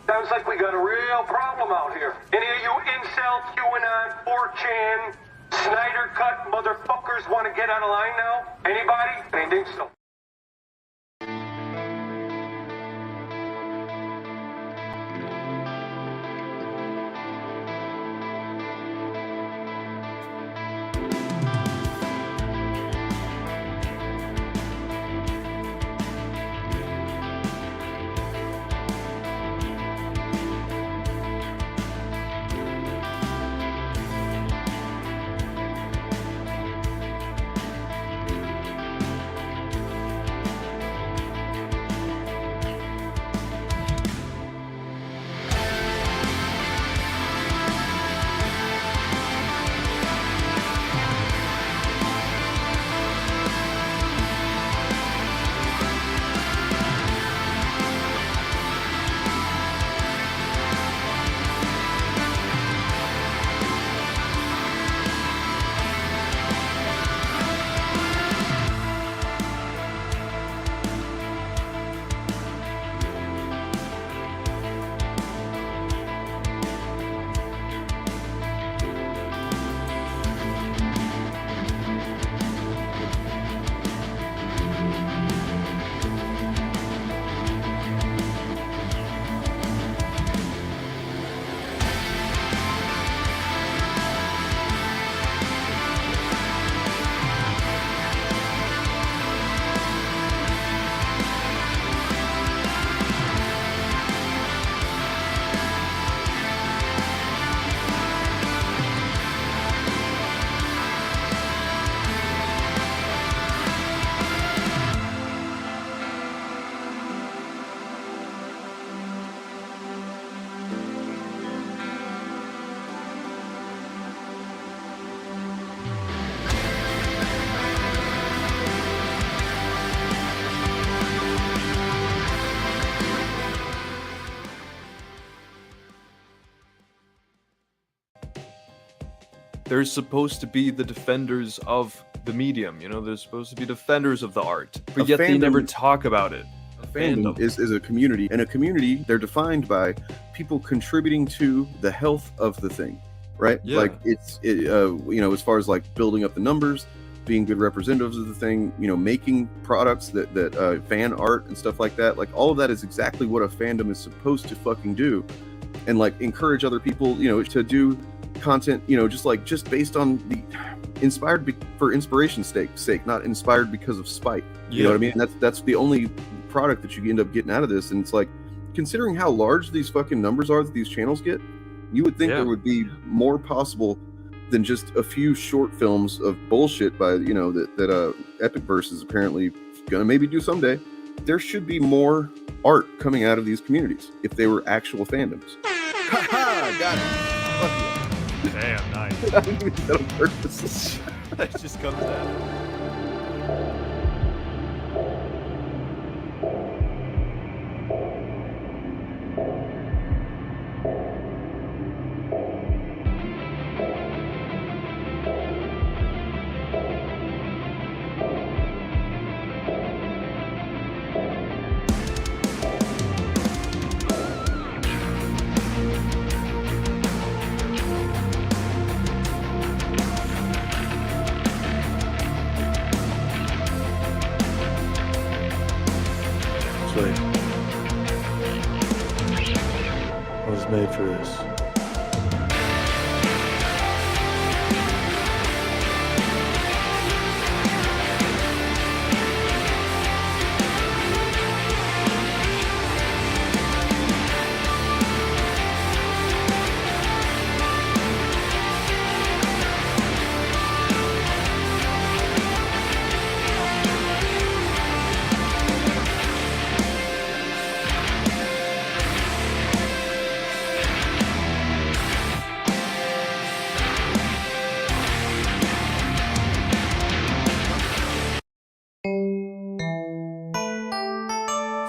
Sounds like we got a real problem out here. Any of you incel, QAnon, 4chan, Snyder Cut motherfuckers want to get on a line now? Anybody? I think so. They're supposed to be the defenders of the medium, you know, they're supposed to be defenders of the art, but yet they never talk about it. A fandom is a community, and a community, they're defined by people contributing to the health of the thing, right? Yeah. Like you know, as far as like building up the numbers, being good representatives of the thing, you know, making products that fan art and stuff like that, like all of that is exactly what a fandom is supposed to fucking do, and like encourage other people, you know, to do content, you know, just based on the for inspiration's sake, not inspired because of spite. You know what I mean? That's the only product that you end up getting out of this. And it's like, considering how large these fucking numbers are that these channels get, you would think there would be more possible than just a few short films of bullshit by, you know, that Epicverse is apparently gonna maybe do someday. There should be more art coming out of these communities if they were actual fandoms. Haha, got it. Fuck you. Damn, nice. I didn't even do that on purpose. That just comes out. I was made for this.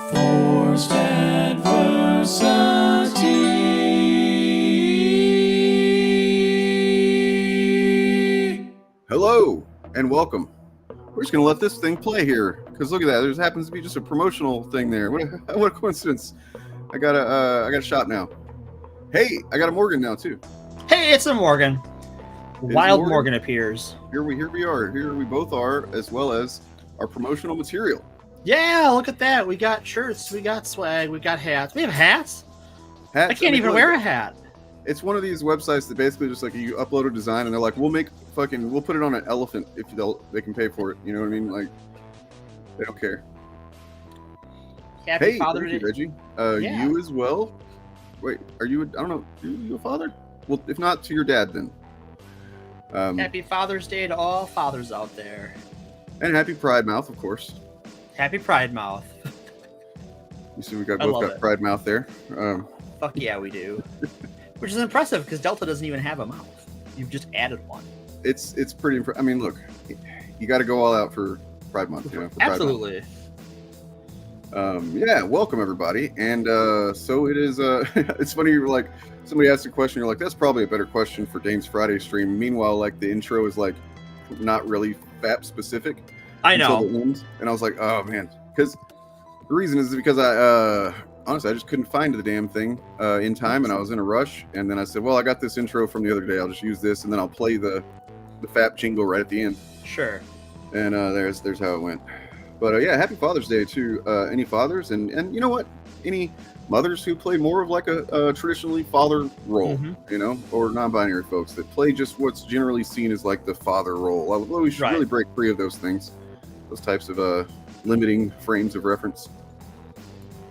Forced adversity. Hello and welcome. We're just gonna let this thing play here because look at that. There happens to be just a promotional thing there. What a coincidence. I got a shot now. Hey, I got a Morgan now too. Hey, it's a Morgan. Wild Morgan. Morgan appears. Here we are. Here we both are, as well as our promotional material. Yeah, look at that. We got shirts, we got swag, we got hats. We have hats. I can't even wear a hat. It's one of these websites that basically just like you upload a design and they're like, we'll put it on an elephant if they can pay for it. You know what I mean? Like, they don't care. Happy Father's Day, Reggie. Yeah. You as well. Wait, are you? I don't know. Are you a father? Well, if not, to your dad then. Happy Father's Day to all fathers out there. And happy Pride Mouth, of course. Happy Pride Mouth. You see, we both got Pride Mouth there. Fuck yeah, we do. Which is impressive because Delta doesn't even have a mouth. You've just added one. It's pretty impressive. I mean, look, you got to go all out for Pride Month, you know. For Absolutely. Pride Month. Yeah, welcome everybody. And so it is. It's funny. You're like, somebody asked a question. You're like, that's probably a better question for Dame's Friday stream. Meanwhile, like the intro is like not really FAP specific. I know. And I was like, oh man, because the reason is because I honestly I just couldn't find the damn thing in time, and I was in a rush. And then I said, well, I got this intro from the other day. I'll just use this, and then I'll play the FAP jingle right at the end. Sure. And there's how it went. But yeah, happy Father's Day to any fathers, and you know what, any mothers who play more of like a traditionally father role, you know, or non-binary folks that play just what's generally seen as like the father role. Well, we should really break free of those things, those types of limiting frames of reference.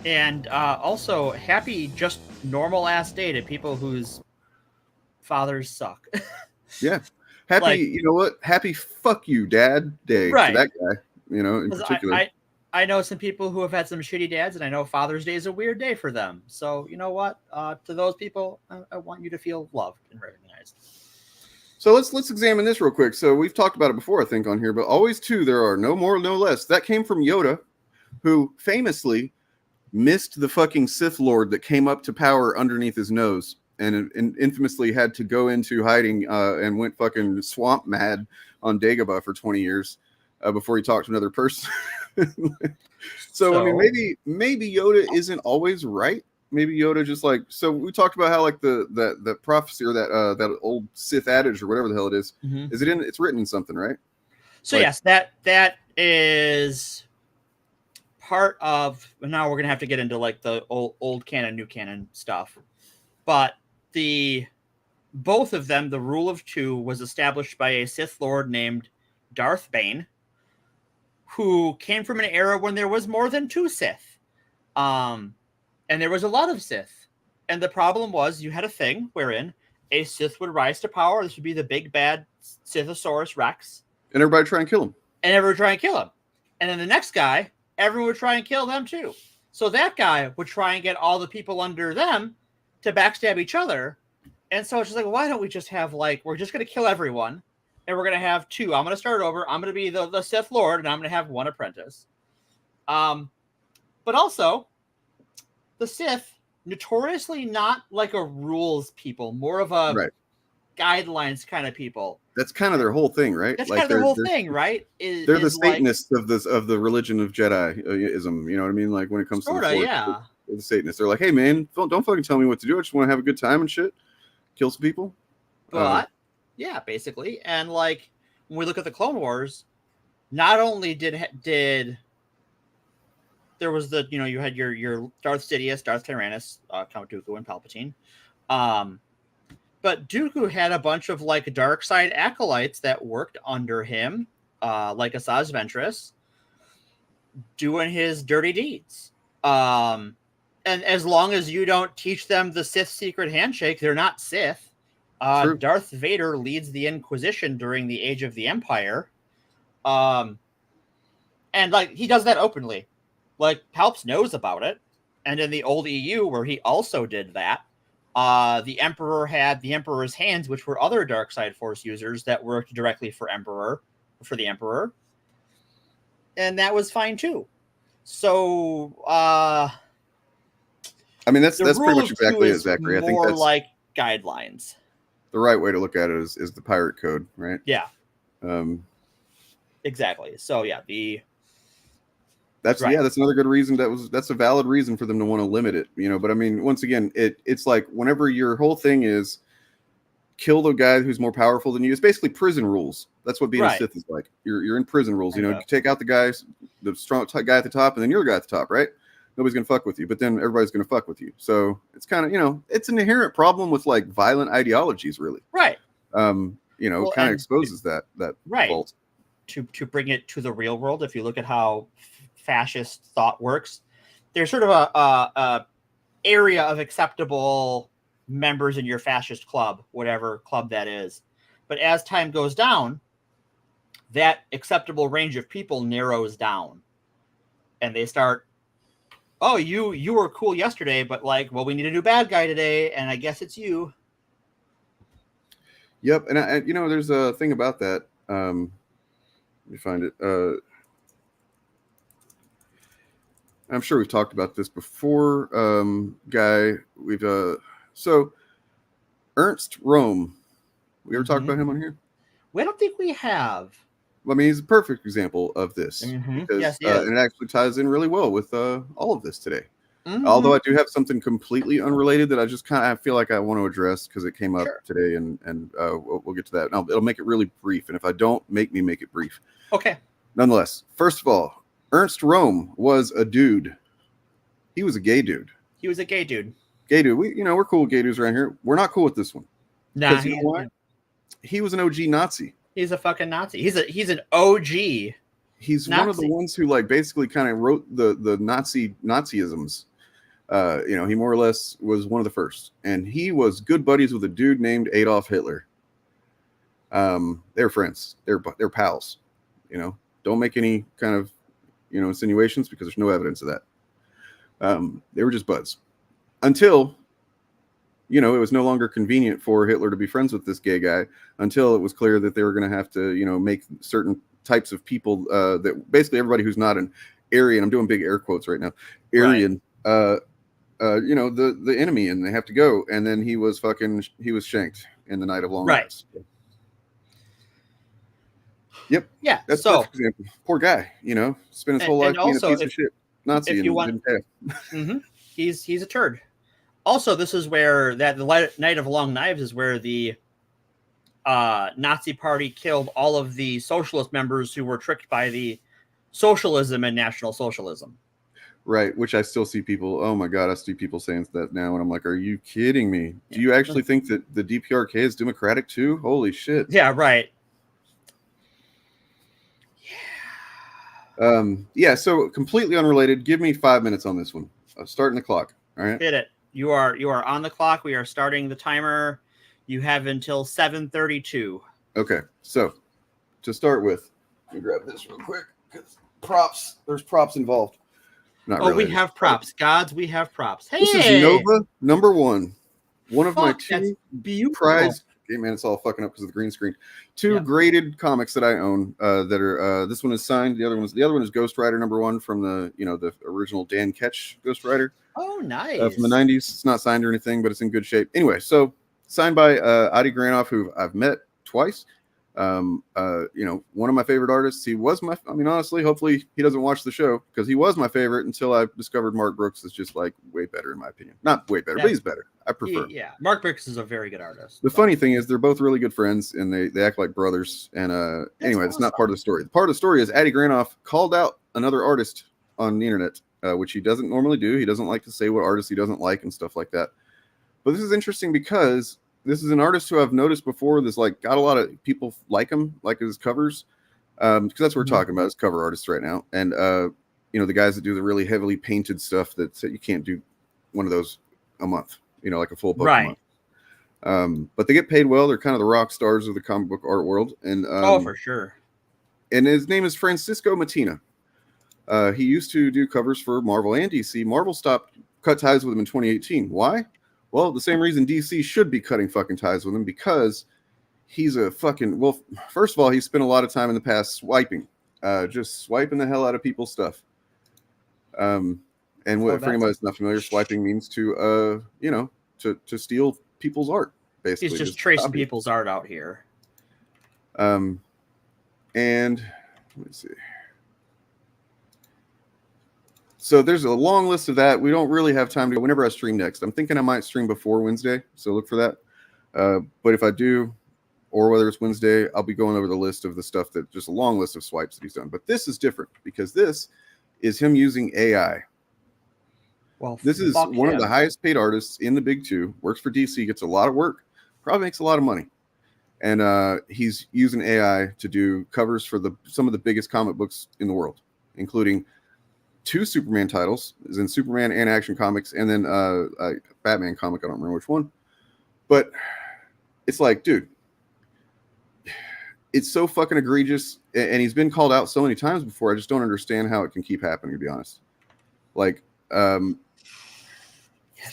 And also, happy just normal ass day to people whose fathers suck. Yeah, happy. Like, you know what? Happy fuck you, dad day to that guy. You know, in particular. I know some people who have had some shitty dads, and I know Father's Day is a weird day for them. So you know what? To those people, I want you to feel loved and recognized. So let's examine this real quick. So we've talked about it before, I think, on here, but always two there are, no more, no less. That came from Yoda, who famously missed the fucking Sith Lord that came up to power underneath his nose, and infamously had to go into hiding and went fucking swamp mad on Dagobah for 20 years. Before he talked to another person. so I mean, maybe Yoda isn't always right. Maybe Yoda just like, so we talked about how like the prophecy or that old Sith adage or whatever the hell it is. Is it in? It's written in something, right? So like, yes, that is part of. Now we're gonna have to get into like the old canon, new canon stuff, but both of them, the rule of two, was established by a Sith Lord named Darth Bane, who came from an era when there was more than two Sith. And there was a lot of Sith. And the problem was you had a thing wherein a Sith would rise to power. This would be the big bad Sithosaurus Rex. And everybody try and kill him. And then the next guy, everyone would try and kill them too. So that guy would try and get all the people under them to backstab each other. And so it's just like, well, why don't we just have like, we're just going to kill everyone. And we're going to have two. I'm going to start over. I'm going to be the Sith Lord, and I'm going to have one apprentice. But also, the Sith, notoriously not like a rules people, more of a guidelines kind of people. That's kind of their whole thing, right? That's like kind of their whole thing, right? They're the Satanists of the religion of Jediism. You know what I mean? Like when it comes to the Force, the Satanists, they're like, hey man, don't fucking tell me what to do. I just want to have a good time and shit. Kill some people. But yeah, basically. And like when we look at the Clone Wars, not only did there was the, you know, you had your Darth Sidious, Darth Tyrannus, Count Dooku, and Palpatine. But Dooku had a bunch of like dark side acolytes that worked under him, like Asajj Ventress, doing his dirty deeds. And as long as you don't teach them the Sith secret handshake, they're not Sith. Darth Vader leads the Inquisition during the Age of the Empire. And like he does that openly. Like Palps knows about it. And in the old EU, where he also did that, the Emperor had the Emperor's hands, which were other dark side Force users that worked directly for the Emperor. And that was fine too. So I mean that's pretty much exactly it, Zachary. I think that's like guidelines. The right way to look at it is the pirate code, right? Yeah. Exactly. So yeah, That's that's another good reason. That's a valid reason for them to want to limit it, you know. But I mean, once again, it's like whenever your whole thing is kill the guy who's more powerful than you, it's basically prison rules. That's what being a Sith is like. You're in prison rules. You know, you take out the strong guy at the top, and then you're the guy at the top, right? Nobody's gonna fuck with you, but then everybody's gonna fuck with you. So it's kind of, you know, it's an inherent problem with like violent ideologies, really. Right. You know, kind of exposes that fault. To bring it to the real world, if you look at how fascist thought works, there's sort of a area of acceptable members in your fascist club, whatever club that is. But as time goes down, that acceptable range of people narrows down, and they start, oh, you were cool yesterday, but like, well, we need a new bad guy today, and I guess it's you. Yep, and you know, there's a thing about that. Let me find it. I'm sure we've talked about this before. So Ernst Röhm. We ever talked about him on here? We don't think we have. Well, I mean, he's a perfect example of this. Because, yes, and it actually ties in really well with all of this today. Although I do have something completely unrelated that I just kind of feel like I want to address because it came up today, and we'll get to that. Now, it'll make it really brief, and if I don't, make it brief. Okay. Nonetheless, first of all, Ernst Röhm was a dude. He was a gay dude. He was a gay dude. Gay dude. We're cool with gay dudes around here. We're not cool with this one. Nah, you know why? He was an OG Nazi. He's a fucking Nazi. He's an OG. He's Nazi. One of the ones who like basically kind of wrote the Nazisms. You know, he more or less was one of the first, and he was good buddies with a dude named Adolf Hitler. They're friends. They're pals. You know, don't make any kind of, you know, insinuations because there's no evidence of that. They were just buds until, you know, it was no longer convenient for Hitler to be friends with this gay guy until it was clear that they were going to have to, you know, make certain types of people that basically everybody who's not an Aryan, I'm doing big air quotes right now, Aryan, you know, the enemy, and they have to go. And then he was shanked in the Night of Long Knives. Yep. Yeah. That's a perfect example. Poor guy, you know, spent his whole life being a piece of shit Nazi, and didn't pay. He's a turd. Also, this is where the Night of Long Knives is where the Nazi Party killed all of the socialist members who were tricked by the socialism and National Socialism. Right, which I still see people. Oh my God, I see people saying that now, and I'm like, "Are you kidding me? Do you actually think that the DPRK is democratic too? Holy shit!" Yeah, right. Yeah. So completely unrelated. Give me 5 minutes on this one. Starting the clock. All right. Hit it. You are on the clock. We are starting the timer. You have until 7:32. Okay. So to start with, let me grab this real quick because props. There's props involved. Not really. We have props. Gods, we have props. Hey, this is Nova #1. One of my two prize. Okay, man, it's all fucking up because of the green screen. Two graded comics that I own that are this one is signed. The other one is Ghost Rider #1 from the original Dan Ketch Ghost Rider. Oh, nice. From the 90s. It's not signed or anything, but it's in good shape. Anyway, so signed by Adi Granoff, who I've met twice. One of my favorite artists. He was honestly, hopefully he doesn't watch the show because he was my favorite until I discovered Mark Brooks is just like way better in my opinion. Not way better, but he's better. I prefer. Yeah, Mark Brooks is a very good artist. The funny thing is they're both really good friends and they act like brothers. And anyway, that's not part of the story. The part of the story is Adi Granoff called out another artist on the internet, which he doesn't normally do. He doesn't like to say what artists he doesn't like and stuff like that. But this is interesting because this is an artist who I've noticed before. There's like got a lot of people like him, like his covers, because that's what we're talking about. Is cover artists right now, and the guys that do the really heavily painted stuff that you can't do one of those a month, like a full book a month. But they get paid well. They're kind of the rock stars of the comic book art world, and for sure. And his name is Francisco Mattina. He used to do covers for Marvel and DC. Marvel cut ties with him in 2018. Why? Well, the same reason DC should be cutting fucking ties with him, because he's a fucking, well, first of all, he spent a lot of time in the past swiping, just swiping the hell out of people's stuff. And what, for anybody that's not familiar, swiping means to steal people's art, basically. He's just tracing people's art out here. And let me see. So there's a long list of that. We don't really have time to. Whenever I stream next, I'm thinking I might stream before Wednesday, so look for that. But if I do, or whether it's Wednesday, I'll be going over the list of the stuff that just a long list of swipes that he's done. But this is different because this is him using AI. Well, this is one of the highest paid artists in the big two. Works for DC, gets a lot of work, probably makes a lot of money, and he's using AI to do covers for some of the biggest comic books in the world, including 2 Superman titles, as in Superman and Action Comics, and then a Batman comic. I don't remember which one, but it's like, dude, it's so fucking egregious, and he's been called out so many times before. I just don't understand how it can keep happening, to be honest. Like, yeah,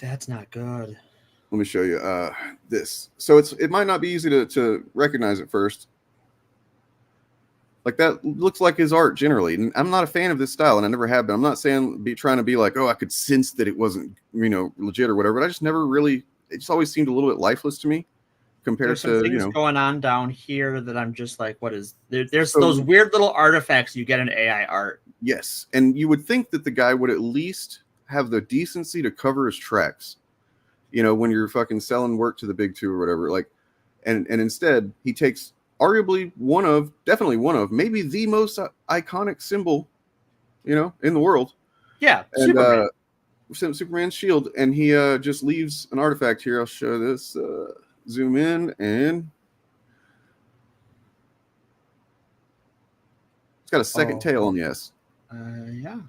that's not good. Let me show you this. So it might not be easy to recognize at first. Like, that looks like his art generally. And I'm not a fan of this style, and I never have been. I'm not saying trying to be like, oh, I could sense that it wasn't, legit or whatever. But I just never really. It just always seemed a little bit lifeless to me compared There's some to things going on down here that I'm just like, what is there? There's those weird little artifacts you get in AI art. Yes, and you would think that the guy would at least have the decency to cover his tracks. When you're fucking selling work to the big two or whatever, like, and instead he takes arguably definitely one of, maybe the most iconic symbol, in the world. Yeah, and Superman's shield, and he just leaves an artifact here. I'll show this. Zoom in, and it's got a second tail on the S. Yeah.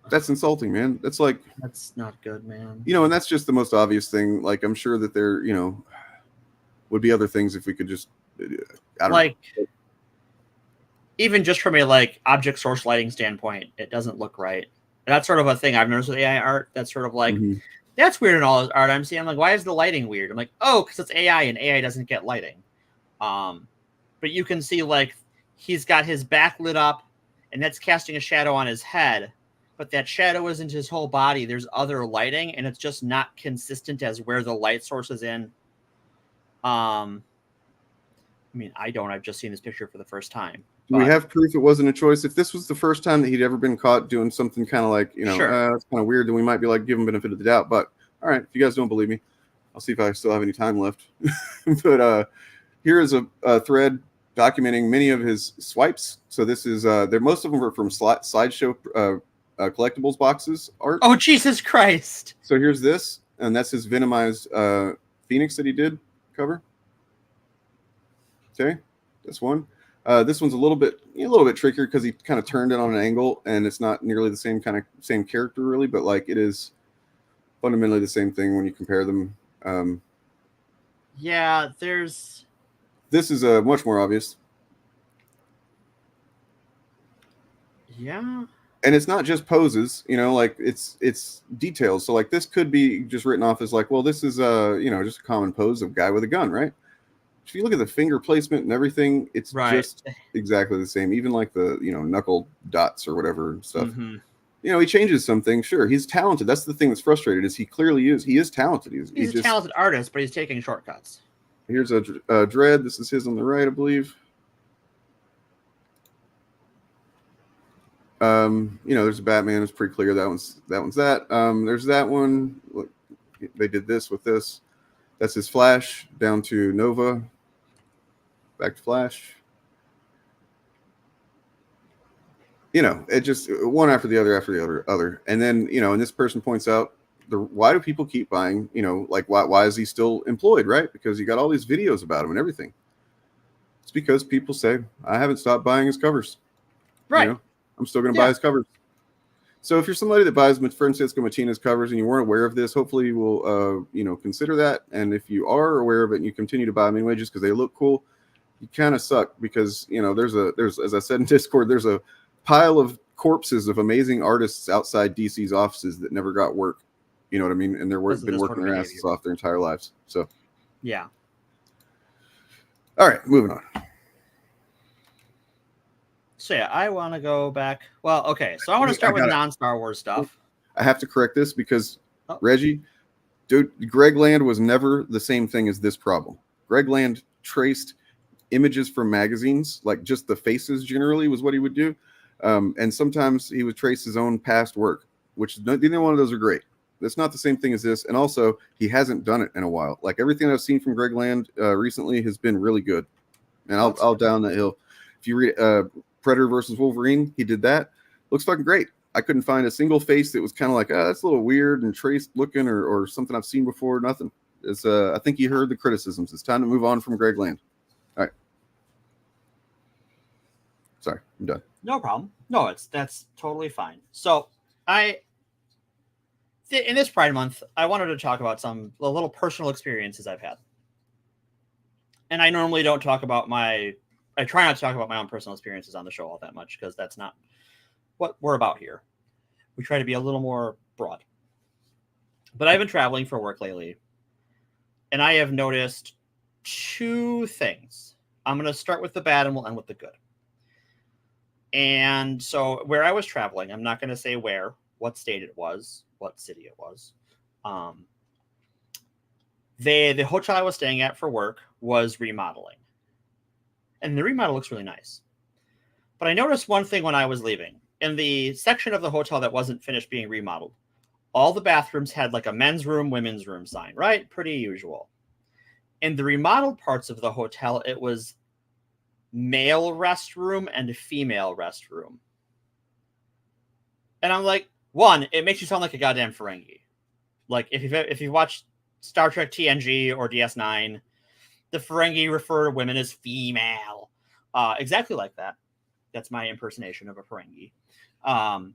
That's insulting, man. That's not good, man. And that's just the most obvious thing. Like, I'm sure that there, would be other things if we could just, I don't know. Even just from a object source lighting standpoint, it doesn't look right. That's sort of a thing I've noticed with AI art. That's sort of like, that's weird in all art I'm seeing. I'm like, why is the lighting weird? I'm like, oh, because it's AI and AI doesn't get lighting. But you can see he's got his back lit up, and that's casting a shadow on his head. But that shadow isn't his whole body. There's other lighting, and it's just not consistent as where the light source is in. I mean, I've just seen this picture for the first time. Do we have proof it wasn't a choice? If this was the first time that he'd ever been caught doing something kind of like, sure. That's kind of weird, then we might be like, give him benefit of the doubt. But all right, if you guys don't believe me, I'll see if I still have any time left. But here is a thread documenting many of his swipes. So this is most of them are from slideshow collectibles boxes art. Oh, Jesus Christ. So here's this, and that's his Venomized Phoenix that he did cover. Okay, this one. This one's a little bit trickier because he kind of turned it on an angle, and it's not nearly the same character really, but it is fundamentally the same thing when you compare them. Yeah, this is much more obvious. Yeah. And it's not just poses, it's details. So this could be just written off as well, this is just a common pose of guy with a gun, right? If you look at the finger placement and everything, it's just exactly the same. Even the knuckle dots or whatever and stuff. Mm-hmm. He changes some things. Sure, he's talented. That's the thing that's frustrated is he clearly is. He is talented. He's a talented artist, but he's taking shortcuts. Here's a Dread. This is his on the right, I believe. There's a Batman. It's pretty clear that one's that. There's that one. Look, they did this with this. That's his Flash down to Nova. Back to Flash. It just one after the other. And then, and this person points out why do people keep buying, why is he still employed, right? Because you got all these videos about him and everything. It's because people say, I haven't stopped buying his covers. Right. I'm still going to buy his covers. So if you're somebody that buys Francisco Martinez covers and you weren't aware of this, hopefully you will, consider that. And if you are aware of it and you continue to buy them anyway, just because they look cool, you kind of suck because, there's, as I said in Discord, there's a pile of corpses of amazing artists outside DC's offices that never got work. You know what I mean? And they're been working their asses off their entire lives. So, yeah. All right, moving on. So yeah, I want to go back. Well, okay. So I want to start with non-Star Wars stuff. I have to correct this because Reggie, dude, Greg Land was never the same thing as this problem. Greg Land traced images from magazines, just the faces generally was what he would do. And sometimes he would trace his own past work, which neither one of those are great. That's not the same thing as this. And also, he hasn't done it in a while. Like everything I've seen from Greg Land recently has been really good. And I'll down that hill. If you read Predator versus Wolverine, he did that. Looks fucking great. I couldn't find a single face that was kind of like, that's a little weird and traced looking or something I've seen before. Nothing. It's, I think he heard the criticisms. It's time to move on from Greg Land. All right. Sorry, I'm done. No problem. No, that's totally fine. So in this Pride Month, I wanted to talk about a little personal experiences I've had. And I normally don't talk about I try not to talk about my own personal experiences on the show all that much because that's not what we're about here. We try to be a little more broad. But I've been traveling for work lately, and I have noticed two things. I'm going to start with the bad and we'll end with the good. And so where I was traveling, I'm not going to say where, what state it was, what city it was. The hotel I was staying at for work was remodeling. And the remodel looks really nice. But I noticed one thing when I was leaving. In the section of the hotel that wasn't finished being remodeled, all the bathrooms had like a men's room, women's room sign, right? Pretty usual. In the remodeled parts of the hotel, it was male restroom and female restroom. And I'm like, one, it makes you sound like a goddamn Ferengi. Like if you watch Star Trek TNG or DS9, the Ferengi refer to women as female. Exactly like that. That's my impersonation of a Ferengi. And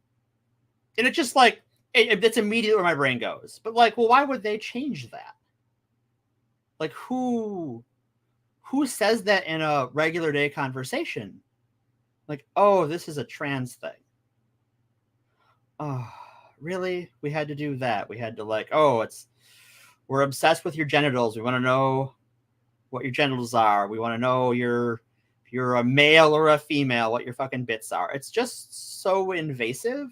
it just like, that's immediately where my brain goes. But like, well, why would they change that? Like who says that in a regular day conversation? Like, oh, this is a trans thing. Oh, really? We had to do that. We had to like, we're obsessed with your genitals. We want to know what your genitals are. We want to know if you're a male or a female, what your fucking bits are. It's just so invasive.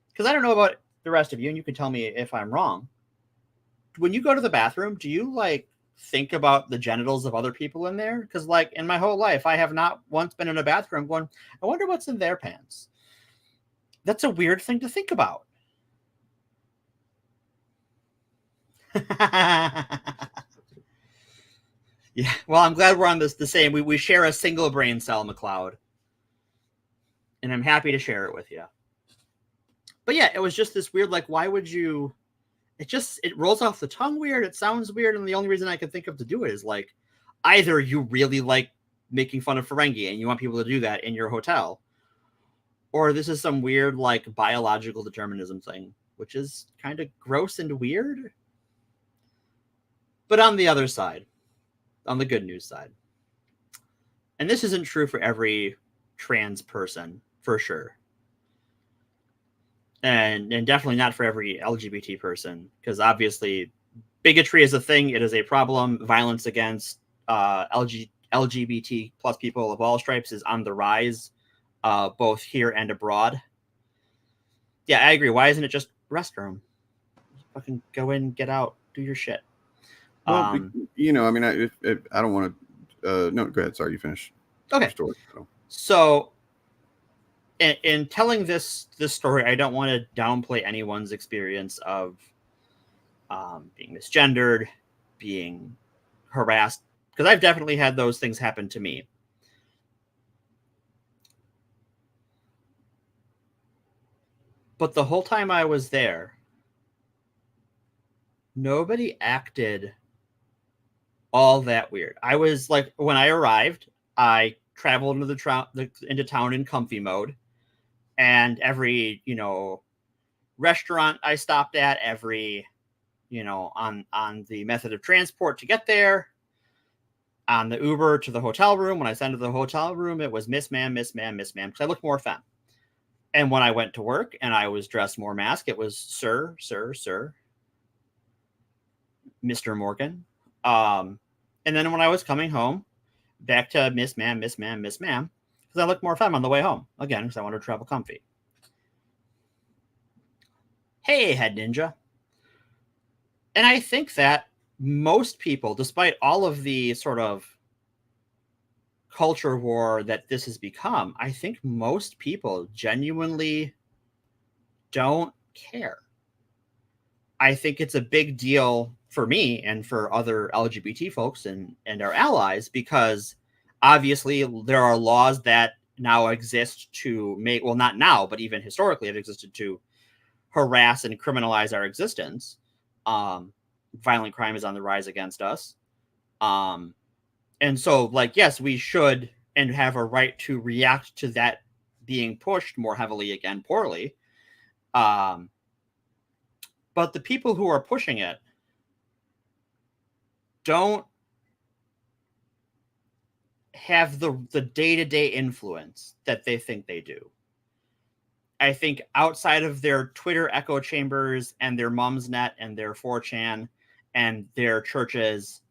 Because I don't know about the rest of you, and you can tell me if I'm wrong. When you go to the bathroom, do you like think about the genitals of other people in there? Because like in my whole life, I have not once been in a bathroom going, I wonder what's in their pants. That's a weird thing to think about. Yeah, well, I'm glad we're on the same. We share a single brain cell, McLeod. And I'm happy to share it with you. But yeah, it was just this weird, like, why would you... It rolls off the tongue weird. It sounds weird. And the only reason I could think of to do it is like, either you really like making fun of Ferengi and you want people to do that in your hotel, or this is some weird, like, biological determinism thing, which is kind of gross and weird. But on the other side, on the good news side, and this isn't true for every trans person, for sure. And definitely not for every LGBT person, because obviously bigotry is a thing. It is a problem. Violence against LGBT plus people of all stripes is on the rise, both here and abroad. Yeah, I agree. Why isn't it just restroom? Fucking go in, get out, do your shit. Well, I mean, I don't want to. No, go ahead. Sorry, you finish. Okay. Story, so in telling this story, I don't want to downplay anyone's experience of being misgendered, being harassed, because I've definitely had those things happen to me. But the whole time I was there, nobody acted all that weird. I was like, when I arrived, I traveled into town in comfy mode, and every restaurant I stopped at, every on the method of transport to get there, on the Uber to the hotel room. When I sent to the hotel room, it was Miss Ma'am, Miss Ma'am, Miss Ma'am, because I looked more femme. And when I went to work and I was dressed more mask, it was Sir, Sir, Sir, Mr. Morgan. And then when I was coming home, back to Miss Ma'am, Miss Ma'am, Miss Ma'am, because I looked more femme on the way home. Again, because I wanted to travel comfy. Hey, Head Ninja. And I think that most people, despite all of the sort of culture war that this has become, I think most people genuinely don't care. I think it's a big deal for me and for other LGBT folks and our allies, because obviously there are laws that now exist to make, well, not now, but even historically have existed to harass and criminalize our existence. Violent crime is on the rise against us. And so, like, yes, we should and have a right to react to that being pushed more heavily, again, poorly. But the people who are pushing it don't have the day-to-day influence that they think they do. I think outside of their Twitter echo chambers and their Mumsnet and their 4chan and their churches,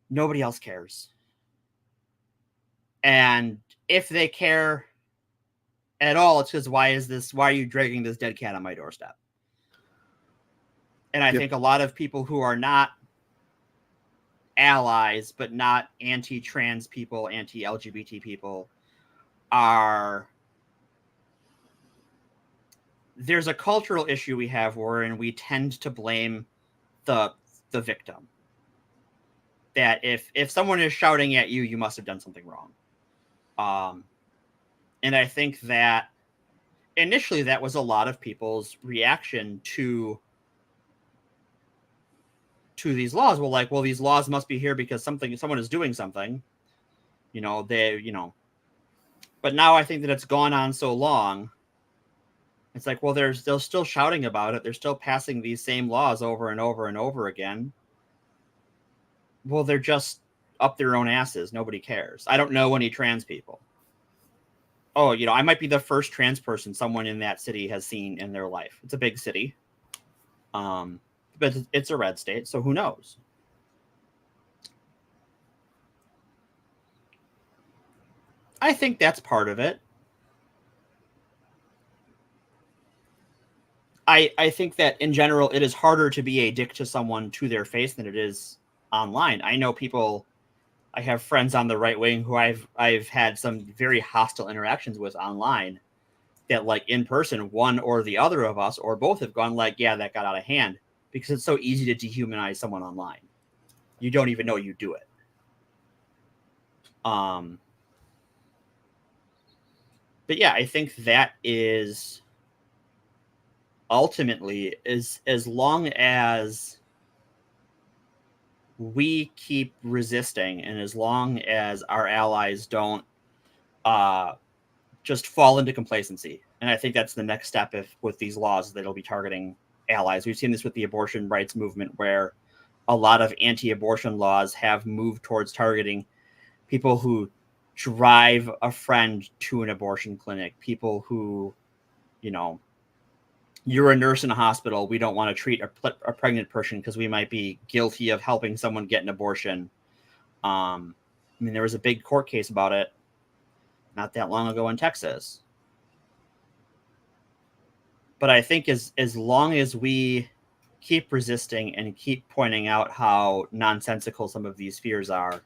nobody else cares. And if they care at all, it's because why are you dragging this dead cat on my doorstep? And I think a lot of people who are not allies, but not anti-trans people, anti-LGBT people, there's a cultural issue we have wherein we tend to blame the victim. That if someone is shouting at you, you must have done something wrong. And I think that initially that was a lot of people's reaction to these laws. Well, these laws must be here because someone is doing something, but now I think that it's gone on so long. It's like, well, they're still shouting about it. They're still passing these same laws over and over and over again. Well, they're just up their own asses. Nobody cares. I don't know any trans people. Oh, I might be the first trans person someone in that city has seen in their life. It's a big city. But it's a red state, so who knows? I think that's part of it. I think that in general, it is harder to be a dick to someone to their face than it is online. I know people, I have friends on the right wing who I've had some very hostile interactions with online that, like, in person, one or the other of us or both have gone like, yeah, that got out of hand, because it's so easy to dehumanize someone online. You don't even know you do it. But yeah, I think that is ultimately, is as long as we keep resisting and as long as our allies don't just fall into complacency. And I think that's the next step with these laws, that'll be targeting allies. We've seen this with the abortion rights movement, where a lot of anti-abortion laws have moved towards targeting people who drive a friend to an abortion clinic, people who, you're a nurse in a hospital, we don't want to treat a pregnant person because we might be guilty of helping someone get an abortion. There was a big court case about it not that long ago in Texas. But I think as long as we keep resisting and keep pointing out how nonsensical some of these fears are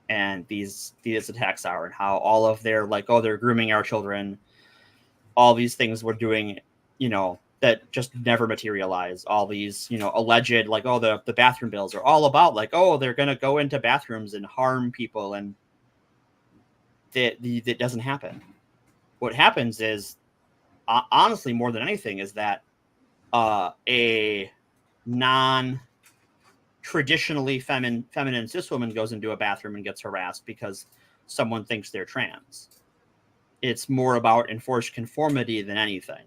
and these attacks are, and how all of their, like, oh, they're grooming our children, all these things we're doing, that just never materialize, all these, alleged, like, oh, the bathroom bills are all about, like, oh, they're going to go into bathrooms and harm people, and that doesn't happen. What happens is, honestly, more than anything, is that a non-traditionally feminine cis woman goes into a bathroom and gets harassed because someone thinks they're trans. It's more about enforced conformity than anything.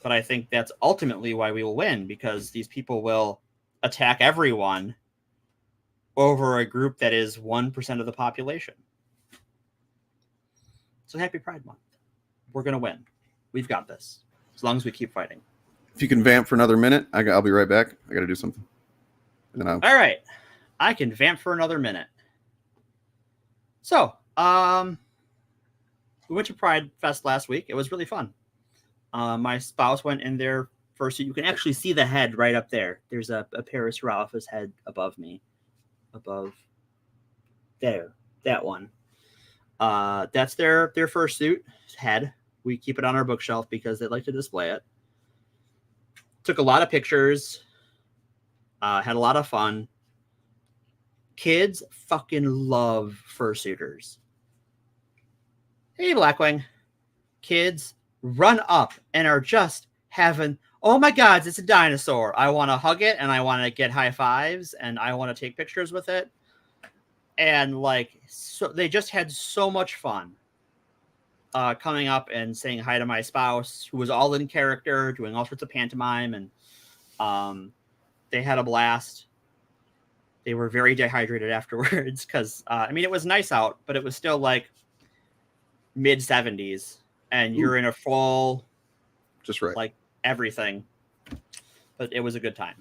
But I think that's ultimately why we will win, because these people will attack everyone over a group that is 1% of the population. So happy Pride Month. We're going to win. We've got this, as long as we keep fighting. If you can vamp for another minute, I'll be right back. I got to do something. And then All right. I can vamp for another minute. So, we went to Pride Fest last week. It was really fun. My spouse went in there first. You can actually see the head right up there. There's a Paris Ralph's head above me. Above that one. That's their fursuit head. We keep it on our bookshelf because they like to display it. Took a lot of pictures. Had a lot of fun. Kids fucking love fursuiters. Hey, Blackwing. Kids run up and are just having, oh my God, it's a dinosaur. I want to hug it and I want to get high fives and I want to take pictures with it. And like, so they just had so much fun coming up and saying hi to my spouse, who was all in character, doing all sorts of pantomime. And they had a blast. They were very dehydrated afterwards because, I mean, it was nice out, but it was still like mid 70s and you're in a full, just right, like everything. But it was a good time.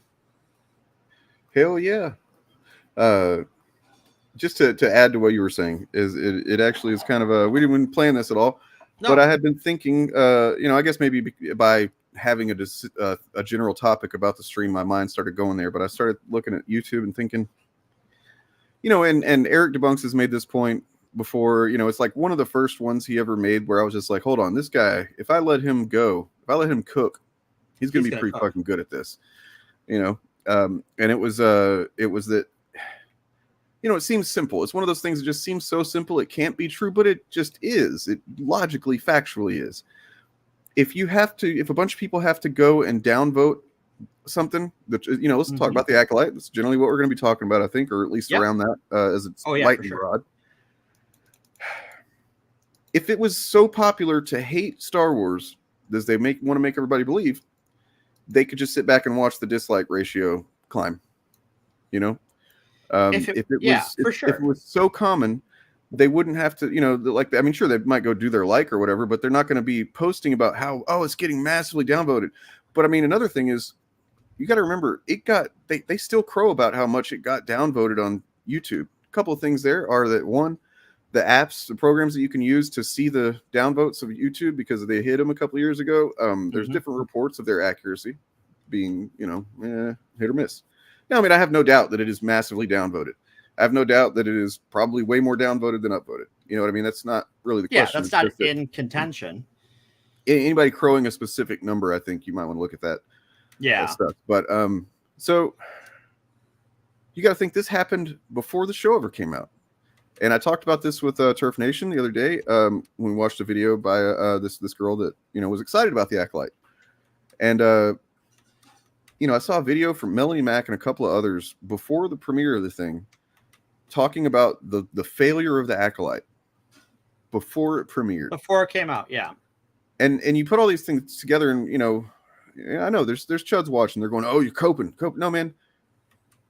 Hell yeah. Just to add to what you were saying, is it actually is kind of a, we didn't plan this at all, but I had been thinking, I guess maybe by having a general topic about the stream, my mind started going there, but I started looking at YouTube and thinking, and Eric Debunks has made this point before, it's like one of the first ones he ever made where I was just like, hold on, this guy, if I let him cook, he's going to be pretty fucking good at this, and it was that, it seems simple. It's one of those things that just seems so simple it can't be true, but it just is. It logically, factually is. If a bunch of people have to go and downvote something, that let's talk about the Acolyte. That's generally what we're going to be talking about, I think, or at least around that as it's lightning rod. If it was so popular to hate Star Wars as they want to make everybody believe, they could just sit back and watch the dislike ratio climb. If it was so common, they wouldn't have to, sure, they might go do their like or whatever, but they're not going to be posting about how, it's getting massively downvoted. But I mean, another thing is, you got to remember, they still crow about how much it got downvoted on YouTube. A couple of things there are that, one, the apps, the programs that you can use to see the downvotes of YouTube, because they hit them a couple of years ago, there's different reports of their accuracy being, hit or miss. Now, I mean, I have no doubt that it is massively downvoted. I have no doubt that it is probably way more downvoted than upvoted. You know what I mean? That's not really the question. Yeah, that's not in contention. Anybody crowing a specific number, I think you might want to look at that. Yeah. Stuff. But so you got to think this happened before the show ever came out. And I talked about this with Turf Nation the other day when we watched a video by this girl that was excited about the Acolyte, and I saw a video from Melanie Mack and a couple of others before the premiere of the thing, talking about the failure of the Acolyte before it premiered, before it came out, yeah. And you put all these things together, and I know there's chuds watching. They're going, "Oh, you're coping." No, man.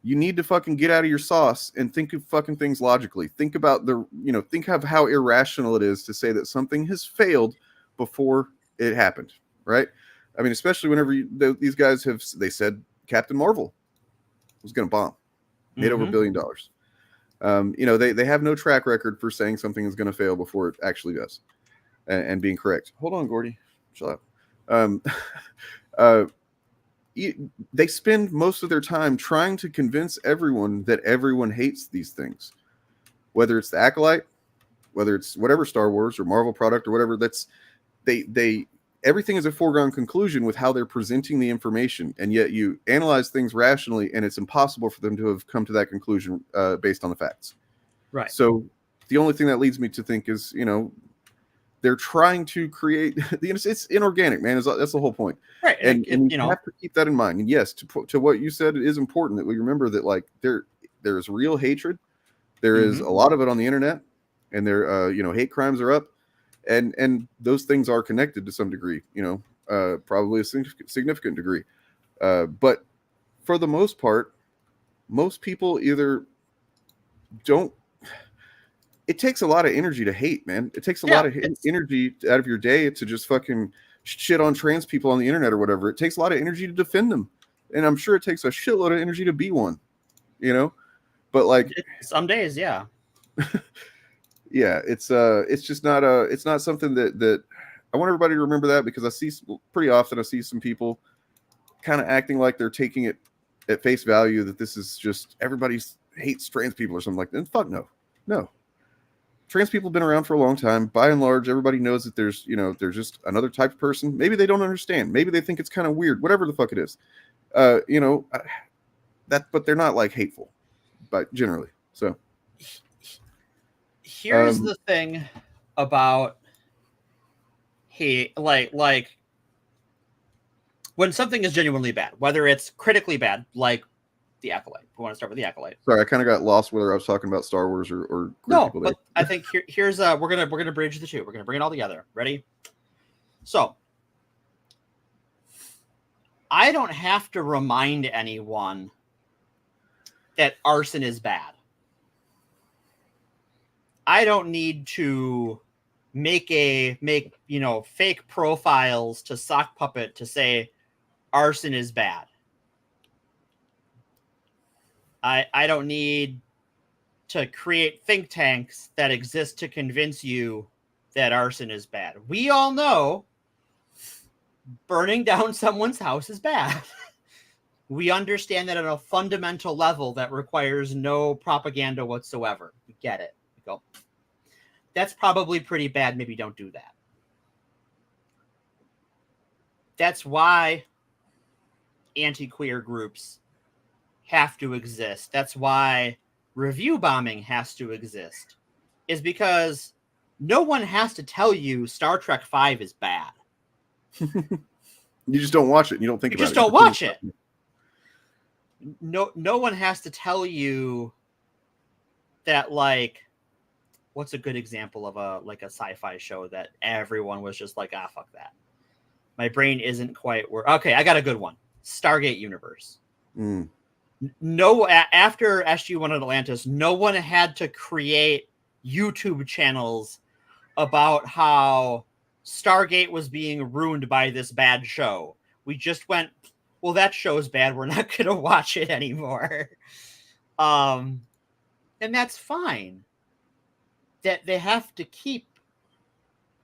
You need to fucking get out of your sauce and think of fucking things logically. Think about think of how irrational it is to say that something has failed before it happened, right? I mean, especially whenever these guys they said Captain Marvel was going to bomb, made over $1 billion. They have no track record for saying something is going to fail before it actually does, and being correct. Hold on, Gordy, chill out. They spend most of their time trying to convince everyone that everyone hates these things, whether it's the Acolyte, whether it's whatever Star Wars or Marvel product or whatever. That's everything is a foregone conclusion with how they're presenting the information, and yet you analyze things rationally, and it's impossible for them to have come to that conclusion based on the facts. Right. So the only thing that leads me to think is, they're trying to create it's inorganic, man. That's the whole point. Right. And you have to keep that in mind. And yes, to what you said, it is important that we remember that, like, there is real hatred. There is a lot of it on the internet, and there, hate crimes are up, and those things are connected to some degree, probably a significant degree. But for the most part, most people either don't. It takes a lot of energy to hate, man. It takes a lot of energy out of your day to just fucking shit on trans people on the internet or whatever. It takes a lot of energy to defend them. And I'm sure it takes a shitload of energy to be one, but like some days, yeah. Yeah. It's just not it's not something that I want everybody to remember that, because I see pretty often, I see some people kind of acting like they're taking it at face value, that this is just everybody hates trans people or something like that. And fuck no. No. Trans people have been around for a long time. By and large, everybody knows that there's just another type of person. Maybe they don't understand. Maybe they think it's kind of weird. Whatever the fuck it is. But they're not like hateful, but generally. So here's the thing about like when something is genuinely bad, whether it's critically bad, like The Acolyte. We want to start with The Acolyte. Sorry, I kind of got lost whether I was talking about Star Wars or no, but I think here's we're gonna bridge the two. We're gonna bring it all together. Ready? So I don't have to remind anyone that arson is bad. I don't need to make fake profiles to sock puppet to say arson is bad. I don't need to create think tanks that exist to convince you that arson is bad. We all know burning down someone's house is bad. We understand that at a fundamental level that requires no propaganda whatsoever. We get it. We go, that's probably pretty bad. Maybe don't do that. That's why anti-queer groups have to exist. That's why review bombing has to exist. Is because no one has to tell you Star Trek V is bad. You just don't watch it. You don't think about it. You just don't watch it. No one has to tell you that, like, what's a good example of a sci-fi show that everyone was just like, fuck that. My brain isn't quite where. Okay, I got a good one. Stargate Universe. No, after SG-1 and Atlantis, no one had to create YouTube channels about how Stargate was being ruined by this bad show. We just went, well, that show's bad. We're not going to watch it anymore. And that's fine. That they have to keep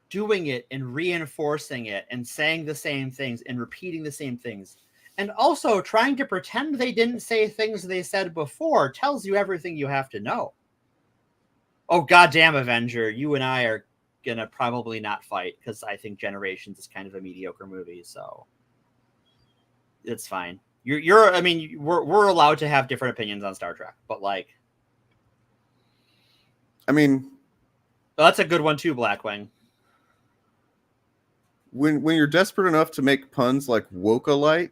doing it and reinforcing it and saying the same things and repeating the same things. And also trying to pretend they didn't say things they said before tells you everything you have to know. Oh, goddamn, Avenger, you and I are going to probably not fight because I think Generations is kind of a mediocre movie, so it's fine. We're allowed to have different opinions on Star Trek, but like, I mean, that's a good one too, Blackwing. When you're desperate enough to make puns like woke-alite,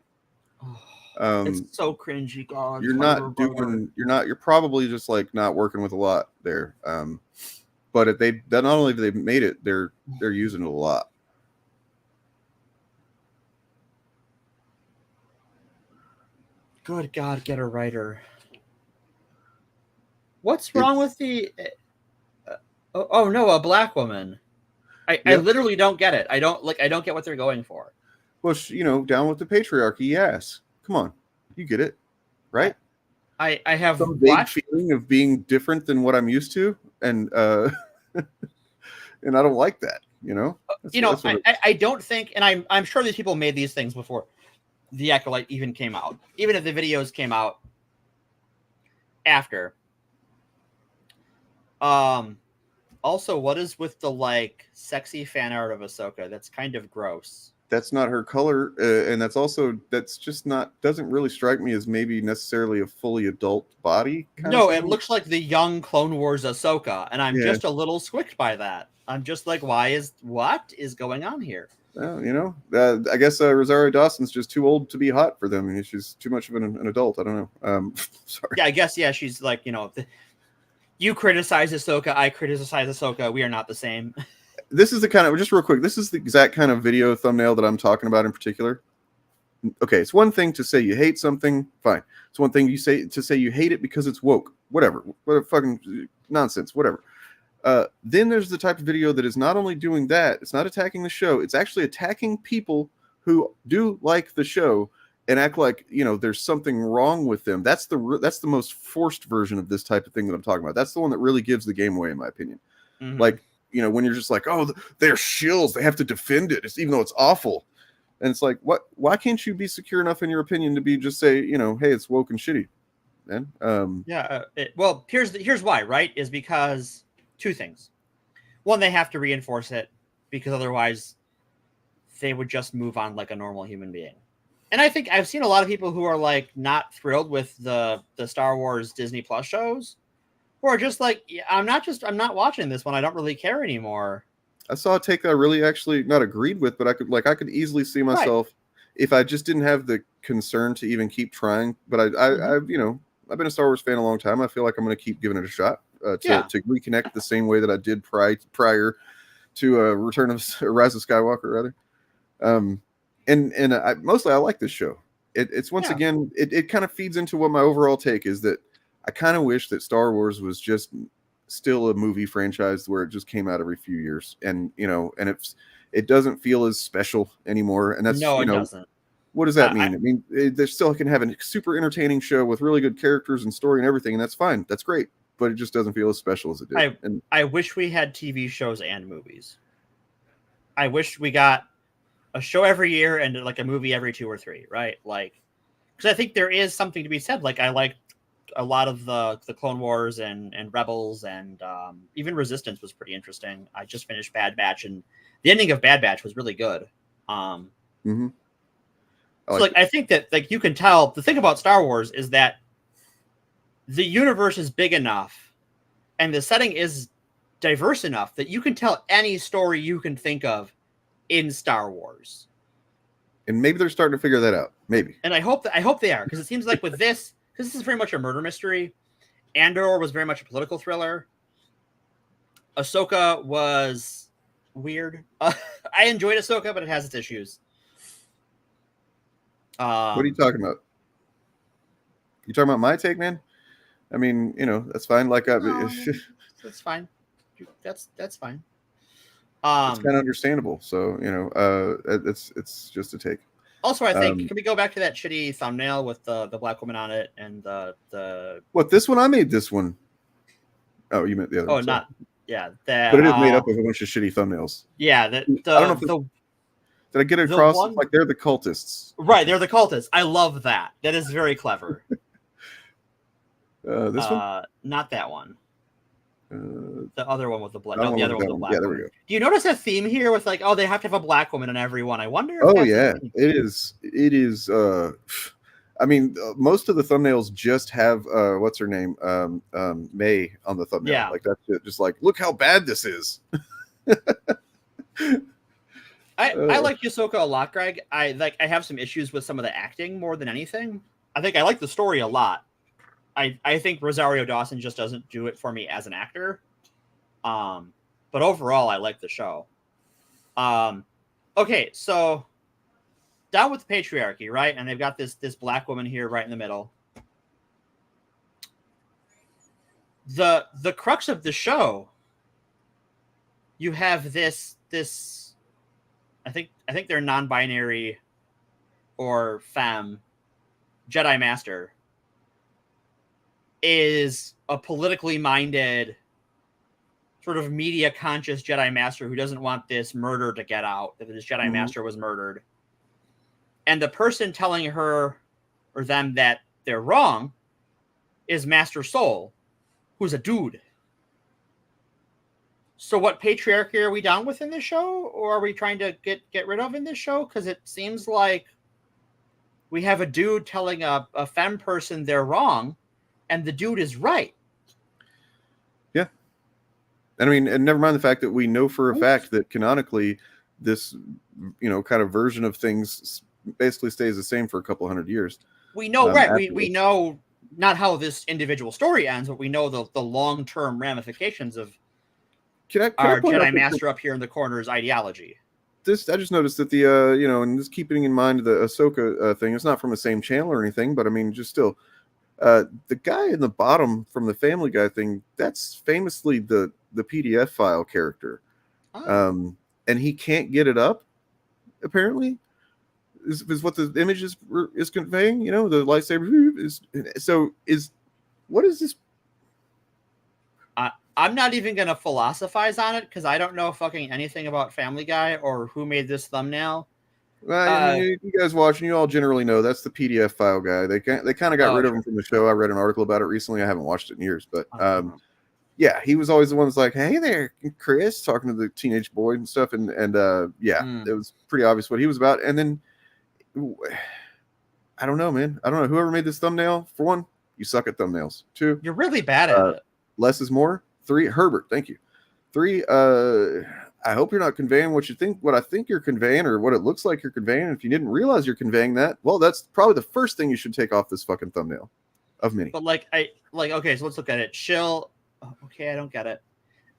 it's so cringy, God. You're probably just like not working with a lot there. But not only have they made it, they're using it a lot. Good God, get a writer. What's wrong with the? A black woman. I literally don't get it. I don't get what they're going for. Well, down with the patriarchy. Yes, come on, you get it, right? I have some vague feeling of being different than what I'm used to, and and I don't like that. I don't think, and I'm sure these people made these things before The Acolyte even came out, even if the videos came out after. Also, what is with the sexy fan art of Ahsoka? That's kind of gross. That's not her color, and that's just not, doesn't really strike me as maybe necessarily a fully adult body. No, it looks like the young Clone Wars Ahsoka, and I'm just a little squicked by that. I'm just like, what is going on here? Well, I guess Rosario Dawson's just too old to be hot for them. I mean, she's too much of an adult. I don't know. Sorry. Yeah, I guess, she's like, you criticize Ahsoka, I criticize Ahsoka. We are not the same. This is the kind of, just real quick, this is the exact kind of video thumbnail that I'm talking about in particular. Okay, it's one thing to say you hate something, fine. It's one thing to say you hate it because it's woke. Whatever fucking nonsense, whatever. Then there's the type of video that is not only doing that, it's not attacking the show, it's actually attacking people who do like the show and act like, there's something wrong with them. That's the most forced version of this type of thing that I'm talking about. That's the one that really gives the game away, in my opinion. Mm-hmm. Like, when you're just like, oh, they're shills, they have to defend it, even though it's awful. And it's like, why can't you be secure enough in your opinion to be just say, hey, it's woke and shitty? man. Well, here's why, right? Is because two things. One, they have to reinforce it because otherwise they would just move on like a normal human being. And I think I've seen a lot of people who are like not thrilled with the Star Wars Disney Plus shows, who are just like, yeah, I'm not watching this one. I don't really care anymore. I saw a take that I really actually not agreed with, but I could easily see myself if I just didn't have the concern to even keep trying. But I've been a Star Wars fan a long time. I feel like I'm going to keep giving it a shot to reconnect the same way that I did prior to Return of Rise of Skywalker, rather. And I like this show. It's once again, it kind of feeds into what my overall take is, that I kind of wish that Star Wars was just still a movie franchise where it just came out every few years, and it doesn't feel as special anymore. And that's it doesn't. What does that mean? I mean, they still can have a super entertaining show with really good characters and story and everything, and that's fine. That's great, but it just doesn't feel as special as it did. I wish we had TV shows and movies. I wish we got a show every year and like a movie every 2 or 3, right? Like, because I think there is something to be said. Like, I liked a lot of the Clone Wars and Rebels, and even Resistance was pretty interesting. I just finished Bad Batch, and the ending of Bad Batch was really good. I think that, like, you can tell the thing about Star Wars is that the universe is big enough and the setting is diverse enough that you can tell any story you can think of in Star Wars. And maybe they're starting to figure that out. Maybe. And I hope they are, because it seems like with this, because this is very much a murder mystery. Andor was very much a political thriller. Ahsoka was weird. I enjoyed Ahsoka, but it has its issues. What are you talking about? You talking about my take, man? I mean, that's fine. Like, that's fine. That's fine. It's kind of understandable. So, it's just a take. Also, I think, can we go back to that shitty thumbnail with the black woman on it and the What, this one? I made this one. Oh, you meant the other one. Oh, not. Yeah. That, but it is made up of a bunch of shitty thumbnails. Yeah. I don't know if did I get it across? Like, they're the cultists. Right, they're the cultists. I love that. That is very clever. This one? Not that one. The other one with the black. No, the other one with the black. Yeah, there we go. Do you notice a theme here with, like, they have to have a black woman in every one? I wonder if it is. It is. I mean, most of the thumbnails just have what's her name, May on the thumbnail. Yeah. Like, that's it. Just like, look how bad this is. I like Ahsoka a lot, Greg. I have some issues with some of the acting more than anything. I think I like the story a lot. I think Rosario Dawson just doesn't do it for me as an actor. But overall, I like the show. Okay, so down with the patriarchy, right? And they've got this black woman here right in the middle. The crux of the show, you have this I think they're non-binary or femme Jedi Master is a politically minded, sort of media conscious Jedi Master who doesn't want this murder to get out, that this Jedi Master was murdered. And the person telling her or them that they're wrong is Master Soul, who's a dude. So what patriarchy are we down with in this show? Or are we trying to get rid of in this show? Because it seems like we have a dude telling a femme person they're wrong, and the dude is right. Yeah. And I mean, and never mind the fact that we know for a fact that canonically this, kind of version of things basically stays the same for a couple hundred years. We know, right. We know not how this individual story ends, but we know the long-term ramifications of our Jedi Master up here in the corner's ideology. I just noticed that the and just keeping in mind the Ahsoka thing, it's not from the same channel or anything, but I mean, just still, the guy in the bottom from the Family Guy thing, that's famously the PDF file character. And he can't get it up, apparently, is what the image is conveying. The lightsaber is what is this? I'm not even going to philosophize on it because I don't know fucking anything about Family Guy or who made this thumbnail. Well, you guys watching, you all generally know that's the PDF file guy. They kind of got rid of him from the show. I read an article about it recently. I haven't watched it in years, but yeah, he was always the one that's like, "Hey there, Chris," talking to the teenage boy and stuff, and it was pretty obvious what he was about. And then I don't know, man. I don't know. Whoever made this thumbnail, for one, you suck at thumbnails. 2, you're really bad at it. Less is more. 3, Herbert, thank you. 3, I hope you're not conveying what I think you're conveying or what it looks like you're conveying. And if you didn't realize you're conveying that, well, that's probably the first thing you should take off this fucking thumbnail of many. But okay, so let's look at it. Shill, okay, I don't get it.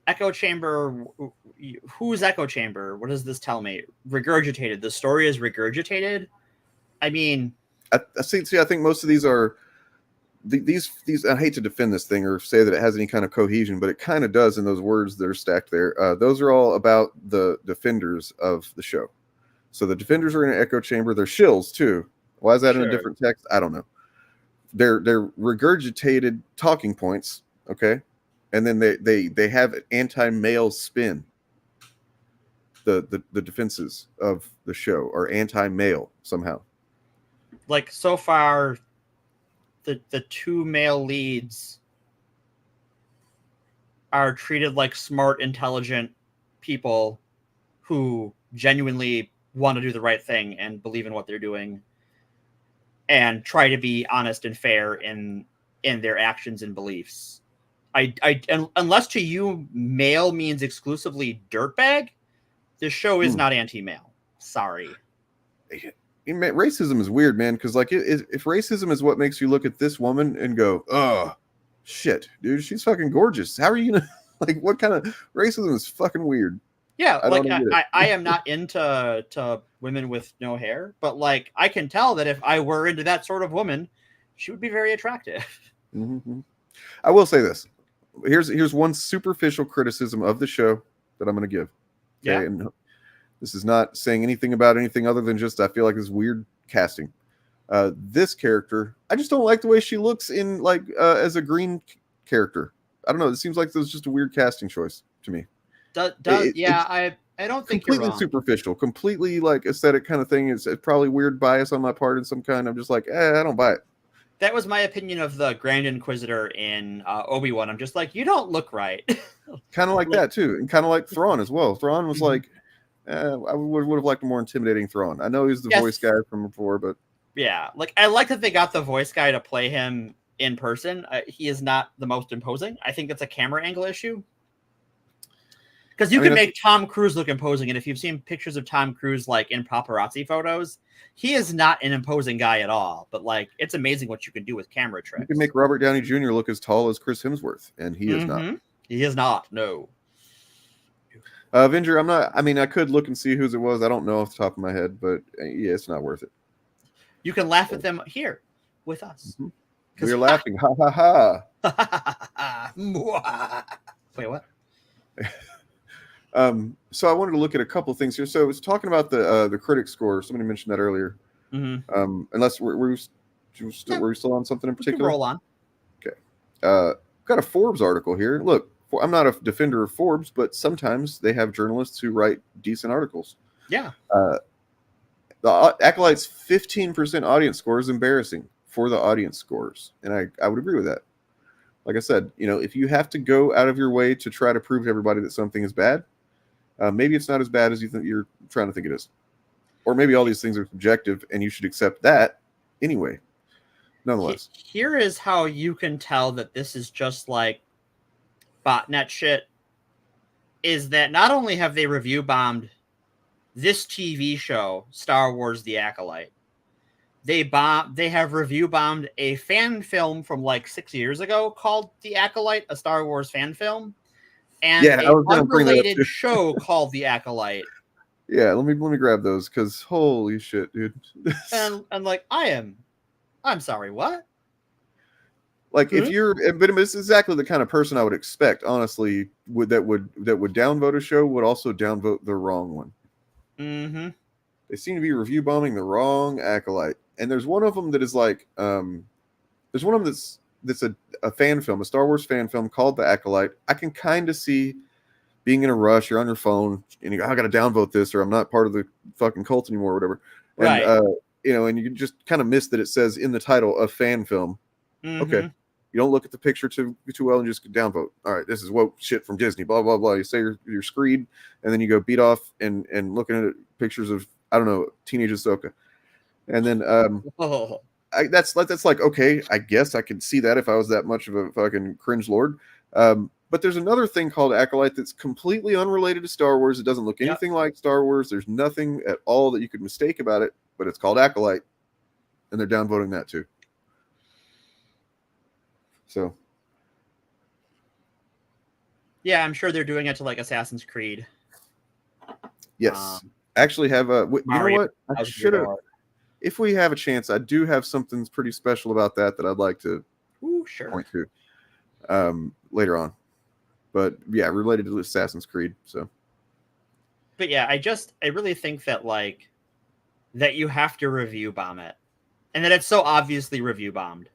Echo chamber, who's echo chamber? What does this tell me? Regurgitated. The story is regurgitated. I mean, I think most of these are these. I hate to defend this thing or say that it has any kind of cohesion, but it kind of does in those words that are stacked there. Those are all about the defenders of the show. So the defenders are in an echo chamber. They're shills too. Why is that in a different text? I don't know. They're regurgitated talking points. Okay, and then they have an anti-male spin. The defenses of the show are anti-male somehow. Like so far, the 2 male leads are treated like smart, intelligent people who genuinely want to do the right thing and believe in what they're doing and try to be honest and fair in their actions and beliefs. Unless to you male means exclusively dirtbag, this show is not anti-male. Sorry. Racism is weird, man, because like if racism is what makes you look at this woman and go, oh shit, dude, she's fucking gorgeous, how are you gonna like, what kind of racism is fucking weird? Yeah, I am not into women with no hair, but like I can tell that if I were into that sort of woman, she would be very attractive. Mm-hmm. I will say this. Here's one superficial criticism of the show that I'm going to give. Okay? Yeah. And this is not saying anything about anything other than just I feel like this weird casting. This character, I just don't like the way she looks in like as a green character. I don't know. It seems like this was just a weird casting choice to me. I don't think you're wrong. Completely superficial, completely like aesthetic kind of thing. It's probably weird bias on my part in some kind. I'm just like, I don't buy it. That was my opinion of the Grand Inquisitor in Obi-Wan. I'm just like, you don't look right. Kind of like that too, and kind of like Thrawn as well. Thrawn was like, I would have liked a more intimidating Thrawn. I know he's the voice guy from before, but yeah, like I like that they got the voice guy to play him in person. He is not the most imposing. I think it's a camera angle issue. Because you can make Tom Cruise look imposing, and if you've seen pictures of Tom Cruise like in paparazzi photos, he is not an imposing guy at all. But like, it's amazing what you can do with camera tricks. You can make Robert Downey Jr. look as tall as Chris Hemsworth, and he is not. He is not. No. Avenger, I'm not. I mean, I could look and see whose it was. I don't know off the top of my head, but yeah, it's not worth it. You can laugh at them here with us. We're laughing. Ha ha ha. Wait, what? So I wanted to look at a couple things here. So it's talking about the critic score. Somebody mentioned that earlier. Unless were you still on something in particular? Roll on. Okay. Got a Forbes article here. Look, I'm not a defender of Forbes, but sometimes they have journalists who write decent articles. Yeah. The Acolyte's 15% audience score is embarrassing for the audience scores, and I would agree with that. Like I said, if you have to go out of your way to try to prove to everybody that something is bad, maybe it's not as bad as you're trying to think it is. Or maybe all these things are subjective and you should accept that anyway. Nonetheless. Here is how you can tell that this is just like botnet shit, is that not only have they review bombed this TV show, Star Wars The Acolyte, they have review bombed a fan film from like 6 years ago called The Acolyte, a Star Wars fan film, and an unrelated show called The Acolyte. Yeah, let me grab those because holy shit, dude. and like I'm sorry, what? Like if you're, but it's exactly the kind of person I would expect, honestly, that would downvote a show would also downvote the wrong one. They seem to be review bombing the wrong Acolyte. And there's one of them that is like, there's one of them that's a fan film, a Star Wars fan film called The Acolyte. I can kind of see being in a rush, you're on your phone, and you go, I got to downvote this, or I'm not part of the fucking cult anymore, or whatever. And, Right. you know, and you just kind of miss that it says in the title, a fan film. Okay. You don't look at the picture too well and just downvote. All right, this is woke shit from Disney, blah, blah, blah. You say you're screed, and then you go beat off and looking at pictures of, I don't know, teenage Ahsoka. And then that's like, okay, I guess I could see that if I was that much of a fucking cringe lord. But there's another thing called Acolyte that's completely unrelated to Star Wars. It doesn't look anything like Star Wars. There's nothing at all that you could mistake about it, but it's called Acolyte, and they're downvoting that too. So, yeah, I'm sure they're doing it to like Assassin's Creed. Yes, actually have a. You know what? I should have. If we have a chance, I do have something pretty special about that I'd like to point to later on. But yeah, related to Assassin's Creed. So, but yeah, I really think that like that you have to review bomb it, and that it's so obviously review bombed.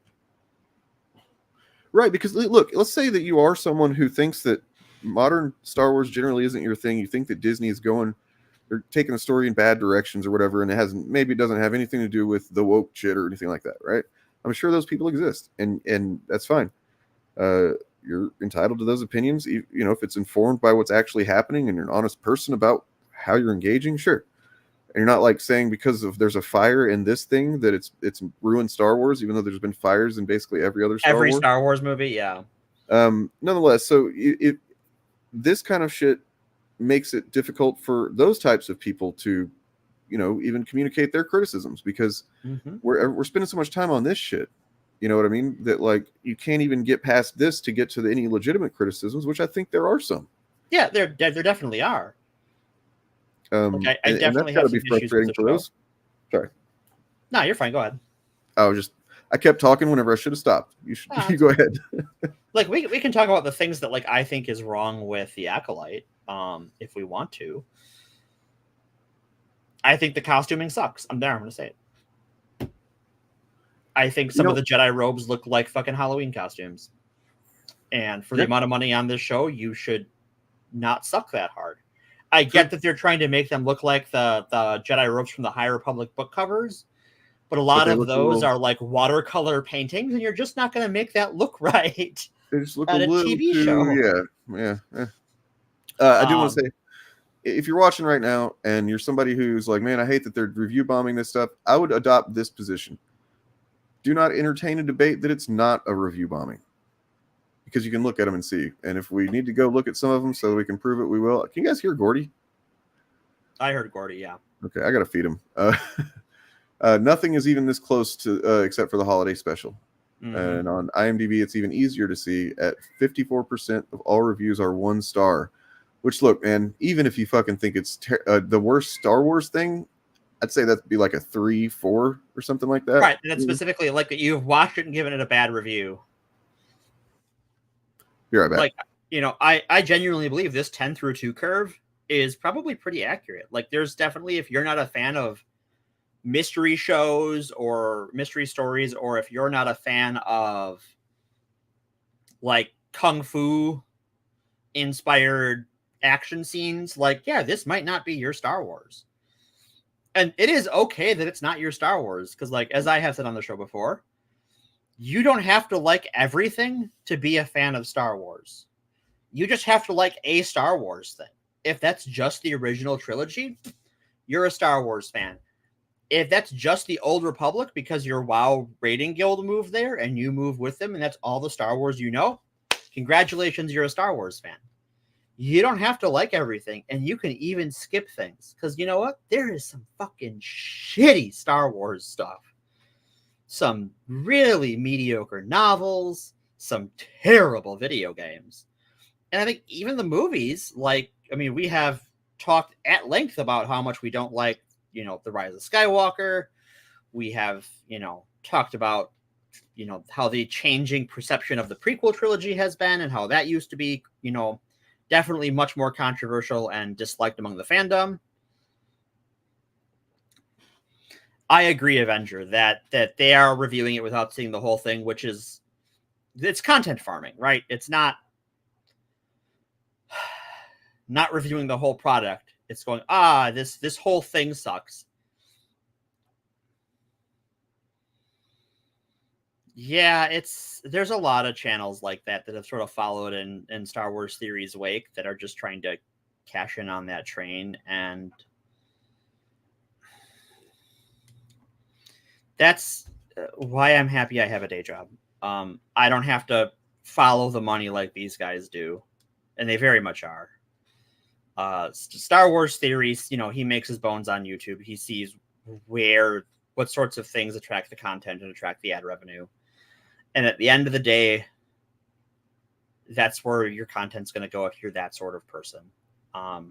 Right, because look, let's say that you are someone who thinks that modern Star Wars generally isn't your thing. You think that Disney is they're taking the story in bad directions or whatever, and it doesn't have anything to do with the woke shit or anything like that, right? I'm sure those people exist, and that's fine. You're entitled to those opinions, you know, if it's informed by what's actually happening and you're an honest person about how you're engaging, sure. And you're not like saying because there's a fire in this thing that it's ruined Star Wars, even though there's been fires in basically every other Star Wars movie, yeah. Nonetheless, so this kind of shit makes it difficult for those types of people to, you know, even communicate their criticisms, because we're spending so much time on this shit. You know what I mean? That like you can't even get past this to get to any legitimate criticisms, which I think there are some. Yeah, there definitely are. I definitely have some issues with the show. Sorry. No, you're fine. Go ahead. I kept talking whenever I should have stopped. You go ahead. Like we can talk about the things that like I think is wrong with the Acolyte, if we want to. I think the costuming sucks. I'm going to say it. I think some of the Jedi robes look like fucking Halloween costumes. And for the amount of money on this show, you should not suck that hard. I get that they're trying to make them look like the Jedi robes from the High Republic book covers, but a lot of those are like watercolor paintings, and you're just not going to make that look right. They just look a little TV show. Yeah. I do want to say, if you're watching right now and you're somebody who's like, man, I hate that they're review bombing this stuff, I would adopt this position. Do not entertain a debate that it's not a review bombing, because you can look at them and see. And if we need to go look at some of them so that we can prove it, we will. Can you guys hear Gordy? I heard Gordy, yeah. Okay, I got to feed him. Nothing is even this close to, except for the holiday special. And on IMDb, it's even easier to see. At 54% of all reviews are 1 star. Which, look, man, even if you fucking think it's the worst Star Wars thing, I'd say that'd be like a 3, 4 or something like that. Right, and that's specifically like that you've watched it and given it a bad review. Be right back. Like, you know, I genuinely believe this 10 through 2 curve is probably pretty accurate. Like, there's definitely, if you're not a fan of mystery shows or mystery stories, or if you're not a fan of like kung fu inspired action scenes, like, yeah, this might not be your Star Wars. And it is okay that it's not your Star Wars, because like, as I have said on the show before, you don't have to like everything to be a fan of Star Wars. You just have to like a Star Wars thing. If that's just the original trilogy, you're a Star Wars fan. If that's just the Old Republic because your WoW rating guild moved there and you move with them and that's all the Star Wars you know, congratulations, you're a Star Wars fan. You don't have to like everything, and you can even skip things, because you know what? There is some fucking shitty Star Wars stuff. Some really mediocre novels, some terrible video games. And I think even the movies, like, I mean, we have talked at length about how much we don't like, you know, The Rise of Skywalker. We have, you know, talked about, you know, how the changing perception of the prequel trilogy has been, and how that used to be, you know, definitely much more controversial and disliked among the fandom. I agree, Avenger, that they are reviewing it without seeing the whole thing, which is, it's content farming, right? It's not. not reviewing the whole product. It's going, this whole thing sucks. Yeah, there's a lot of channels like that have sort of followed in Star Wars Theory's wake that are just trying to cash in on that train, and that's why I'm happy I have a day job. I don't have to follow the money like these guys do, and they very much are. Star Wars Theories, he makes his bones on YouTube. He sees what sorts of things attract the content and attract the ad revenue. And at the end of the day, that's where your content's going to go if you're that sort of person. I'll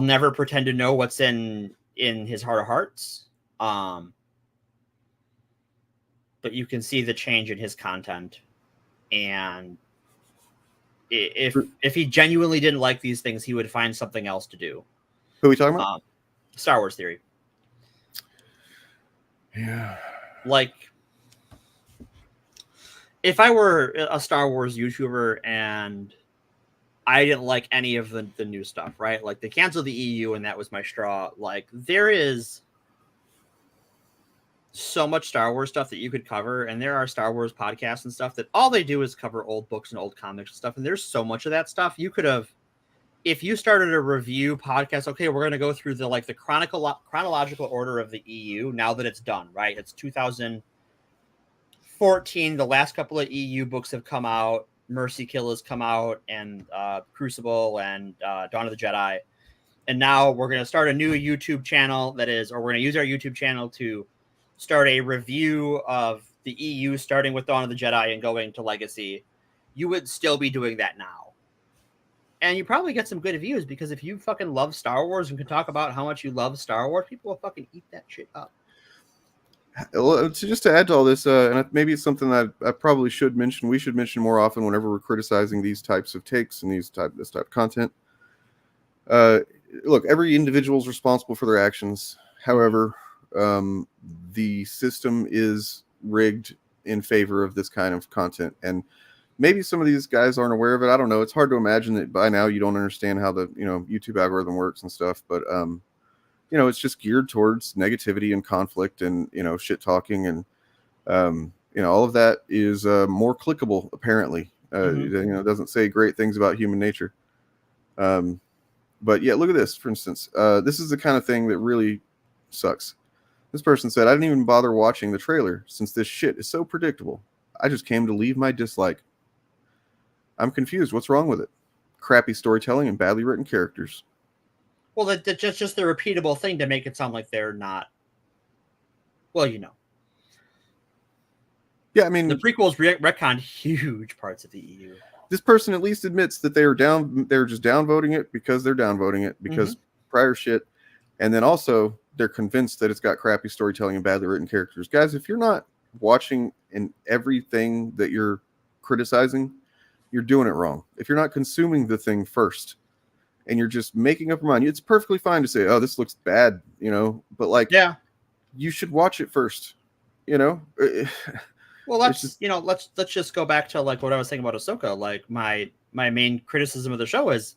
never pretend to know what's in his heart of hearts. But you can see the change in his content. And if he genuinely didn't like these things, he would find something else to do. Who are we talking about? Star Wars Theory. Yeah. Like, if I were a Star Wars YouTuber and I didn't like any of the new stuff, right? Like, they canceled the EU and that was my straw. Like, there is so much Star Wars stuff that you could cover, and there are Star Wars podcasts and stuff that all they do is cover old books and old comics and stuff, and there's so much of that stuff. You could have, if you started a review podcast, okay, we're going to go through the chronological order of the EU now that it's done, right? It's 2014. The last couple of EU books have come out. Mercy Kill has come out, and Crucible and Dawn of the Jedi. And now we're going to start a new YouTube channel we're going to use our YouTube channel to start a review of the EU, starting with Dawn of the Jedi and going to Legacy. You would still be doing that now. And you probably get some good views, because if you fucking love Star Wars and can talk about how much you love Star Wars, people will fucking eat that shit up. Well, just to add to all this, and maybe it's something that I probably should mention, we should mention more often whenever we're criticizing these types of takes and this type of content. Look, every individual is responsible for their actions. However, the system is rigged in favor of this kind of content, and maybe some of these guys aren't aware of it. I don't know. It's hard to imagine that by now you don't understand how the YouTube algorithm works and stuff, but it's just geared towards negativity and conflict and shit talking, and all of that is more clickable apparently. It doesn't say great things about human nature. But yeah, look at this, for instance. This is the kind of thing that really sucks. This person said, I didn't even bother watching the trailer since this shit is so predictable. I just came to leave my dislike. I'm confused. What's wrong with it? Crappy storytelling and badly written characters. Well, that's just the repeatable thing to make it sound like they're not. Well, Yeah, I mean, the prequels retconned huge parts of the EU. This person at least admits that they're just downvoting it because they're downvoting it because prior shit, and then also they're convinced that it's got crappy storytelling and badly written characters. Guys, if you're not watching in everything that you're criticizing, you're doing it wrong. If you're not consuming the thing first and you're just making up your mind, it's perfectly fine to say, oh, this looks bad, but you should watch it first, Well, let's just go back to like what I was saying about Ahsoka. Like my main criticism of the show is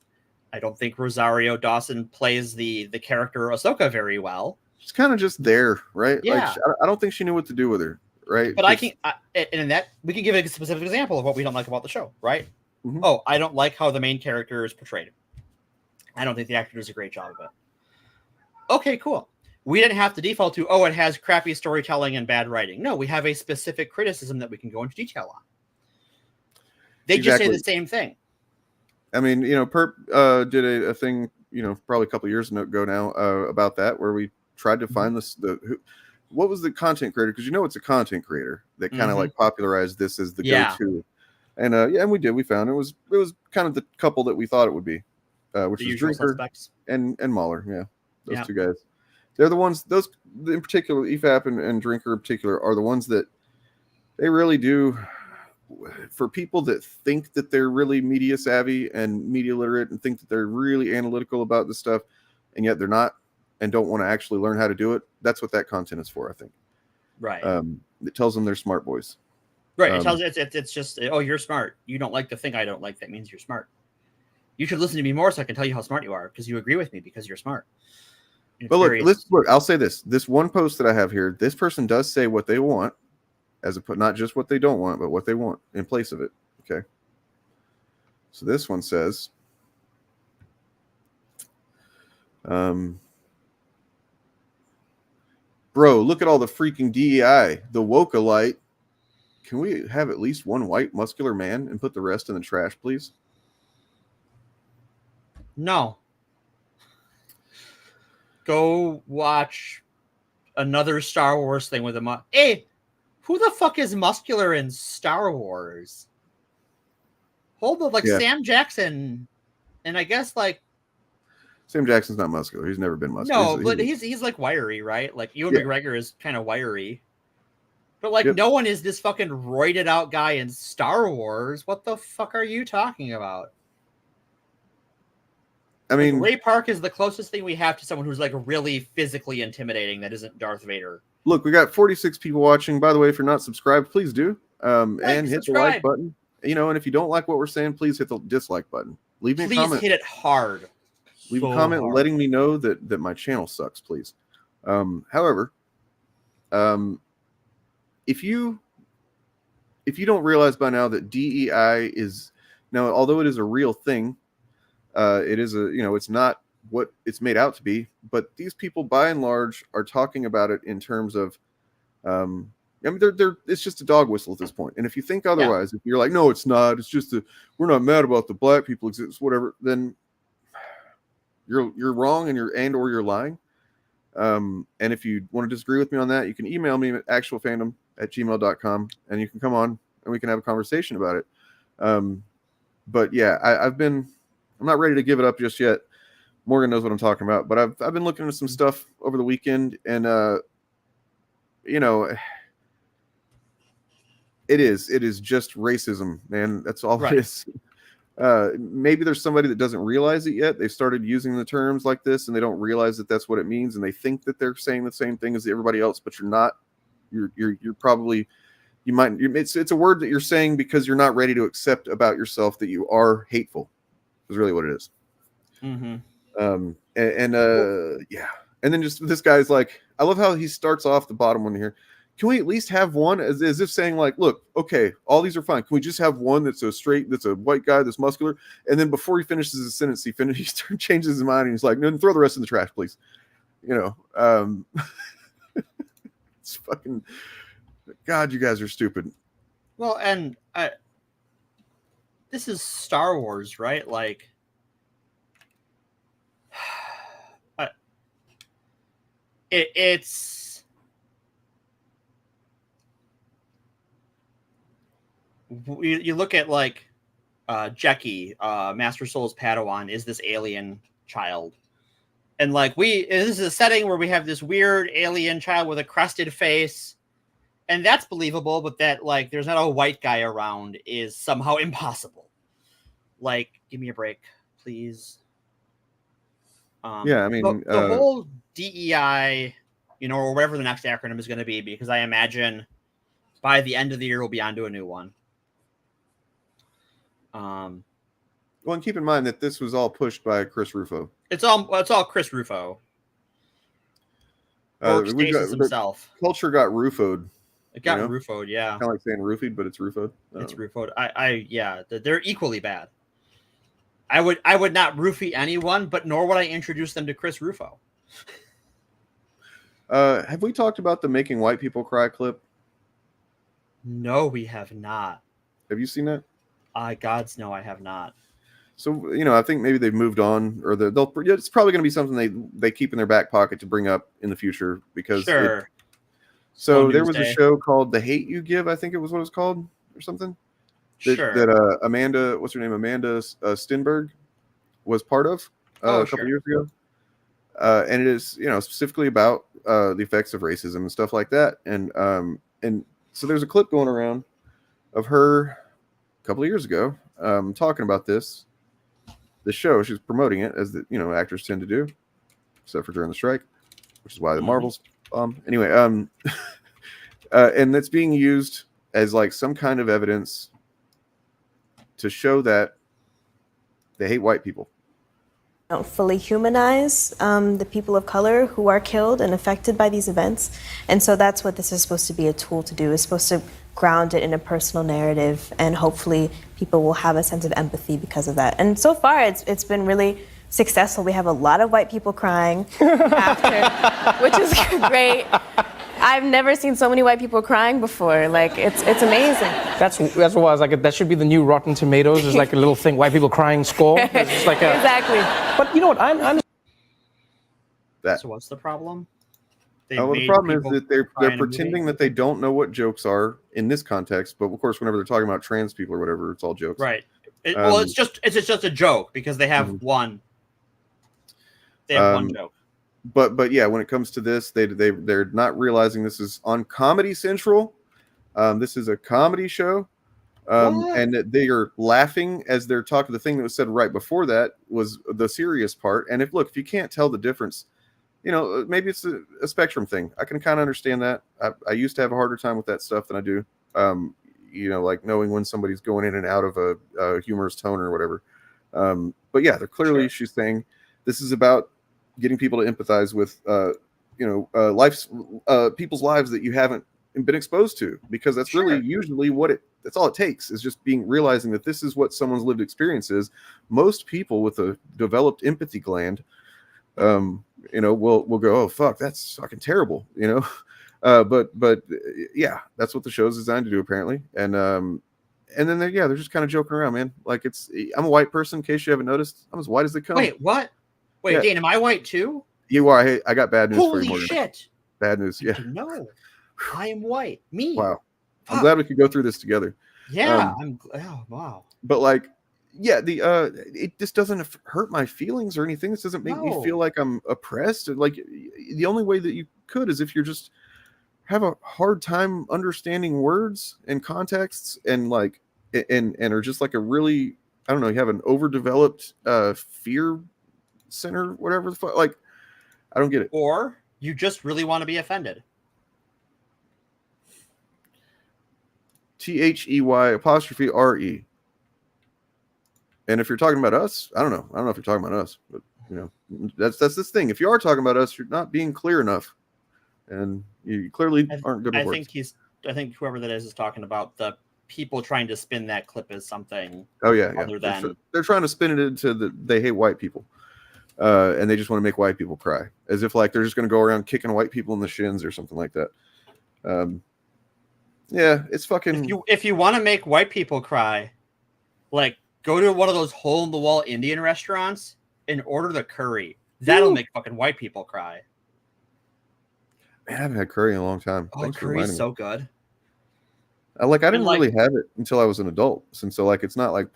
I don't think Rosario Dawson plays the character Ahsoka very well. She's kind of just there, right? Yeah. Like, I don't think she knew what to do with her, right? But we can give a specific example of what we don't like about the show, right? Mm-hmm. Oh, I don't like how the main character is portrayed. I don't think the actor does a great job of it. Okay, cool. We didn't have to default to, it has crappy storytelling and bad writing. No, we have a specific criticism that we can go into detail on. They just say the same thing. I mean, Perp did a thing, probably a couple of years ago now about that, where we tried to find what was the content creator? Because it's a content creator that kind of like popularized this as the go-to. And and we did. We found it was kind of the couple that we thought it would be, which is Drinker and Mahler. Yeah, those two guys. They're the ones. Those in particular, EFAP and Drinker in particular, are the ones that they really do. For people that think that they're really media savvy and media literate and think that they're really analytical about this stuff, and yet they're not, and don't want to actually learn how to do it. That's what that content is for, I think. Right. It tells them they're smart boys. Right. It tells it's just, oh, you're smart. You don't like the thing I don't like. That means you're smart. You should listen to me more so I can tell you how smart you are because you agree with me because you're smart. But look, I'll say this. This one post that I have here, this person does say what they want, not just what they don't want, but what they want in place of it. Okay. So this one says, bro, look at all the freaking DEI, the woke-alite. Can we have at least one white muscular man and put the rest in the trash, please? No. Go watch another Star Wars thing with a Hey, who the fuck is muscular in Star Wars? Hold on, Sam Jackson, and I guess Sam Jackson's not muscular. He's never been muscular. No, but he's like wiry, right? Like Ewan McGregor is kind of wiry. But no one is this fucking roided out guy in Star Wars. What the fuck are you talking about? I mean, Ray Park is the closest thing we have to someone who's really physically intimidating that isn't Darth Vader. Look, we got 46 people watching. By the way, if you're not subscribed, please do. And hit the like button. And if you don't like what we're saying, please hit the dislike button. Leave me a comment. Please hit it hard. Leave a comment letting me know that my channel sucks, please. However, if you don't realize by now that DEI is now, although it is a real thing, it is it's not what it's made out to be, but these people by and large are talking about it in terms of it's just a dog whistle at this point. And if you think otherwise, if you're like, no, it's not, it's just we're not mad about the black people exist, whatever, then you're wrong or you're lying. And if you want to disagree with me on that, you can email me at actualfandom@gmail.com and you can come on and we can have a conversation about it. But yeah, I'm not ready to give it up just yet. Morgan knows what I'm talking about, but I've been looking at some stuff over the weekend, and it is just racism, man. That's all it is. Maybe there's somebody that doesn't realize it yet. They started using the terms like this, and they don't realize that that's what it means, and they think that they're saying the same thing as everybody else, but you're not. You're probably. It's a word that you're saying because you're not ready to accept about yourself that you are hateful. Is really what it is. Mm-hmm. Yeah. And then just this guy's like, I love how he starts off the bottom one here. Can we at least have one as if saying like, look, okay, all these are fine. Can we just have one that's a white guy that's muscular? And then before he finishes his sentence, he changes his mind and he's like, no, throw the rest in the trash, please. It's fucking God, you guys are stupid. Well, and this is Star Wars, right? It's you look at Jackie, Master Soul's Padawan, is this alien child, and this is a setting where we have this weird alien child with a crusted face, and that's believable, but that there's not a white guy around is somehow impossible. Give me a break, please. Yeah, I mean the whole DEI, or whatever the next acronym is going to be, because I imagine by the end of the year we'll be onto a new one. Well, and keep in mind that this was all pushed by Chris Rufo. It's all Chris Rufo. Himself. Culture got Rufoed. It got Rufoed, yeah. Kind of like saying roofied, but it's Rufoed. It's Rufoed. Yeah, they're equally bad. I would not roofie anyone, but nor would I introduce them to Chris Rufo. Have we talked about the Making White People Cry clip? No, we have not. Have you seen that? Gods, no, I have not. So, I think maybe they've moved on, or it's probably going to be something they keep in their back pocket to bring up in the future because. Sure. So there was a show called The Hate You Give, I think it was what it was called, or something. That Amanda, what's her name? Amanda Stenberg was part of a couple years ago. And it is, specifically about the effects of racism and stuff like that. And so there's a clip going around of her a couple of years ago talking about this show. She's promoting it as actors tend to do, except for during the strike, which is why the Marvels. Anyway, and that's being used as like some kind of evidence to show that they hate white people. Don't fully humanize the people of color who are killed and affected by these events. And so that's what this is supposed to be a tool to do. It's supposed to ground it in a personal narrative, and hopefully people will have a sense of empathy because of that. And so far, it's been really successful. We have a lot of white people crying after, which is great. I've never seen so many white people crying before. Like, it's amazing. That's what I was like. That should be the new Rotten Tomatoes. It's like a little thing, white people crying score. It's just like a, exactly. But you know what? I'm That. So what's the problem? Well, the problem is that they're pretending that they don't know what jokes are in this context, but of course, whenever they're talking about trans people or whatever, it's all jokes. Right. Well, it's just a joke because they have one. They have one joke. But yeah, when it comes to this, they're not realizing this is on Comedy Central. This is a comedy show, and that they are laughing as they're talking. The thing that was said right before that was the serious part. And if you can't tell the difference, you know, maybe it's a spectrum thing. I can kind of understand that. I used to have a harder time with that stuff than I do. You know, like knowing when somebody's going in and out of a humorous tone or whatever. But yeah, they're clearly, she's saying this is about getting people to empathize with, people's lives that you haven't been exposed to, because that's really usually that's all it takes, is just realizing that this is what someone's lived experience is. Most people with a developed empathy gland, will go, oh fuck, that's fucking terrible, you know. But yeah, that's what the show's designed to do apparently. And then they're just kind of joking around, man. Like, I'm a white person, in case you haven't noticed. I'm as white as they come. Wait, what? Wait, yeah. Dane, am I white too? You are. Hey, I got bad news for you. Holy shit! Bad news. Yeah. No, I am white. Me. Wow. I'm glad we could go through this together. Yeah. Wow. But like, yeah, it just doesn't hurt my feelings or anything. This doesn't make me feel like I'm oppressed. Like, the only way that you could is if you're just have a hard time understanding words and contexts, and like, and are just like a really, I don't know, you have an overdeveloped fear center, whatever the fuck. Like, I don't get it. Or you just really want to be offended. THEY''RE. And if you're talking about us, I don't know if you're talking about us, but you know, that's this thing. If you are talking about us, you're not being clear enough, and you clearly aren't good at words. I think whoever that is talking about the people trying to spin that clip as something. Oh yeah, other than they're trying to spin it into they hate white people, and they just want to make white people cry, as if like they're just going to go around kicking white people in the shins or something like that. Yeah, it's fucking. If you want to make white people cry, like, go to one of those hole in the wall Indian restaurants and order the curry. That'll make fucking white people cry. Man, I haven't had curry in a long time. Oh, curry's so good. I didn't really have it until I was an adult, and so like it's not like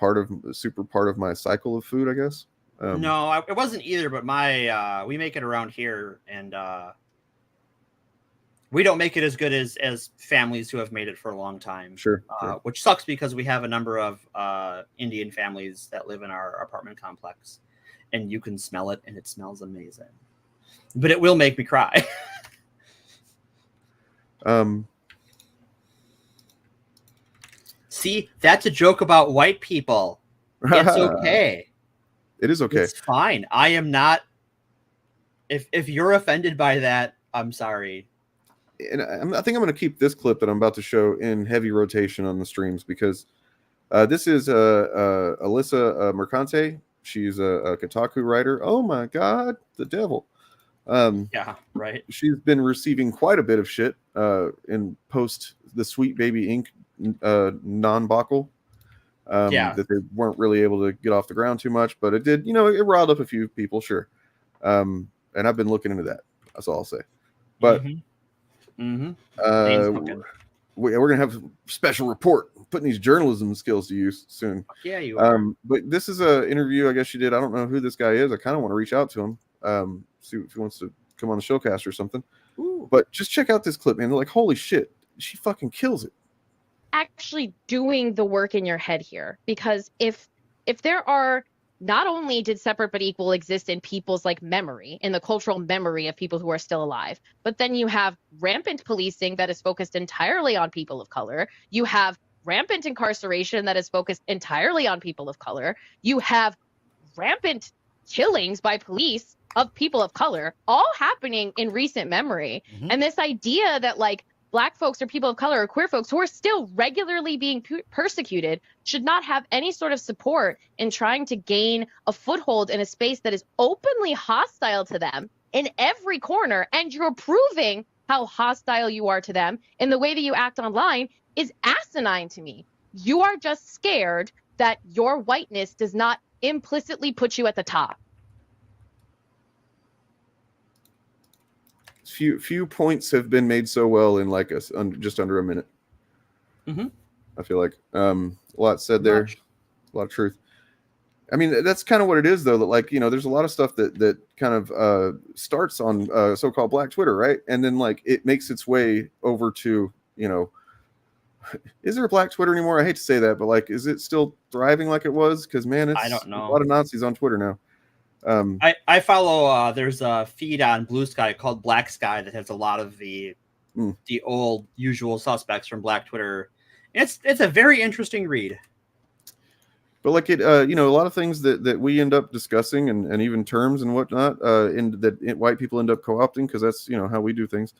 super part of my cycle of food, I guess. No, it wasn't either. But we make it around here, and we don't make it as good as families who have made it for a long time. Sure. Which sucks because we have a number of Indian families that live in our apartment complex, and you can smell it, and it smells amazing. But it will make me cry. See, that's a joke about white people. It's okay. It is okay. It's fine. I am not. If you're offended by that, I'm sorry. And I think I'm going to keep this clip that I'm about to show in heavy rotation on the streams, because this is Alyssa Mercante. She's a Kotaku writer. Oh my God, the devil. Yeah, right. She's been receiving quite a bit of shit in post the Sweet Baby Inc. Non-Bacle. That they weren't really able to get off the ground too much, but it did, it riled up a few people, sure. And I've been looking into that. That's all I'll say. But we're gonna have a special report, putting these journalism skills to use soon. Yeah, you are. But this is an interview, I guess she did. I don't know who this guy is. I kind of want to reach out to him, see if he wants to come on the Shillcast or something. Ooh. But just check out this clip, man. They're like, holy shit, she fucking kills it. Actually doing the work in your head here, because if there are not only did separate but equal exist in people's like memory, in the cultural memory of people who are still alive, but then you have rampant policing that is focused entirely on people of color. You have rampant incarceration that is focused entirely on people of color. You have rampant killings by police of people of color, all happening in recent memory. And this idea that like Black folks or people of color or queer folks who are still regularly being persecuted should not have any sort of support in trying to gain a foothold in a space that is openly hostile to them in every corner, and you're proving how hostile you are to them in the way that you act online, is asinine to me. You are just scared that your whiteness does not implicitly put you at the top. Few points have been made so well in like just under a minute. I feel like a lot said there, a lot of truth. I mean, that's kind of what it is, though. That like, you know, there's a lot of stuff that kind of starts on so-called Black Twitter, right? And then like it makes its way over to, you know, is there a Black Twitter anymore? I hate to say that, but like, is it still thriving like it was? Because man, it's I don't know. a lot of Nazis on Twitter now. I follow there's a feed on Blue Sky called Black Sky that has a lot of the old usual suspects from Black Twitter. It's a very interesting read. But like it, you know, a lot of things that we end up discussing and even terms and whatnot, white people end up co-opting because that's, you know, how we do things.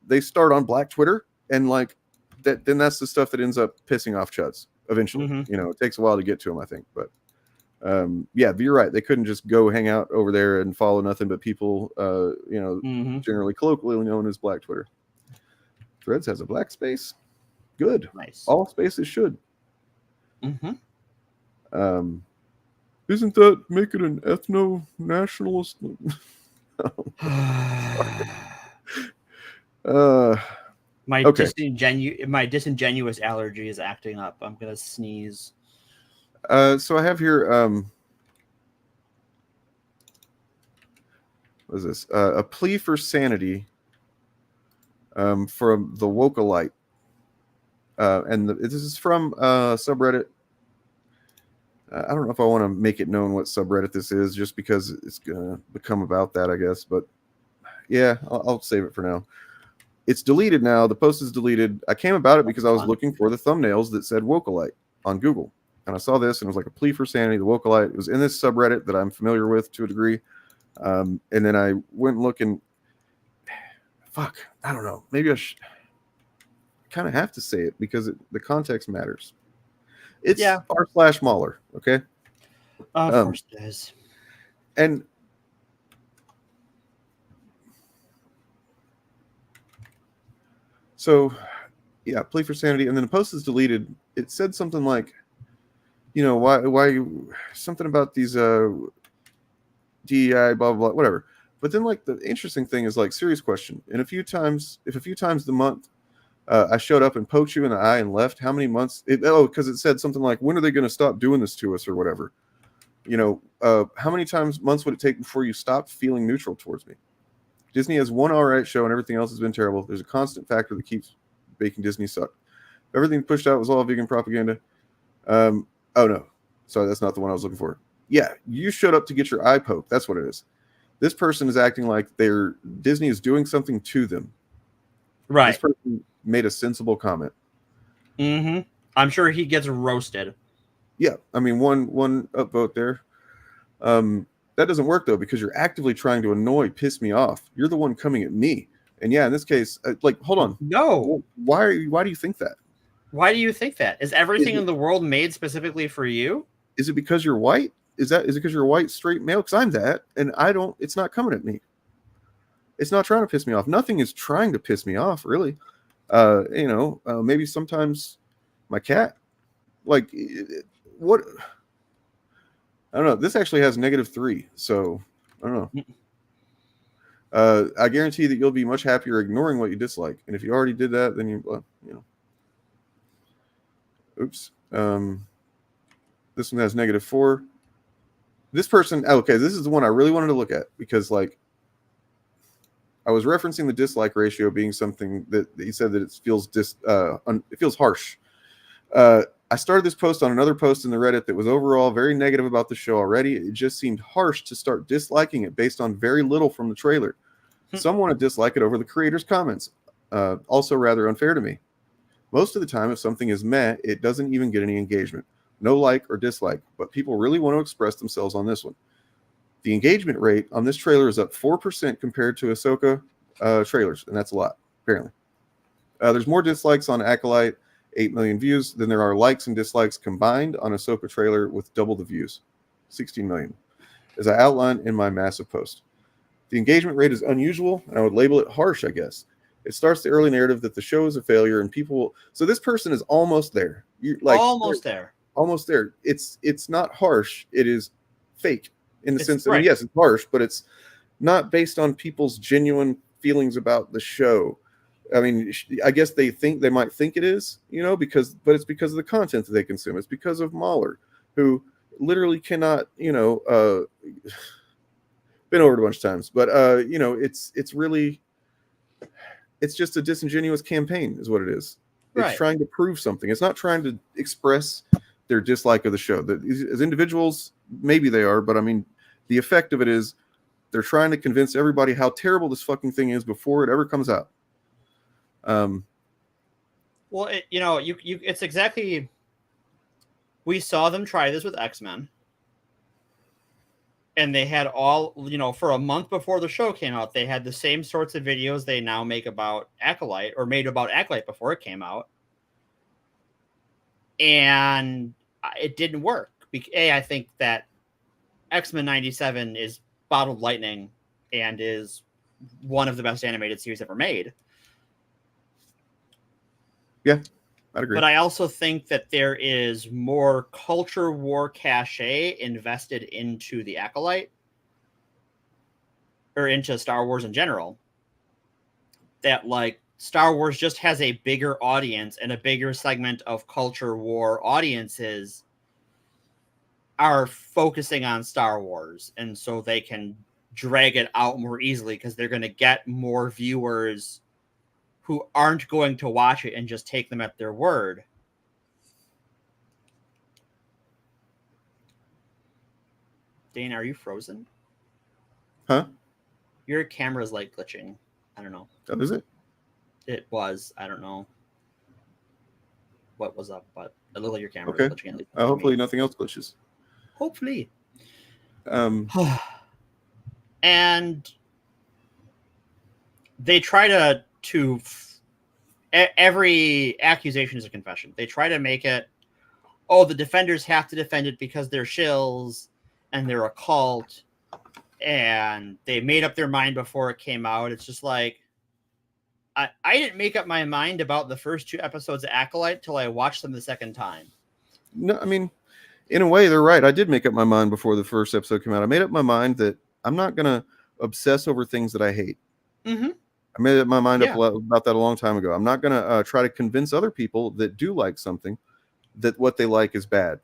They start on Black Twitter, and like that, then that's the stuff that ends up pissing off chuds eventually. You know, it takes a while to get to them, I think, but. Yeah, but you're right. They couldn't just go hang out over there and follow nothing but people, you know, generally colloquially known as Black Twitter. Threads has a black space. Good. Nice. All spaces should. Isn't that make it an ethno-nationalist? My disingenuous allergy is acting up. I'm gonna sneeze. So I have here, what is this? A plea for sanity from the Wokalite. And this is from subreddit. I don't know if I want to make it known what subreddit this is, just because it's going to become about that, I guess. But yeah, I'll save it for now. It's deleted now. The post is deleted. I came about it because I was looking for the thumbnails that said Wokalite on Google. And I saw this, and it was like a plea for sanity, the Wokalite. It was in this subreddit that I'm familiar with to a degree. And then I went looking. Fuck, I don't know. Maybe I kind of have to say it because the context matters. It's r/Mahler, okay? Of course it is. And so, yeah, plea for sanity. And then the post is deleted. It said something like, you know, why something about these DEI, blah, blah, blah, whatever. But then like the interesting thing is like, serious question. And if a few times the month I showed up and poked you in the eye and left, how many months? Because it said something like, when are they going to stop doing this to us or whatever? You know, how many months would it take before you stopped feeling neutral towards me? Disney has one all right show and everything else has been terrible. There's a constant factor that keeps making Disney suck. Everything pushed out was all vegan propaganda. Oh, no. Sorry, that's not the one I was looking for. Yeah, you showed up to get your eye poked. That's what it is. This person is acting like Disney is doing something to them. Right. This person made a sensible comment. I'm sure he gets roasted. Yeah, I mean, one upvote there. That doesn't work, though, because you're actively trying to piss me off. You're the one coming at me. And yeah, in this case, like, hold on. No. Why do you think that? Why do you think that? Is everything in the world made specifically for you? Is it because you're white? Is it because you're a white straight male? Because I'm that, and it's not coming at me. It's not trying to piss me off. Nothing is trying to piss me off, really. You know, maybe sometimes my cat. Like, what? I don't know. This actually has -3, so I don't know. I guarantee that you'll be much happier ignoring what you dislike, and if you already did that, then you know. Oops. This one has -4. This person, okay, this is the one I really wanted to look at because, like, I was referencing the dislike ratio being something that he said that it feels it feels harsh. I started this post on another post in the Reddit that was overall very negative about the show already. It just seemed harsh to start disliking it based on very little from the trailer. Some want to dislike it over the creator's comments. Also rather unfair to me. Most of the time, if something is meh, it doesn't even get any engagement. No like or dislike, but people really want to express themselves on this one. The engagement rate on this trailer is up 4% compared to Ahsoka trailers, and that's a lot, apparently. There's more dislikes on Acolyte, 8 million views, than there are likes and dislikes combined on Ahsoka trailer with double the views, 16 million, as I outlined in my massive post. The engagement rate is unusual, and I would label it harsh, I guess. It starts the early narrative that the show is a failure, and people will... So this person is almost there. Almost there. Almost there. It's not harsh. It is fake in the sense that, right. I mean, yes, it's harsh, but it's not based on people's genuine feelings about the show. I mean, I guess they might think it is, but it's because of the content that they consume. It's because of Mahler, who literally cannot, been over it a bunch of times, but it's really, it's just a disingenuous campaign is what it is. It's trying to prove something. It's not trying to express their dislike of the show. As individuals, maybe they are, but I mean, the effect of it is they're trying to convince everybody how terrible this fucking thing is before it ever comes out. Well, it's exactly. We saw them try this with X-Men, and they had all, for a month before the show came out, they had the same sorts of videos they now make about Acolyte, or made about Acolyte before it came out, and it didn't work. I think that X-Men 97 is bottled lightning and is one of the best animated series ever made. Yeah, I'd agree. But I also think that there is more culture war cachet invested into the Acolyte, or into Star Wars in general, that Star Wars just has a bigger audience, and a bigger segment of culture war audiences are focusing on Star Wars, and so they can drag it out more easily because they're going to get more viewers who aren't going to watch it and just take them at their word. Dane, are you frozen? Huh? Your camera's glitching. I don't know. Oh, is it? It was. I don't know what was up, but it looked like your camera was glitching. Hopefully nothing else glitches. Hopefully. And they try to every accusation is a confession. They try to make it, the defenders have to defend it because they're shills and they're a cult, and they made up their mind before it came out. It's just I didn't make up my mind about the first 2 episodes of Acolyte till I watched them the second time. No, I mean, in a way, they're right. I did make up my mind before the first episode came out. I made up my mind that I'm not going to obsess over things that I hate. Mm-hmm. I made up my mind up about that a long time ago. I'm not going to try to convince other people that do like something that what they like is bad.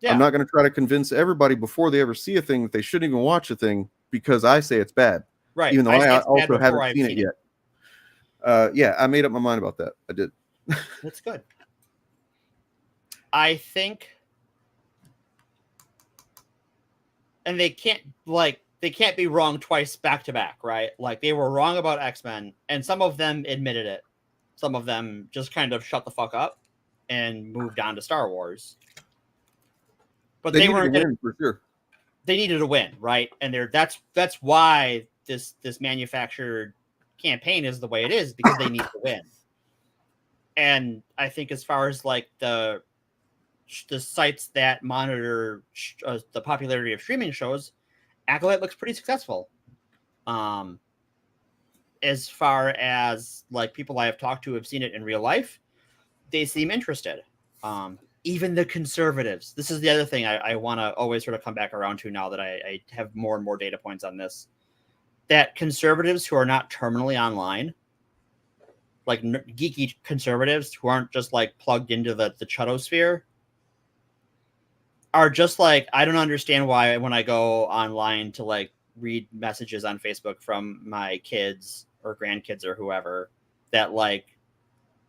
Yeah. I'm not going to try to convince everybody before they ever see a thing that they shouldn't even watch a thing because I say it's bad. Right. Even though I also haven't seen it yet. Yeah, I made up my mind about that. I did. That's good. I think, and they can't be wrong twice back to back, right? They were wrong about X-Men, and some of them admitted it. Some of them just kind of shut the fuck up and moved on to Star Wars. But they weren't going to, for sure. They needed to win, right? And that's why this manufactured campaign is the way it is, because they need to win. And I think as far as the sites that monitor the popularity of streaming shows, Acolyte looks pretty successful. As far as people I have talked to have seen it in real life, they seem interested. Even the conservatives. This is the other thing I want to always sort of come back around to now that I have more and more data points on this. That conservatives who are not terminally online, geeky conservatives who aren't just plugged into the chudosphere, are just I don't understand why when I go online to read messages on Facebook from my kids or grandkids or whoever, that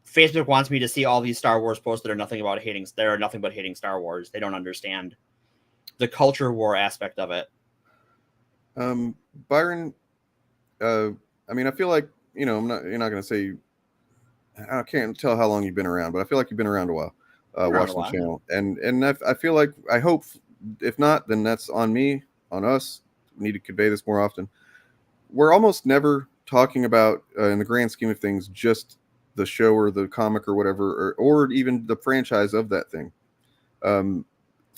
Facebook wants me to see all these Star Wars posts that are nothing but hating Star Wars. They don't understand the culture war aspect of it. Byron, I mean, I feel like, you're not going to say, I can't tell how long you've been around, but I feel like you've been around a while, watching the channel. And I feel like, I hope, if not, then that's on me, on us. We need to convey this more often. We're almost never talking about, in the grand scheme of things, just the show or the comic or whatever, or even the franchise of that thing.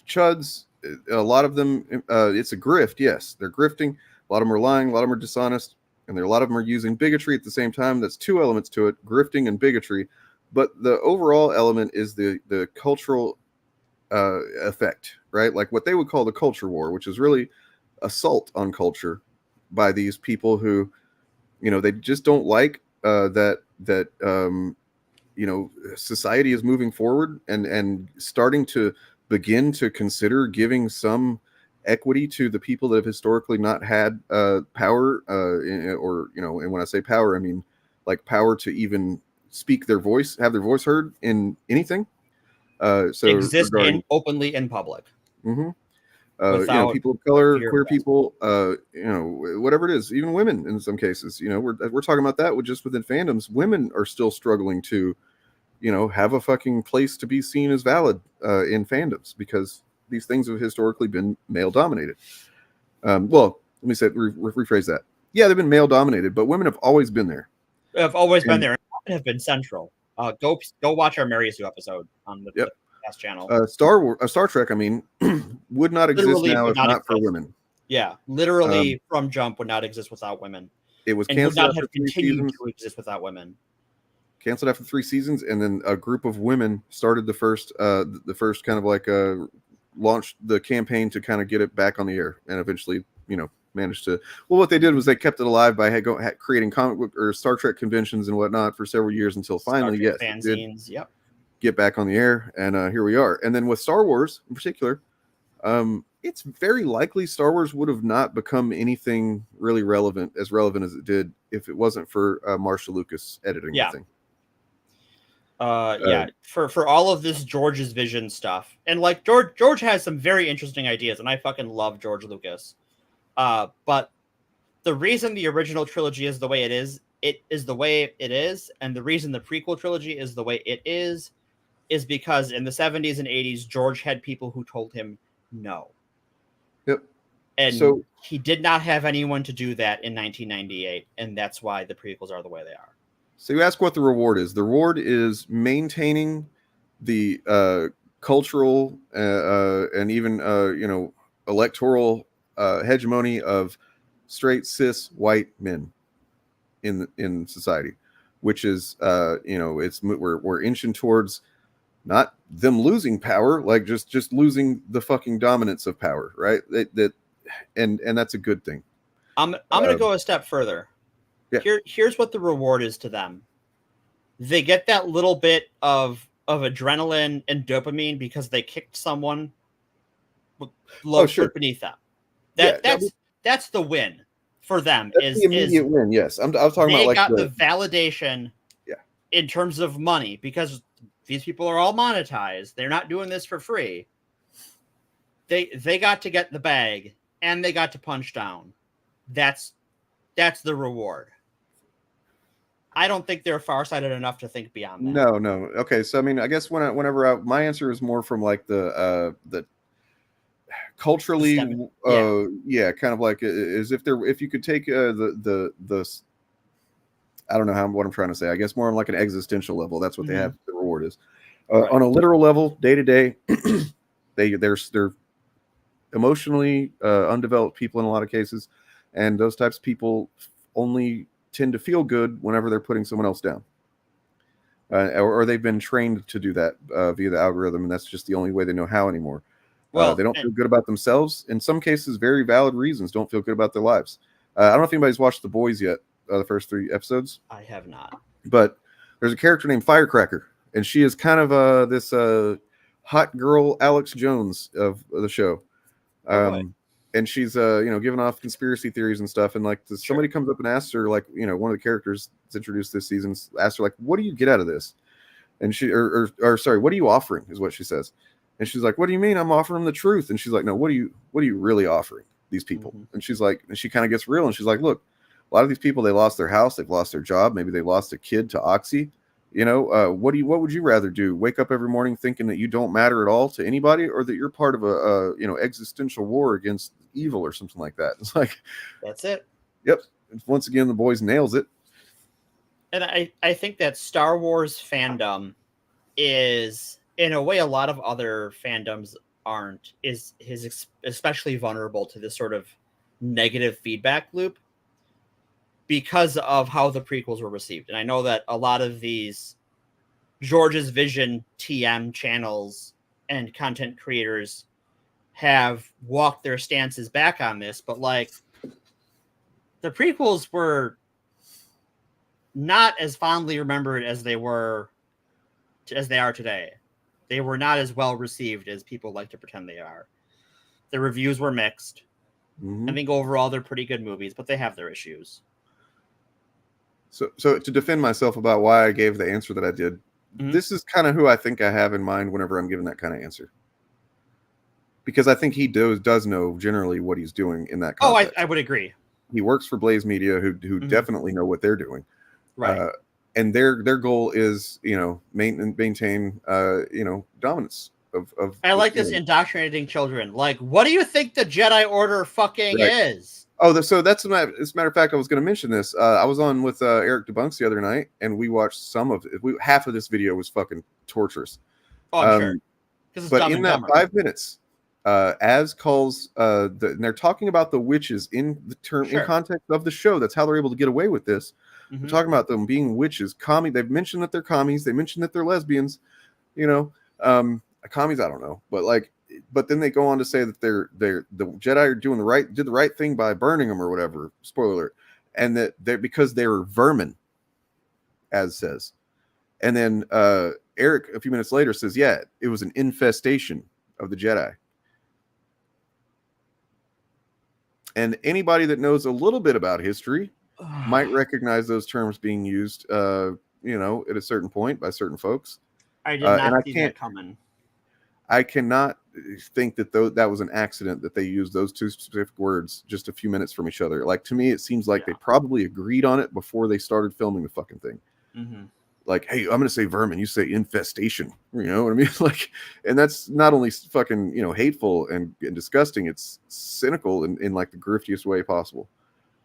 Chuds, a lot of them, it's a grift. Yes, they're grifting. A lot of them are lying. A lot of them are dishonest. And a lot of them are using bigotry at the same time. That's two elements to it, grifting and bigotry. But the overall element is the cultural effect, right? Like what they would call the culture war, which is really assault on culture by these people who, they just don't like that society is moving forward and starting to begin to consider giving some equity to the people that have historically not had power, and when I say power, I mean like power to even speak their voice, have their voice heard in anything. So exist openly in public. Mm-hmm. Without people of color, queer people, whatever it is, even women in some cases. We're talking about that within fandoms. Women are still struggling to, have a fucking place to be seen as valid in fandoms because these things have historically been male dominated. Well, let me rephrase that. Yeah, they've been male dominated, but women have always been there. Have always been there and have been central. Go watch our Mary Sue episode on the past channel. Star Trek, I mean, would not exist now if not for women. Yeah, literally from jump would not exist without women. It was canceled. Would not have continued to exist without women. Canceled after 3 seasons, and then a group of women started the first kind of like launched the campaign to kind of get it back on the air, and eventually, managed to. Well, what they did was they kept it alive by creating comic book or Star Trek conventions and whatnot for several years until finally, fanzines, get back on the air, and here we are. And then with Star Wars in particular, it's very likely Star Wars would have not become anything really relevant as it did if it wasn't for Marshall Lucas editing the thing. For all of this George's vision stuff, and like George has some very interesting ideas, and I fucking love George Lucas. But the reason the original trilogy is the way it is the way it is, and the reason the prequel trilogy is the way it is because in the 70s and 80s, George had people who told him no. Yep. And so he did not have anyone to do that in 1998, and that's why the prequels are the way they are. So you ask what the reward is. The reward is maintaining the cultural and even electoral hegemony of straight cis white men in society, which is we're inching towards not them losing power, like just losing the fucking dominance of power, right? And that's a good thing. I'm gonna go a step further. Yeah. Here's what the reward is to them. They get that little bit of adrenaline and dopamine because they kicked someone beneath them. That's the win for them. That's the immediate win. Yes, I was talking about like got the validation. Yeah. In terms of money, because these people are all monetized. They're not doing this for free. They got to get the bag and they got to punch down. That's the reward. I don't think they're farsighted enough to think beyond that. No. Okay, so I mean, I guess my answer is more from like the culturally, kind of like as if you could take the I don't know what I'm trying to say. I guess more on like an existential level. That's what they have. The reward is on a literal level, day to day. They're emotionally undeveloped people in a lot of cases, and those types of people only tend to feel good whenever they're putting someone else down, or they've been trained to do that via the algorithm, and that's just the only way they know how anymore. Well, they don't feel good about themselves. In some cases, very valid reasons, don't feel good about their lives. I don't know if anybody's watched The Boys yet, the first 3 episodes. I have not. But there's a character named Firecracker, and she is kind of this hot girl Alex Jones of the show. And she's giving off conspiracy theories and stuff, and like somebody comes up and asks her, like, one of the characters that's introduced this season asks her, like, what do you get out of this? And or sorry, what are you offering is what she says. And she's like, what do you mean I'm offering them the truth? And she's like, no, what are you really offering these people? And she's like, and she kind of gets real, and she's like, look, a lot of these people, they lost their house, they've lost their job, maybe they lost a kid to Oxy. You know, what would you rather do? Wake up every morning thinking that you don't matter at all to anybody, or that you're part of a existential war against evil or something like that? It's like, that's it. Yep. Once again, the boys nails it. And I think that Star Wars fandom is, in a way, a lot of other fandoms aren't, is especially vulnerable to this sort of negative feedback loop because of how the prequels were received. And I know that a lot of these George's Vision TM channels and content creators have walked their stances back on this, but like the prequels were not as fondly remembered as they are today. They were not as well received as people like to pretend they are. The reviews were mixed. I think overall they're pretty good movies, but they have their issues. So to defend myself about why I gave the answer that I did, this is kind of who I think I have in mind whenever I'm giving that kind of answer. Because I think he does know generally what he's doing in that context. I would agree. He works for Blaze Media, who definitely know what they're doing. Right. And their goal is, maintain dominance of I like this indoctrinating children. Like, what do you think the Jedi Order fucking is? Oh, so that's as a matter of fact, I was going to mention this. I was on with Eric Debunks the other night, and we watched some of it. Half of this video was fucking torturous. Oh, I'm sure. But in that 5 minutes, Az calls and they're talking about the witches in the term in context of the show. That's how they're able to get away with this. We're talking about them being witches. They've mentioned that they're commies. They mentioned that they're lesbians. Commies, I don't know, but then they go on to say that they're the Jedi did the right thing by burning them or whatever. Spoiler alert. And that they're because they were vermin, as says. And then Eric a few minutes later says, yeah, it was an infestation of the Jedi. And anybody that knows a little bit about history might recognize those terms being used, at a certain point by certain folks. I did not see that coming. I cannot think that that was an accident that they used those two specific words just a few minutes from each other. Like, to me, it seems like they probably agreed on it before they started filming the fucking thing. Like, hey, I'm going to say vermin. You say infestation. You know what I mean? And that's not only fucking, hateful and disgusting. It's cynical in like the griftiest way possible.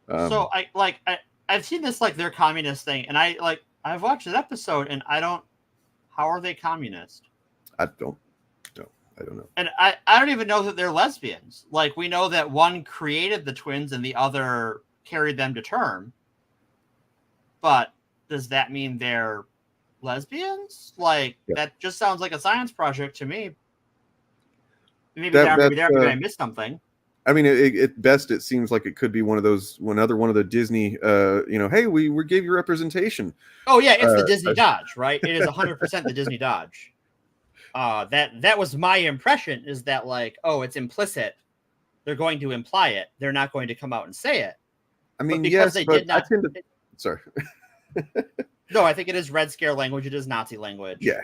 So I've seen this, like, their communist thing, and I've watched an episode, and how are they communist? I don't know. And I don't even know that they're lesbians. Like, we know that one created the twins and the other carried them to term. But does that mean they're lesbians? That just sounds like a science project to me. Maybe I missed something. I mean, at best, it seems like it could be one of the Disney, hey, we gave you representation. Oh, yeah, it's the Disney Dodge, right? It is 100% the Disney Dodge. That was my impression, is that, like, oh, it's implicit. They're going to imply it. They're not going to come out and say it. I mean, yes, they did not. Sorry. No, I think it is Red Scare language. It is Nazi language. Yeah.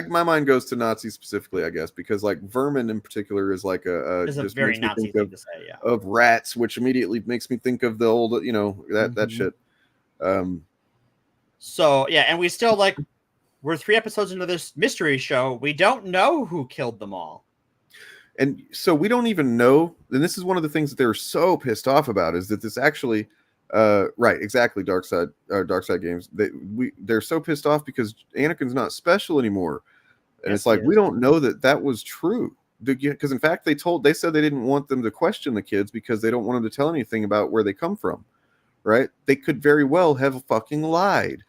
My mind goes to Nazis specifically, I guess, because like vermin in particular is like a very Nazi thing to say, yeah. Of rats, which immediately makes me think of the old, that shit. So yeah, and we still we're 3 episodes into this mystery show. We don't know who killed them all, and so we don't even know. And this is one of the things that they were so pissed off about, is that this actually. Right, exactly. Dark Side Games. They're so pissed off because Anakin's not special anymore, and it's like we don't know that was true. Because in fact, they said they didn't want them to question the kids because they don't want them to tell anything about where they come from. Right? They could very well have fucking lied.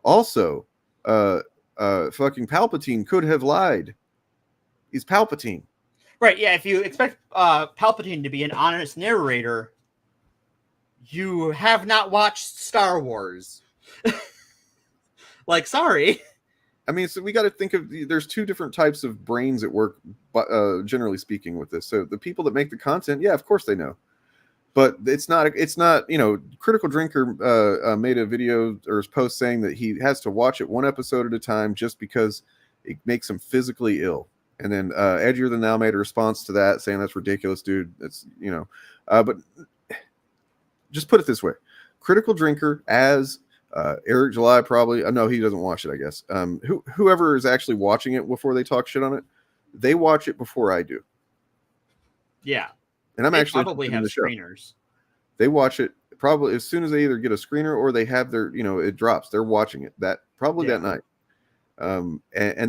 Also, fucking Palpatine could have lied. He's Palpatine. Right? Yeah. If you expect Palpatine to be an honest narrator, you have not watched Star Wars. Sorry. I mean, so we got to think of, there's 2 different types of brains at work, generally speaking, with this. So the people that make the content, yeah, of course they know. But it's not, you know, Critical Drinker made a video or a post saying that he has to watch it one episode at a time just because it makes him physically ill. And then Edgier Than Thou made a response to that saying that's ridiculous, dude. It's, you know, but just put it this way. Critical Drinker as Eric July probably, no, he doesn't watch it, I guess. Whoever is actually watching it before they talk shit on it, they watch it before I do. Yeah. And I'm they actually probably have screeners. They watch it probably as soon as they either get a screener or they have their, you know, it drops. They're watching it that night. And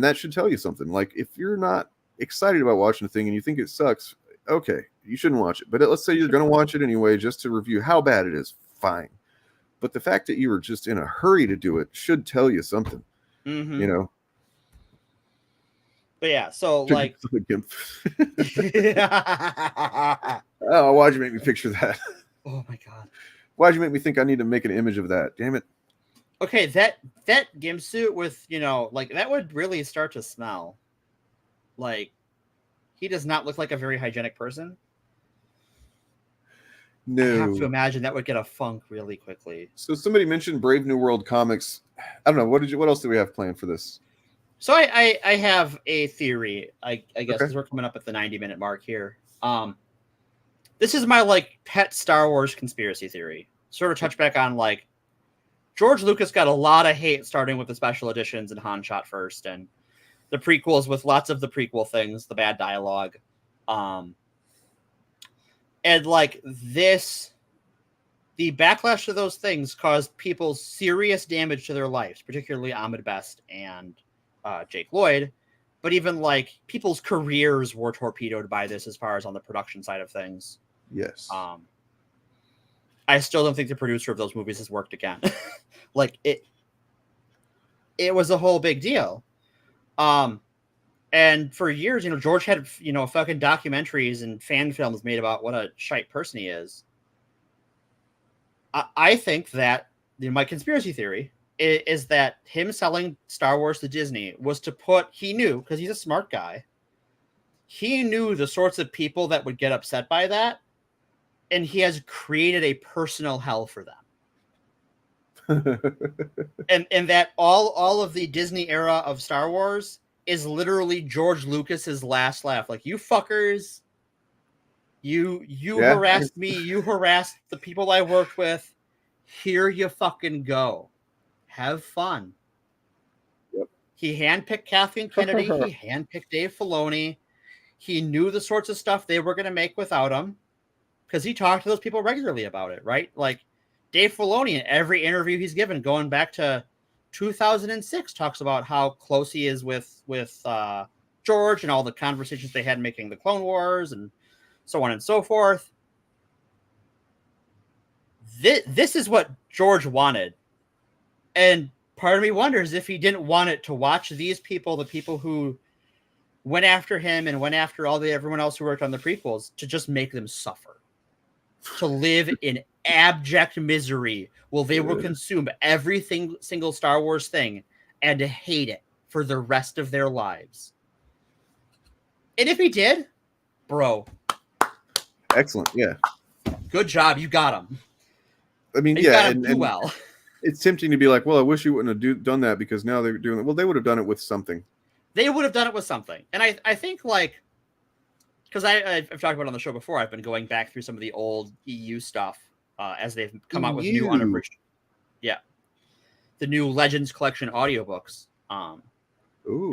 that should tell you something. Like, if you're not excited about watching a thing and you think it sucks, okay, you shouldn't watch it. But let's say you're going to watch it anyway, just to review how bad it is. Fine. But the fact that you were just in a hurry to do it should tell you something, you know? But yeah, so like, oh, why'd you make me picture that? Oh my god! Why'd you make me think I need to make an image of that? Damn it! Okay, that gimp suit with, you know, like, that would really start to smell. Like, he does not look like a very hygienic person. No, I have to imagine that would get a funk really quickly. So somebody mentioned Brave New World comics. I don't know. What else do we have planned for this? So I have a theory, I guess, because we're coming up at the 90-minute mark here. This is my, like, pet Star Wars conspiracy theory. Sort of touch back on, like, George Lucas got a lot of hate starting with the special editions and Han Shot First, and the prequels with lots of the prequel things, the bad dialogue. And, like, the backlash to those things caused people serious damage to their lives, particularly Ahmed Best and Jake Lloyd, but even, like, people's careers were torpedoed by this as far as on the production side of things. Yes. I still don't think the producer of those movies has worked again. Like, it was a whole big deal. And for years, you know, George had, you know, fucking documentaries and fan films made about what a shite person he is. I think that, you know, my conspiracy theory is that him selling Star Wars to Disney was to put, he knew, because he's a smart guy, he knew the sorts of people that would get upset by that, and he has created a personal hell for them. and that all of the Disney era of Star Wars is literally George Lucas's last laugh. Like, you fuckers, you harassed me, you harassed the people I worked with, here you fucking go. Have fun. Yep. He handpicked Kathleen Kennedy. He handpicked Dave Filoni. He knew the sorts of stuff they were going to make without him, because he talked to those people regularly about it, right? Like, Dave Filoni, in every interview he's given, going back to 2006, talks about how close he is with George and all the conversations they had making the Clone Wars and so on and so forth. This is what George wanted. And part of me wonders if he didn't want it to watch these people, the people who went after him and went after everyone else who worked on the prequels, to just make them suffer, to live in abject misery while they will consume every single Star Wars thing and hate it for the rest of their lives. And if he did, bro, excellent, yeah, good job, you got him. I mean, and yeah, and well. It's tempting to be like, well, I wish you wouldn't have done that, because now they're doing it. Well, they would have done it with something. They would have done it with something. And I think, like, because I've talked about it on the show before, I've been going back through some of the old EU stuff as they've come out with new unabridged. Yeah. The new Legends Collection audiobooks. And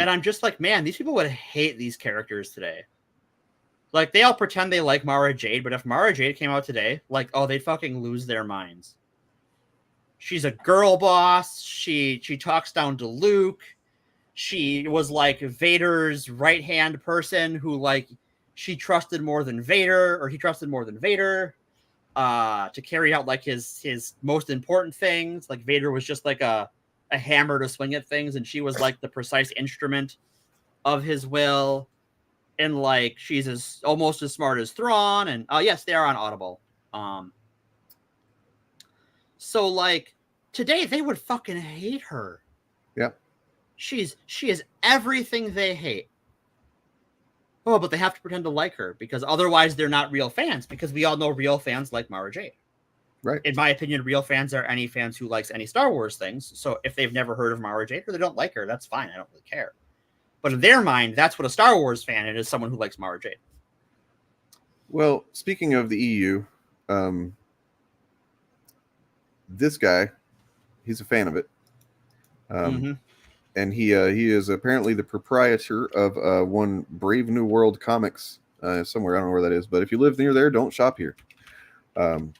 I'm just like, man, these people would hate these characters today. Like, they all pretend they like Mara Jade, but if Mara Jade came out today, like, oh, they'd fucking lose their minds. She's a girl boss. She talks down to Luke. She was like Vader's right-hand person who, like, she trusted more than Vader, or he trusted more than Vader to carry out, like, his most important things. Like, Vader was just like a hammer to swing at things, and she was like the precise instrument of his will. And, like, she's almost as smart as Thrawn. And yes, they are on Audible. So, like, today they would fucking hate her. Yeah. She is everything they hate. oh, but they have to pretend to like her because otherwise they're not real fans, because we all know real fans like Mara Jade. Right. In my opinion, real fans are any fans who likes any Star Wars things. So if they've never heard of Mara Jade or they don't like her, that's fine. I don't really care. But in their mind, that's what a Star Wars fan is, someone who likes Mara Jade. Well, speaking of the EU, this guy, he's a fan of it. And he is apparently the proprietor of one Brave New World Comics somewhere. I don't know where that is, but if you live near there, don't shop here.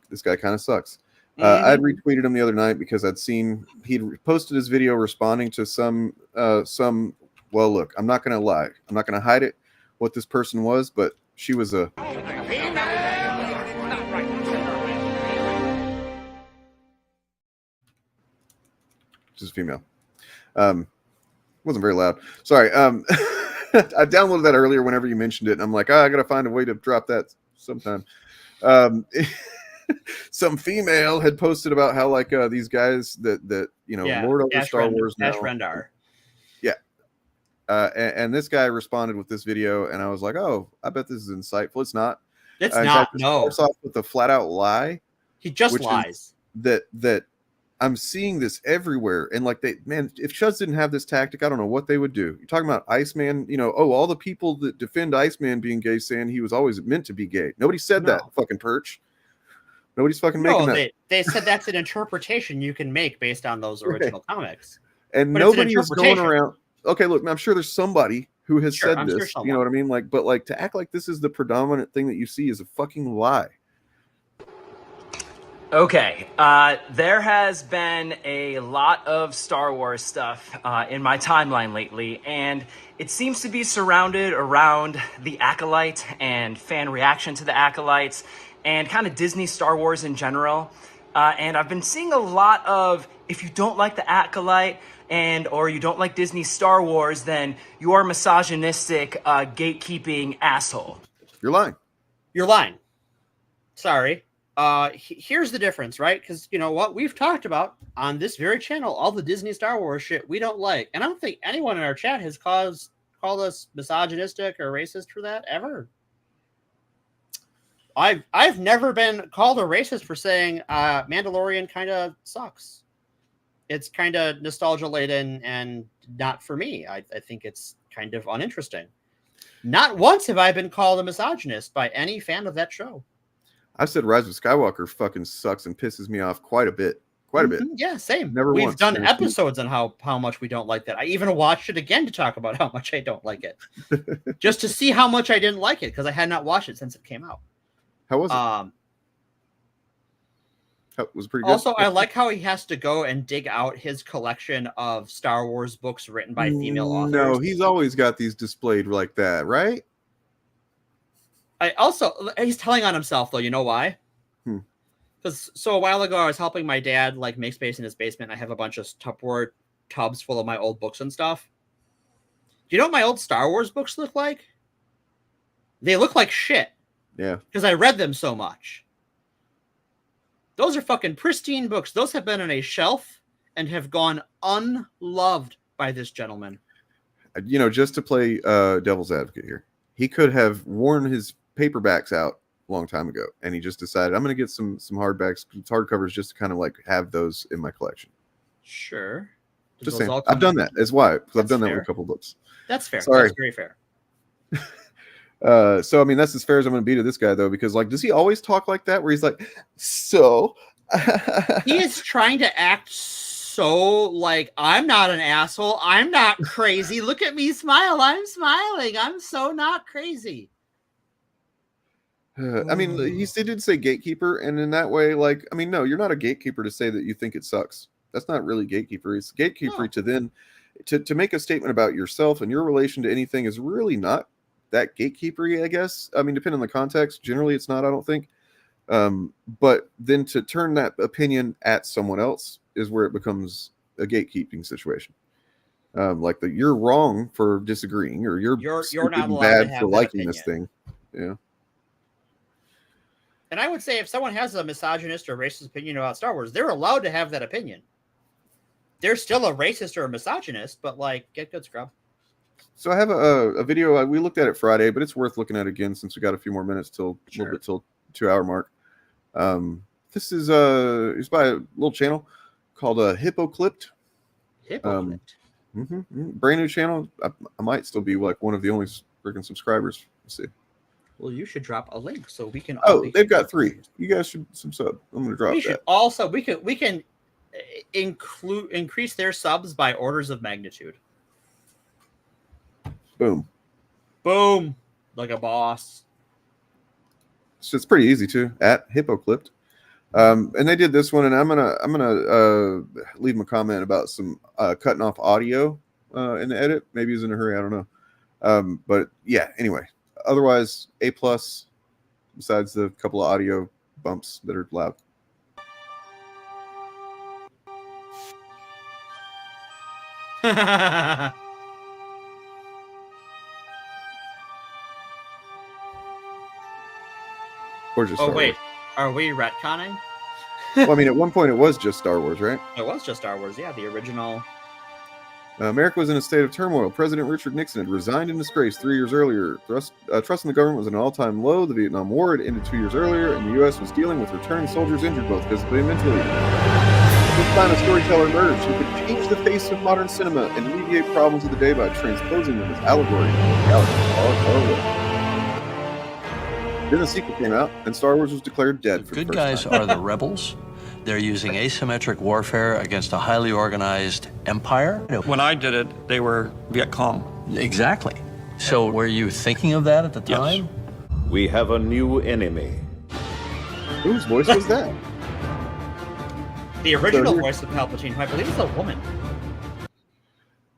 This guy kind of sucks. I'd retweeted him the other night because I'd seen he'd posted his video responding to some. Well, look, I'm not going to lie. I'm not going to hide it. What this person was, but she was a. Just female. Wasn't very loud. Sorry. I downloaded that earlier whenever you mentioned it, and I'm like, I gotta find a way to drop that sometime. Some female had posted about how like these guys that lord over Star Wars now. Ash Rendar. Yeah. And this guy responded with this video, and I was like, oh, I bet this is insightful. It's not. It's not. No. Starts off with a flat out lie. He just lies. That I'm seeing this everywhere, and like if Chuds didn't have this tactic, I don't know what they would do. You're talking about Iceman, all the people that defend Iceman being gay saying he was always meant to be gay. Nobody said that, fucking Perch. Nobody's fucking making that. They said that's an interpretation you can make based on those original comics. And but nobody is going around. Okay, look, I'm sure there's somebody who has said this. You know what I mean? But to act like this is the predominant thing that you see is a fucking lie. Okay, there has been a lot of Star Wars stuff in my timeline lately, and it seems to be surrounded around the Acolyte and fan reaction to the Acolytes and kind of Disney Star Wars in general. And I've been seeing a lot of, if you don't like the Acolyte or you don't like Disney Star Wars, then you are a misogynistic, gatekeeping asshole. You're lying. You're lying. Sorry. Here's the difference, right? Because you know what we've talked about on this very channel, all the Disney Star Wars shit we don't like, and I don't think anyone in our chat has called us misogynistic or racist for that ever. I've never been called a racist for saying Mandalorian kind of sucks. It's kind of nostalgia laden and not for me. I think it's kind of uninteresting. Not once have I been called a misogynist by any fan of that show. I've said Rise of Skywalker fucking sucks and pisses me off quite a bit. Quite a bit. Yeah, same. Never We've once. done episodes on how much we don't like that. I even watched it again to talk about how much I don't like it. Just to see how much I didn't like it, because I had not watched it since it came out. How was it? It was pretty good. Also, I like how he has to go and dig out his collection of Star Wars books written by female authors. No, he's always got these displayed like that, right? He's telling on himself, though. You know why? Because a while ago, I was helping my dad make space in his basement. I have a bunch of Tupperware tubs full of my old books and stuff. Do you know what my old Star Wars books look like? They look like shit. Yeah. Because I read them so much. Those are fucking pristine books. Those have been on a shelf and have gone unloved by this gentleman. Just to play devil's advocate here, he could have worn his paperbacks out a long time ago, and he just decided, I'm going to get some hardbacks, hardcovers, just to kind of have those in my collection. Sure. Just saying. I've done that. That's why. Because I've done that with a couple of books. That's fair. Sorry. That's very fair. So, I mean, that's as fair as I'm going to be to this guy, though, because, does he always talk like that, where he's like, so? He is trying to act so I'm not an asshole. I'm not crazy. Look at me smile. I'm smiling. I'm so not crazy. I mean, he did say gatekeeper, and in that way, no, you're not a gatekeeper to say that you think it sucks. That's not really gatekeeper. It's gatekeeper to then to make a statement about yourself and your relation to anything is really not that gatekeepery, I guess. I mean, depending on the context, generally it's not, I don't think. But then to turn that opinion at someone else is where it becomes a gatekeeping situation. You're wrong for disagreeing, or you're not allowed bad to have for that liking opinion. this thing. Yeah. And I would say if someone has a misogynist or racist opinion about Star Wars, they're allowed to have that opinion. They're still a racist or a misogynist, but get good, scrub. So I have a video. We looked at it Friday, but it's worth looking at again since we got a few more minutes till a little bit till 2 hour mark. This is it's by a little channel called Hippo Clipped. Brand new channel. I might still be like one of the only freaking subscribers. Let's see. Well, you should drop a link so we can. Oh, they've got 3. You guys should sub. I'm gonna drop we that. Should also we can increase their subs by orders of magnitude. Boom. Boom. Like a boss. So it's pretty easy too. At Hippo Clipped. And they did this one, and I'm gonna leave them a comment about some cutting off audio in the edit. Maybe he's in a hurry. I don't know. But yeah. Anyway, otherwise A+. Besides the couple of audio bumps that are loud. Or just oh Star wait, Wars. are we retconning? Well, I mean, at one point it was just Star Wars, right? It was just Star Wars, yeah, the original. America was in a state of turmoil. President Richard Nixon had resigned in disgrace 3 years earlier. Trust in the government was at an all-time low. The Vietnam War had ended 2 years earlier, and the U.S. was dealing with returning soldiers injured both physically and mentally. This time, a storyteller emerged who could change the face of modern cinema and alleviate problems of the day by transposing them as allegory into the galaxy far, far away. Then the sequel came out, and Star Wars was declared dead for the Good first guys time. are the rebels. They're using asymmetric warfare against a highly organized empire. When I did it, they were Viet Cong. Exactly. So were you thinking of that at the time? Yes. We have a new enemy. Whose voice was that? The original voice of Palpatine, who I believe is a woman.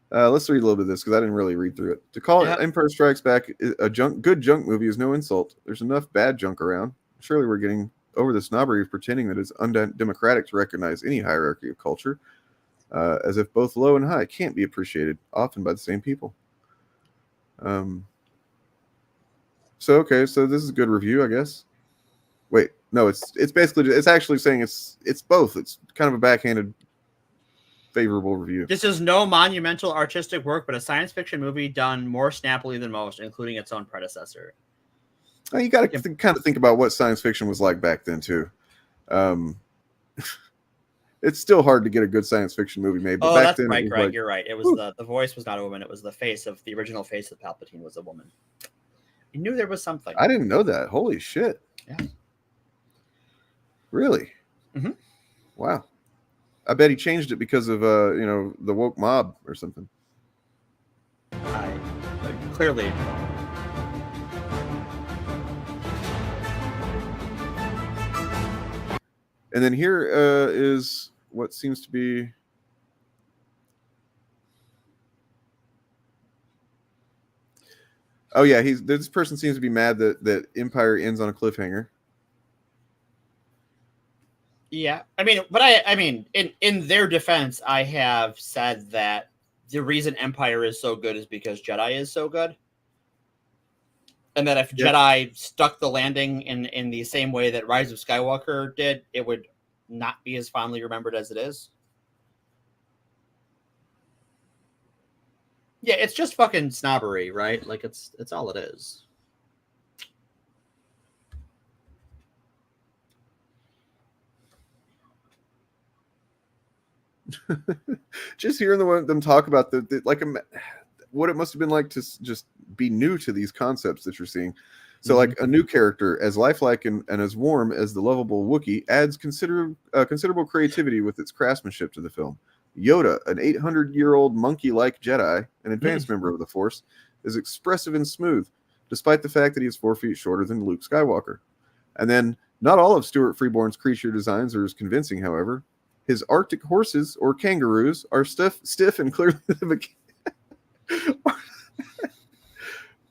Let's read a little bit of this because I didn't really read through it. To call it Empire Strikes Back a good junk movie is no insult. There's enough bad junk around. Surely we're getting over the snobbery of pretending that it's undemocratic to recognize any hierarchy of culture, as if both low and high can't be appreciated, often by the same people. So this is a good review, I guess. Wait, no, it's basically, it's actually saying it's both. It's kind of a backhanded favorable review. This is no monumental artistic work, but a science fiction movie done more snappily than most, including its own predecessor. You got to kind of think about what science fiction was like back then too. It's still hard to get a good science fiction movie made. But back then, right, Greg. Like, you're right. It was the voice was not a woman. It was the original face of Palpatine was a woman. You knew there was something. I didn't know that. Holy shit! Yeah. Really? Mm-hmm. Wow. I bet he changed it because of the woke mob or something. Clearly. And then here is what seems to be. Oh yeah, this person seems to be mad that Empire ends on a cliffhanger. Yeah, I mean, in their defense, I have said that the reason Empire is so good is because Jedi is so good, and that if Jedi stuck the landing in the same way that Rise of Skywalker did, it would not be as fondly remembered as it is. Yeah, it's just fucking snobbery, right? Like it's all it is. Just hearing them talk about what it must have been like to just be new to these concepts that you're seeing. So like a new character as lifelike and as warm as the lovable Wookiee adds considerable creativity with its craftsmanship to the film. Yoda, an 800-year-old monkey-like Jedi, an advanced member of the Force, is expressive and smooth, despite the fact that he is 4 feet shorter than Luke Skywalker. And then, not all of Stuart Freeborn's creature designs are as convincing, however. His Arctic horses, or kangaroos, are stiff and clearly...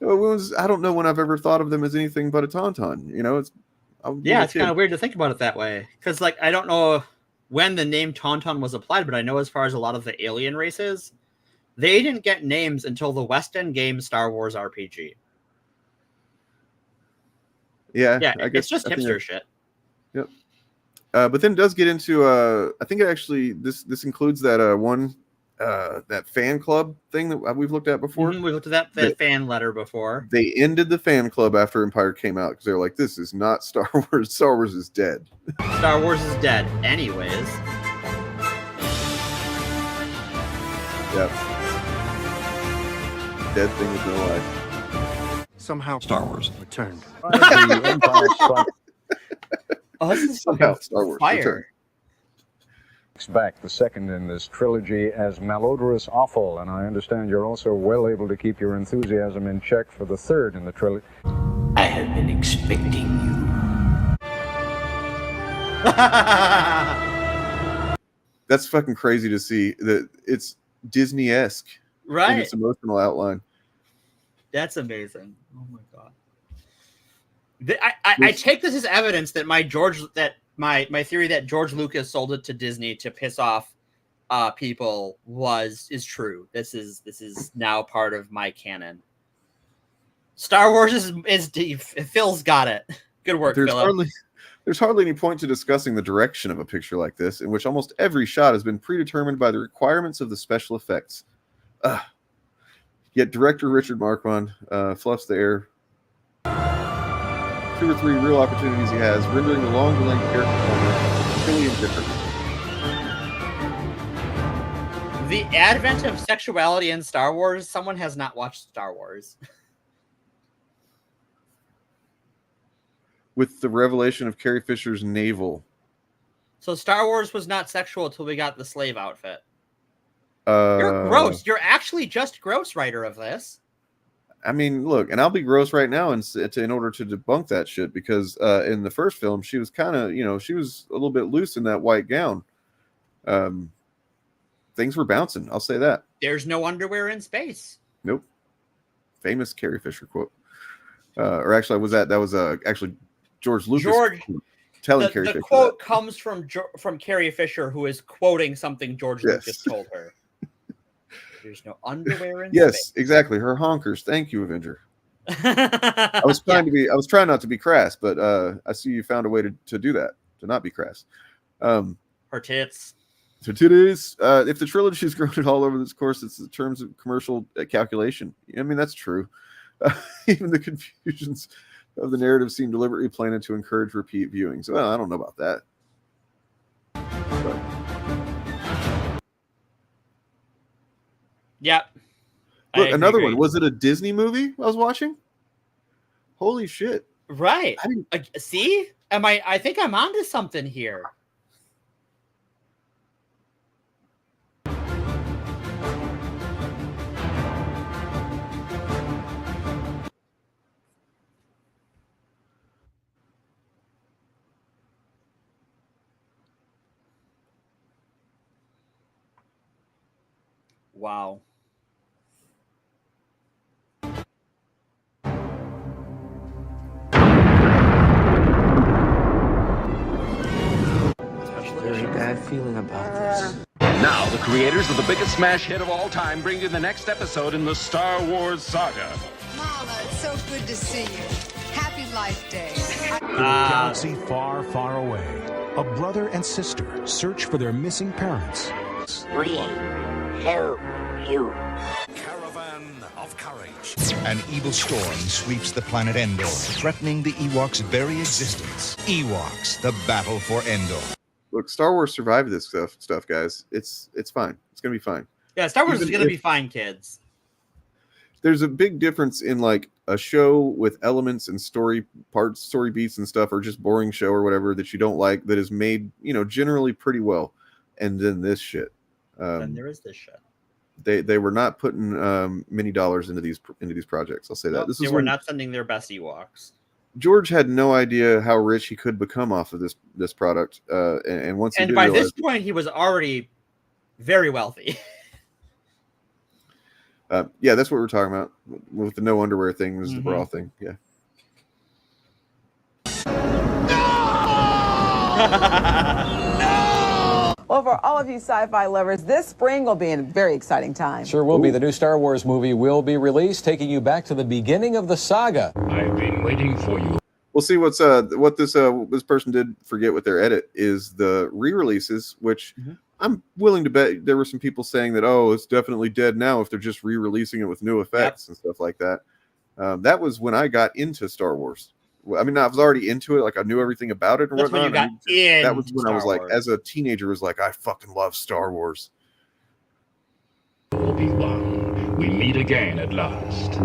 I don't know when I've ever thought of them as anything but a tauntaun. It's kind of weird to think about it that way. Because, I don't know when the name tauntaun was applied, but I know as far as a lot of the alien races, they didn't get names until the West End game Star Wars RPG. Yeah, I guess it's just hipster shit. Yep. But then it does get into I think it actually this includes that one that fan club thing that we've looked at before. We looked at that fan letter before. They ended the fan club after Empire came out because they're like, this is not Star Wars. Star Wars is dead. Star Wars is dead anyways. Yep. Dead thing with no life. Somehow Star Wars returned. Oh, this is Somehow Star Wars fire. returned. Back the second in this trilogy as malodorous awful, and I understand you're also well able to keep your enthusiasm in check for the third in the trilogy. I have been expecting you. That's fucking crazy to see that it's Disney-esque Right. in its emotional outline. That's amazing. Oh my god. I take this as evidence that my theory that George Lucas sold it to Disney to piss off people is true. This is now part of my canon. Star Wars is deep. Phil's got it. Good work, Phil. There's hardly any point to discussing the direction of a picture like this, in which almost every shot has been predetermined by the requirements of the special effects. Yet director Richard Marquand fluffs the air. 2 or 3 real opportunities he has, rendering the long delayed character performance really indifferent. The advent of sexuality in Star Wars, someone has not watched Star Wars. With the revelation of Carrie Fisher's navel. So Star Wars was not sexual until we got the slave outfit. You're gross. You're actually just gross, writer of this. I mean, look, and I'll be gross right now in order to debunk that shit, because in the first film, she was kind of, she was a little bit loose in that white gown. Things were bouncing. I'll say that. There's no underwear in space. Nope. Famous Carrie Fisher quote. Or actually, that was actually George Lucas telling Carrie Fisher. The quote comes from Carrie Fisher, who is quoting something George Lucas told her. There's no underwear in space. Exactly. Her honkers. Thank you, Avenger. I was trying not to be crass, but I see you found a way to do that, to not be crass. Her tits. So titties. If the trilogy is grown all over this course, it's in terms of commercial calculation. I mean, that's true. Even the confusions of the narrative seem deliberately planted to encourage repeat viewing. So I don't know about that. But. Yep. Look, another one. Was it a Disney movie I was watching? Holy shit. Right. See? I think I'm onto something here. Wow. Very bad feeling about this. Now, the creators of the biggest smash hit of all time bring you the next episode in the Star Wars saga. Mama, it's so good to see you. Happy Life Day. In a galaxy far, far away, a brother and sister search for their missing parents. We help you. Caravan of Courage. An evil storm sweeps the planet Endor, threatening the Ewoks' very existence. Ewoks, the battle for Endor. Look, Star Wars survived this stuff, guys. It's fine. It's gonna be fine. Yeah, Star Wars is gonna be fine, kids. There's a big difference in like a show with elements and story beats and stuff, or just boring show or whatever that you don't like, that is made, generally pretty well, and then this shit. Then there is this shit. They were not putting many dollars into these projects. I'll say that. They were not sending their best Ewoks. George had no idea how rich he could become off of this product, and once he did by realize, this point, he was already very wealthy. Yeah, that's what we're talking about with the no underwear thing. This is the bra thing. Yeah. Well, for all of you sci-fi lovers, this spring will be a very exciting time. Sure will be. The new Star Wars movie will be released, taking you back to the beginning of the saga. I've been waiting for you. We'll see what this person did forget with their edit is the re-releases, which I'm willing to bet there were some people saying that, oh, it's definitely dead now if they're just re-releasing it with new effects and stuff like that. That was when I got into Star Wars. I mean, I was already into it. Like, I knew everything about it and That's whatnot. when you got that was when I was like, Wars. as a teenager, was like, I fucking love Star Wars. Obi-Wan, we meet again at last.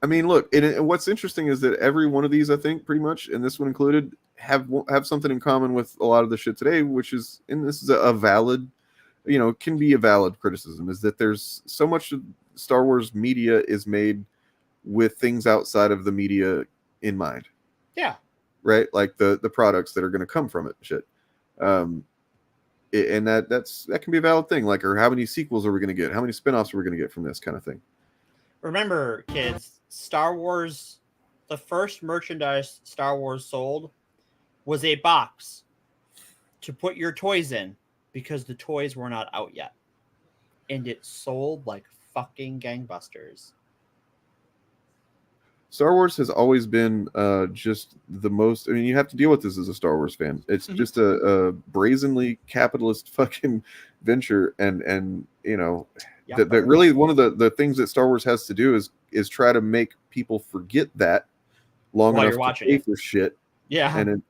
I mean, look, what's interesting is that every one of these, I think, pretty much, and this one included, have something in common with a lot of the shit today, which is, and this is a valid, can be a valid criticism, is that there's so much of Star Wars media is made with things outside of the media in mind. Yeah. Right? Like the products that are going to come from it, shit. And that can be a valid thing. Like, or how many sequels are we going to get? How many spinoffs are we going to get from this kind of thing? Remember, kids, Star Wars, the first merchandise Star Wars sold was a box to put your toys in because the toys were not out yet. And it sold like fucking gangbusters. Star Wars has always been just the most. I mean, you have to deal with this as a Star Wars fan. It's just a brazenly capitalist fucking venture, and that really one of the things that Star Wars has to do is try to make people forget that long enough to pay for shit. Yeah, and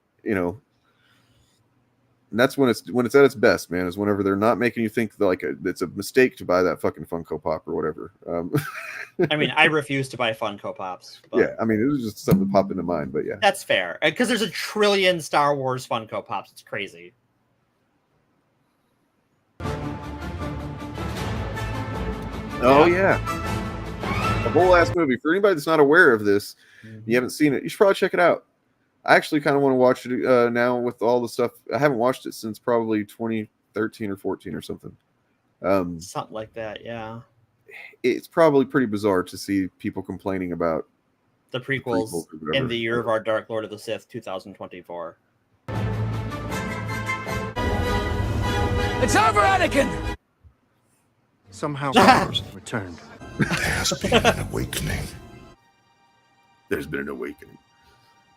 and that's when it's at its best, man. Is whenever they're not making you think that, like, it's a mistake to buy that fucking Funko Pop or whatever. I mean, I refuse to buy Funko Pops. But yeah, I mean, it was just something that popped into mind, but yeah, that's fair because there's a trillion Star Wars Funko Pops. It's crazy. Oh yeah, a whole ass movie. For anybody that's not aware of this, you haven't seen it, you should probably check it out. I actually kind of want to watch it now with all the stuff. I haven't watched it since probably 2013 or 14 or something. Something like that, yeah. It's probably pretty bizarre to see people complaining about the prequels in the year of our Dark Lord of the Sith 2024. It's over, Anakin! Somehow powers returned. There has been an awakening. There's been an awakening.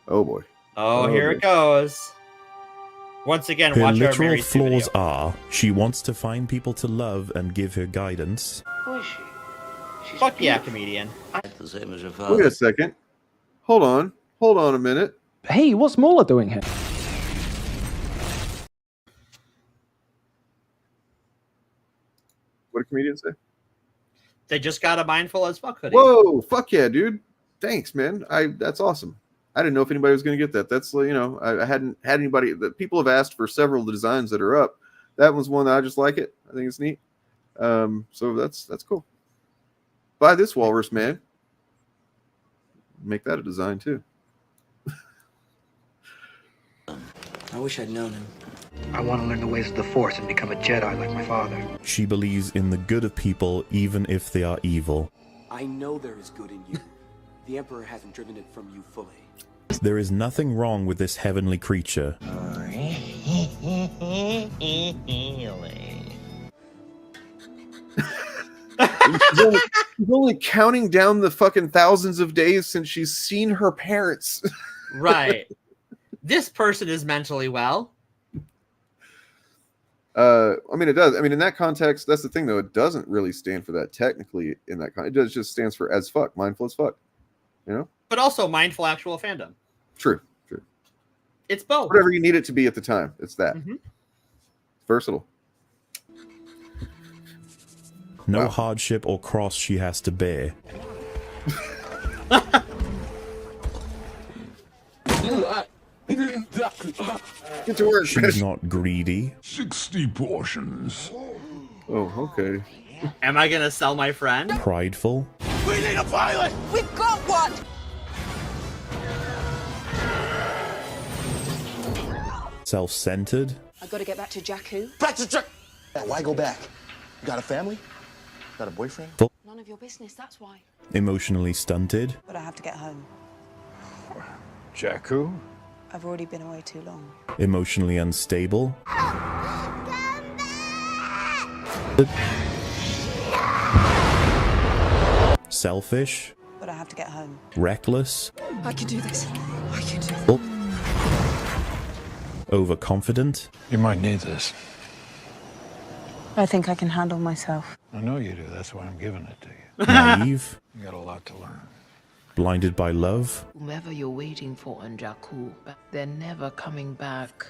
Oh boy. Oh, here it goes. Once again, her watch our literal Mary Sue flaws video. are she wants to find people to love and give her guidance. Who is she? She's Fuck yeah, comedian. The same as your Wait father. a second. Hold on a minute. Hey, what's Mola doing here? What did comedians say? They just got a mindful as fuck hoodie. Whoa, fuck yeah, dude. Thanks, man. That's awesome. I didn't know if anybody was going to get that. That's, I hadn't had anybody. That people have asked for several of the designs that are up. That one's one that I just like it. I think it's neat. So that's cool. Buy this walrus, man. Make that a design too. I wish I'd known him. I want to learn the ways of the Force and become a Jedi like my father. She believes in the good of people even if they are evil. I know there is good in you. The Emperor hasn't driven it from you fully. There is nothing wrong with this heavenly creature. She's only counting down the fucking thousands of days since she's seen her parents. Right. This person is mentally well. I mean, it does. I mean, in that context, that's the thing, though. It doesn't really stand for that technically in that context. It just stands for as fuck, mindful as fuck. But also mindful actual fandom. True. It's both. Whatever you need it to be at the time. It's that. Versatile. No hardship or cross she has to bear. Get to work. She's not greedy. 60 portions. Oh, okay. Am I going to sell my friend? Prideful. We need a pilot! We've got one! Self-centered. I've got to get back to Jakku. Back to Jack! Why go back? You got a family? Got a boyfriend? None of your business, that's why. Emotionally stunted. But I have to get home. Jakku? I've already been away too long. Emotionally unstable. Selfish. But I have to get home. Reckless. I can do this. I can do this. Overconfident. You might need this. I think I can handle myself. I know you do. That's why I'm giving it to you. Naive. You got a lot to learn. Blinded by love. Whomever you're waiting for on Jakku, they're never coming back.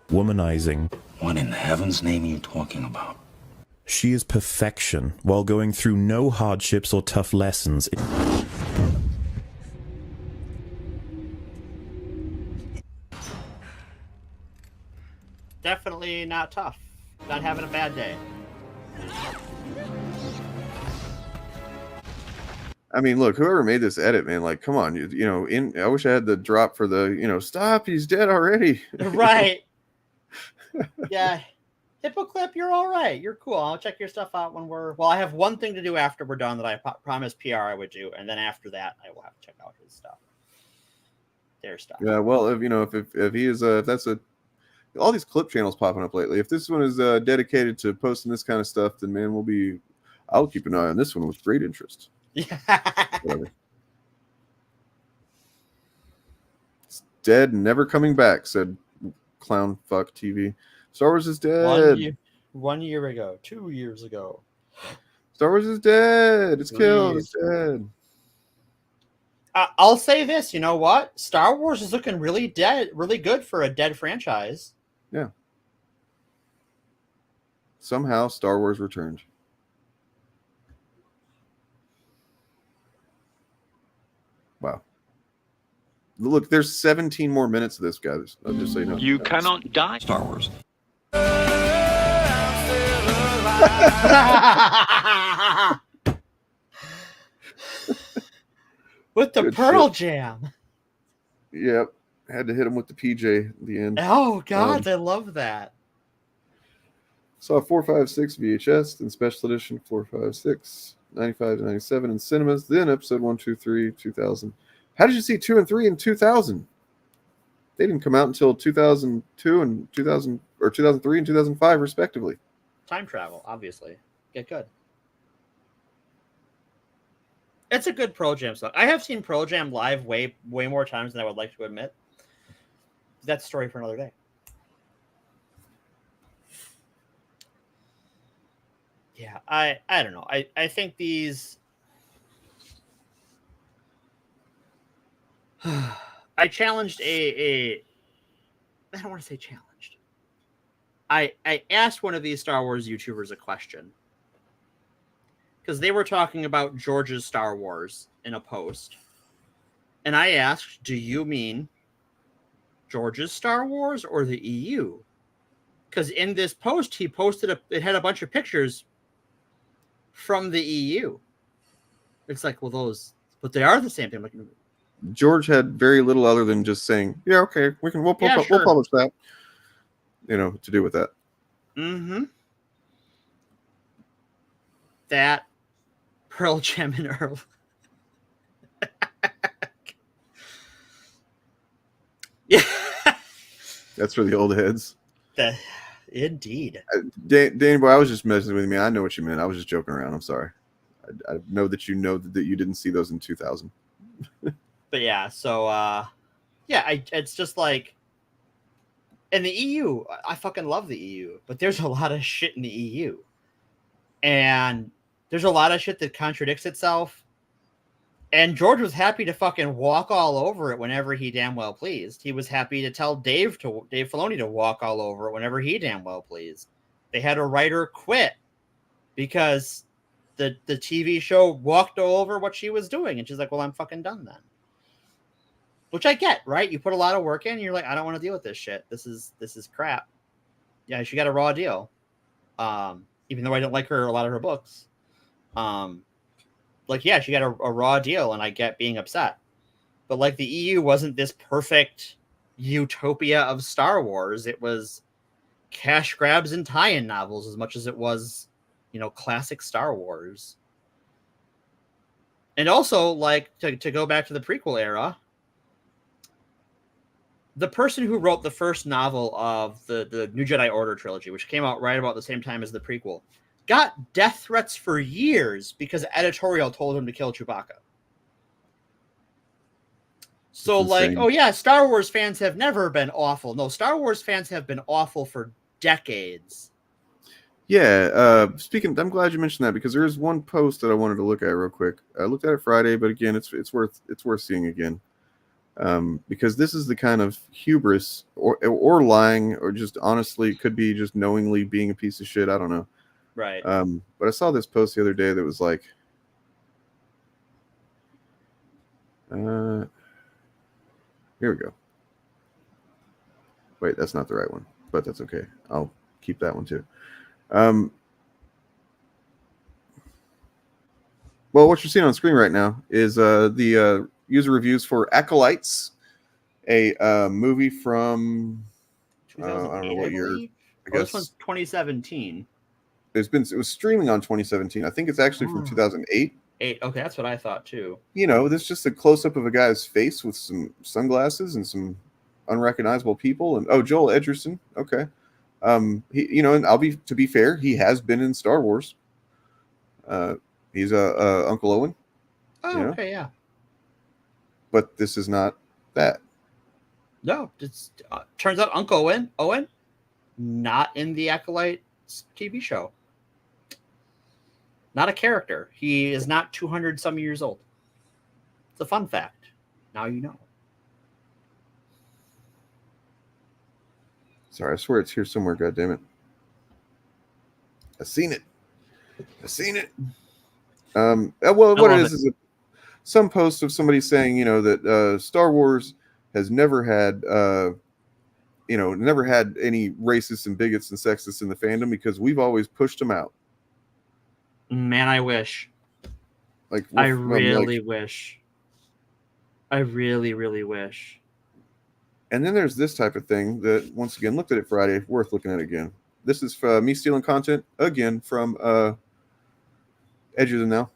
Womanizing. What in heaven's name are you talking about? She is perfection while going through no hardships or tough lessons. Definitely not tough. Not having a bad day. I mean, look, whoever made this edit, man, like, come on, I wish I had the drop for the, stop, he's dead already. Right. Yeah. Hippoclip, you're all right. You're cool. I'll check your stuff out when I have one thing to do after we're done that I promised PR I would do. And then after that, I will have to check out his stuff. Their stuff. Yeah, well, if he is, if that's all these clip channels popping up lately, if this one is dedicated to posting this kind of stuff, then man, I'll keep an eye on this one with great interest. Yeah. Whatever. It's dead and never coming back, said Clown Fuck TV. Star Wars is dead. 1 year ago, 2 years ago. Star Wars is dead. It's killed. It's dead. I'll say this. You know what? Star Wars is looking really good for a dead franchise. Yeah. Somehow Star Wars returned. Wow. Look, there's 17 more minutes of this, guys. I'll just so you know. You cannot die. Star Wars. With the Good Pearl shit. Jam. Yep. Had to hit him with the PJ at the end. Oh, God, I love that. Saw 456 VHS, then special edition 456, 95 to 97 in cinemas, then episode 1, 2, 3, 2000. How did you see 2 and 3 in 2000? They didn't come out until 2002 and 2000, or 2003 and 2005, respectively. Time travel, obviously. Get good. It's a good Pearl Jam song. I have seen Pearl Jam live way more times than I would like to admit. That's a story for another day. Yeah, I don't know. I think these... I challenged I don't want to say challenged. I asked one of these Star Wars YouTubers a question. Because they were talking about George's Star Wars in a post. And I asked, do you mean George's Star Wars or the EU? Because in this post, he posted it had a bunch of pictures from the EU. It's like, well, but they are the same thing. Like, George had very little other than just saying, "Yeah, okay, we'll publish that," to do with that. Mm-hmm. That Pearl Jam and Earl. Yeah. That's for the old heads. Indeed. Danny boy, I was just messing with you, man. I know what you meant. I was just joking around. I'm sorry. I know that you know that you didn't see those in 2000. But yeah, so it's just like, in the EU, I fucking love the EU, but there's a lot of shit in the EU. And there's a lot of shit that contradicts itself. And George was happy to fucking walk all over it whenever he damn well pleased. He was happy to tell Dave Filoni to walk all over it whenever he damn well pleased. They had a writer quit because the TV show walked all over what she was doing. And she's like, well, I'm fucking done then. Which I get, right? You put a lot of work in, and you're like, I don't want to deal with this shit. This is crap. Yeah, she got a raw deal. Even though I don't like a lot of her books. She got a raw deal, and I get being upset. But like, the EU wasn't this perfect utopia of Star Wars. It was cash grabs and tie-in novels as much as it was, classic Star Wars. And also, like, to go back to the prequel era, the person who wrote the first novel of the New Jedi Order trilogy, which came out right about the same time as the prequel, got death threats for years because editorial told him to kill Chewbacca. So, like, oh yeah, Star Wars fans have never been awful. No, Star Wars fans have been awful for decades. Yeah, speaking, I'm glad you mentioned that because there is one post that I wanted to look at real quick. I looked at it Friday, but again, it's worth seeing again, because this is the kind of hubris or lying or just honestly could be just knowingly being a piece of shit. I don't know. Right. But I saw this post the other day that was like, here we go. Wait, that's not the right one, but that's okay. I'll keep that one too. Well, what you're seeing on screen right now is the user reviews for Acolytes, a movie from I don't know what year. I guess this one's 2017. It was streaming on 2017. I think it's actually from 2008. Okay, that's what I thought too. You know, this is just a close up of a guy's face with some sunglasses and some unrecognizable people. And Joel Edgerton. Okay. He, you know, and to be fair, he has been in Star Wars. He's Uncle Owen. Oh, you know? okay, yeah. But this is not that. No, it's turns out Uncle Owen, not in the Acolyte TV show. Not a character. He is not 200 some years old. It's a fun fact. Now you know. Sorry, I swear it's here somewhere. God damn it! I seen it. Well, what it is some post of somebody saying, you know, that Star Wars has never had, never had any racists and bigots and sexists in the fandom because we've always pushed them out. Man, I wish. I really wish. I really, really wish. And then there's this type of thing that, once again, looked at it Friday, worth looking at again. This is me stealing content again from Edge of the Now.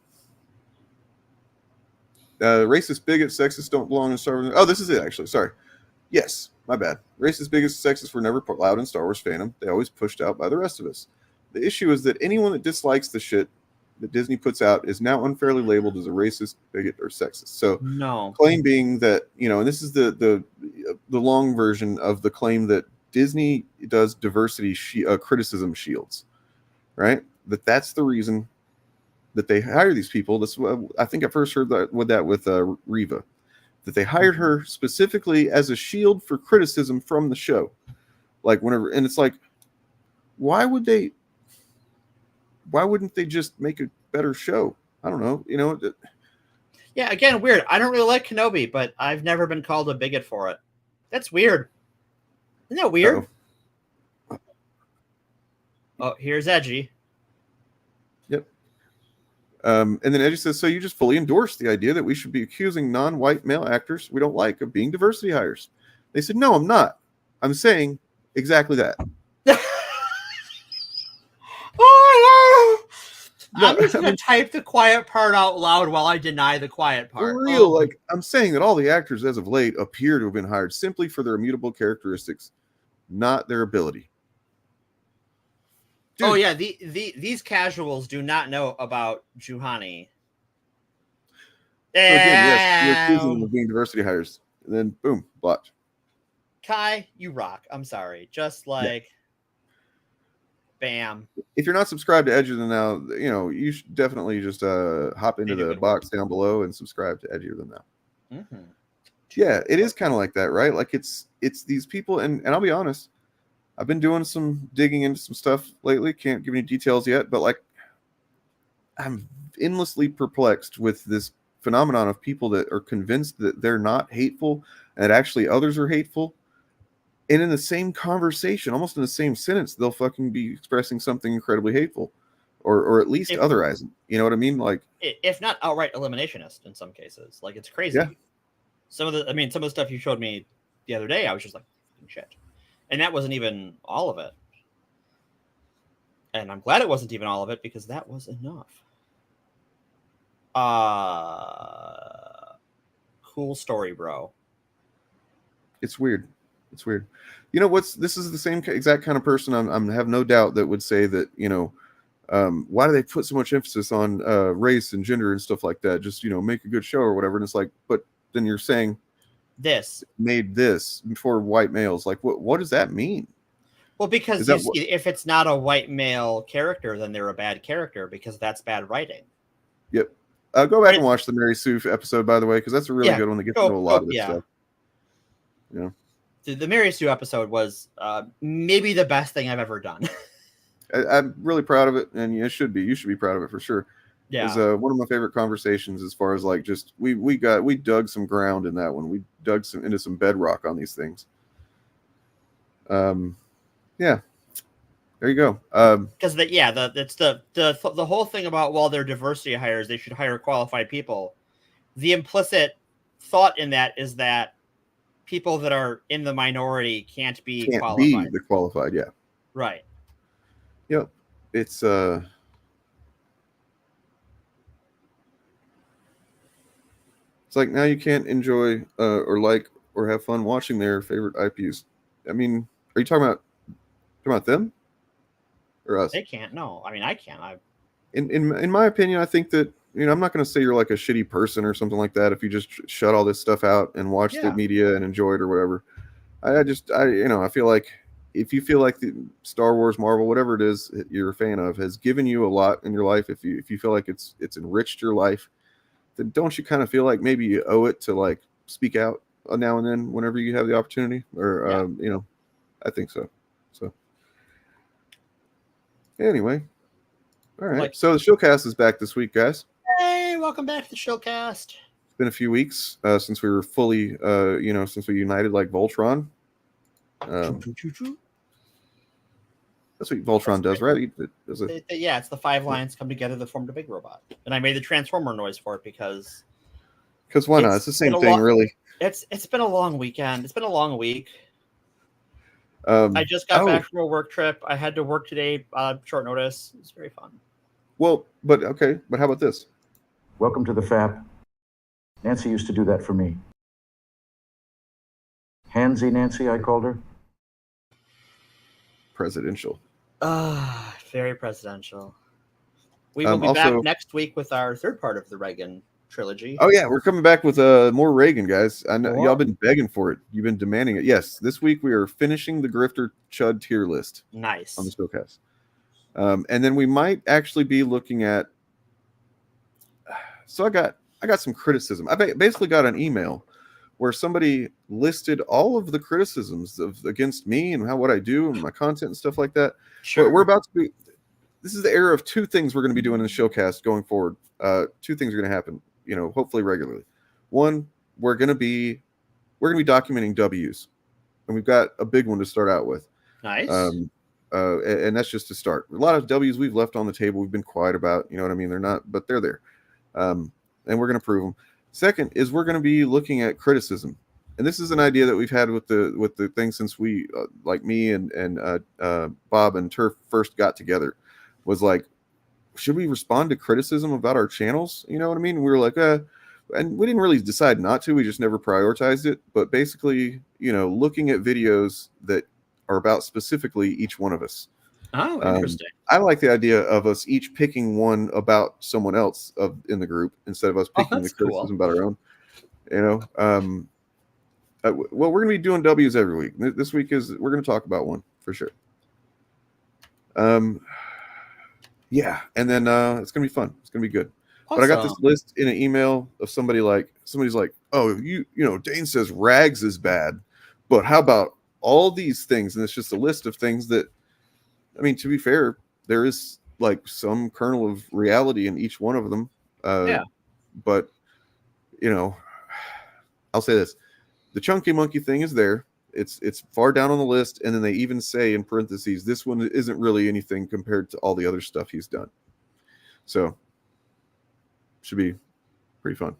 Racist, bigots, sexists don't belong in Star Wars. Oh, this is it, actually. Sorry. Yes, my bad. Racist, bigots, sexists were never allowed in Star Wars fandom. They always pushed out by the rest of us. The issue is that anyone that dislikes the shit that Disney puts out is now unfairly labeled as a racist, bigot, or sexist. So, no claim being that, you know, and this is the long version of the claim that Disney does diversity criticism shields, right? That's the reason that they hire these people. This, I think I first heard that with Reva, that they hired her specifically as a shield for criticism from the show. Like whenever, and it's like, why wouldn't they just make a better show? I don't know. You know. Yeah, again, weird. I don't really like Kenobi, but I've never been called a bigot for it. That's weird. Isn't that weird? Oh, here's Edgy. Yep. And then Edgy says, so you just fully endorse the idea that we should be accusing non-white male actors we don't like of being diversity hires. They said, no, I'm not. I'm saying exactly that. I'm just going to type the quiet part out loud while I deny the quiet part. For real, like, I'm saying that all the actors as of late appear to have been hired simply for their immutable characteristics, not their ability. Dude. Oh, yeah, these casuals do not know about Juhani. So again, yes, you're accusing them of being diversity hires. And then, boom, blocked. Kai, you rock. I'm sorry. Just like... Yeah. Bam. If you're not subscribed to Edge of the Now, you know, you should definitely just hop into the box down below and subscribe to Edge of the Now. Mm-hmm. Yeah, it is kind of like that, right? Like it's these people, and I'll be honest, I've been doing some digging into some stuff lately. Can't give any details yet, but like I'm endlessly perplexed with this phenomenon of people that are convinced that they're not hateful and that actually others are hateful. And in the same conversation, almost in the same sentence, they'll fucking be expressing something incredibly hateful, or at least otherizing. You know what I mean? Like, if not outright eliminationist in some cases. Like, it's crazy. Yeah. Some of the stuff you showed me the other day, I was just like, shit. And that wasn't even all of it. And I'm glad it wasn't even all of it because that was enough. Cool story, bro. It's weird. It's weird. You know this is the same exact kind of person I'm have no doubt that would say that, why do they put so much emphasis on race and gender and stuff like that? Just, make a good show or whatever. And it's like, but then you're saying this made this for white males. Like, what does that mean? Well, because if it's not a white male character, then they're a bad character because that's bad writing. Yep. Go back and watch the Mary Sue episode, by the way, because that's a really good one that gets into a lot of this stuff. Yeah. The Mary Sue episode was maybe the best thing I've ever done. I'm really proud of it, and you should be. You should be proud of it for sure. Yeah. It was one of my favorite conversations as far as like just we dug some ground in that one. We dug into some bedrock on these things. Yeah. There you go. Because it's the whole thing about while they're diversity hires, they should hire qualified people. The implicit thought in that is that people that are in the minority can't be qualified. Yeah. Right. Yep. It's like now you can't enjoy or like or have fun watching their favorite IPs. I mean, are you talking about them or us? They can't. No, I mean I can't. In my opinion, I think that I'm not going to say you're like a shitty person or something like that if you just shut all this stuff out and watch the media and enjoy it or whatever. I feel like if you feel like the Star Wars, Marvel, whatever it is that you're a fan of has given you a lot in your life, if you feel like it's enriched your life, then don't you kind of feel like maybe you owe it to like speak out now and then whenever you have the opportunity? Or I think so. So anyway, all right. So the Shillcast is back this week, guys. Hey, welcome back to the Shillcast. It's been a few weeks since we were fully, since we united like Voltron. That's what Voltron does, right? It's the 5 lines come together that formed a big robot. And I made the Transformer noise for it because why not? It's the same thing, really. It's been a long weekend. It's been a long week. I just got back from a work trip. I had to work today, short notice. It's very fun. Well, but how about this? Welcome to the Fab. Nancy used to do that for me. Handsy Nancy, I called her. Presidential. Very presidential. We will be back next week with our third part of the Reagan trilogy. Oh yeah, we're coming back with more Reagan, guys. I know y'all been begging for it. You've been demanding it. Yes, this week we are finishing the Grifter Chud tier list. Nice. On the Showcast. And then we might actually be looking at. So I got some criticism. I basically got an email where somebody listed all of the criticisms against me and what I do and my content and stuff like that. Sure. But we're about to be. This is the era of two things we're going to be doing in the Showcast going forward. Two things are going to happen. Hopefully regularly. One, we're going to be documenting W's, and we've got a big one to start out with. Nice. And that's just to start. A lot of W's we've left on the table. We've been quiet about. You know what I mean? They're not, but they're there. And we're going to prove them. Second is we're going to be looking at criticism, and this is an idea that we've had with the thing since we like me and Bob and Turf first got together. Was like, should we respond to criticism about our channels? You know what I mean? We were like, and we didn't really decide not to. We just never prioritized it. But basically, looking at videos that are about specifically each one of us. Oh, interesting. I like the idea of us each picking one about someone else in the group instead of us picking the criticism about our own. Well, we're going to be doing W's every week. This week we're going to talk about one for sure. Yeah, and then it's gonna be fun. It's gonna be good. Awesome. But I got this list in an email of somebody's like, oh, Dane says Rags is bad, but how about all these things? And it's just a list of things that, I mean, to be fair, there is like some kernel of reality in each one of them. Yeah. But I'll say this: the Chunky Monkey thing is there. It's far down on the list, and then they even say in parentheses, this one isn't really anything compared to all the other stuff he's done. So, should be pretty fun.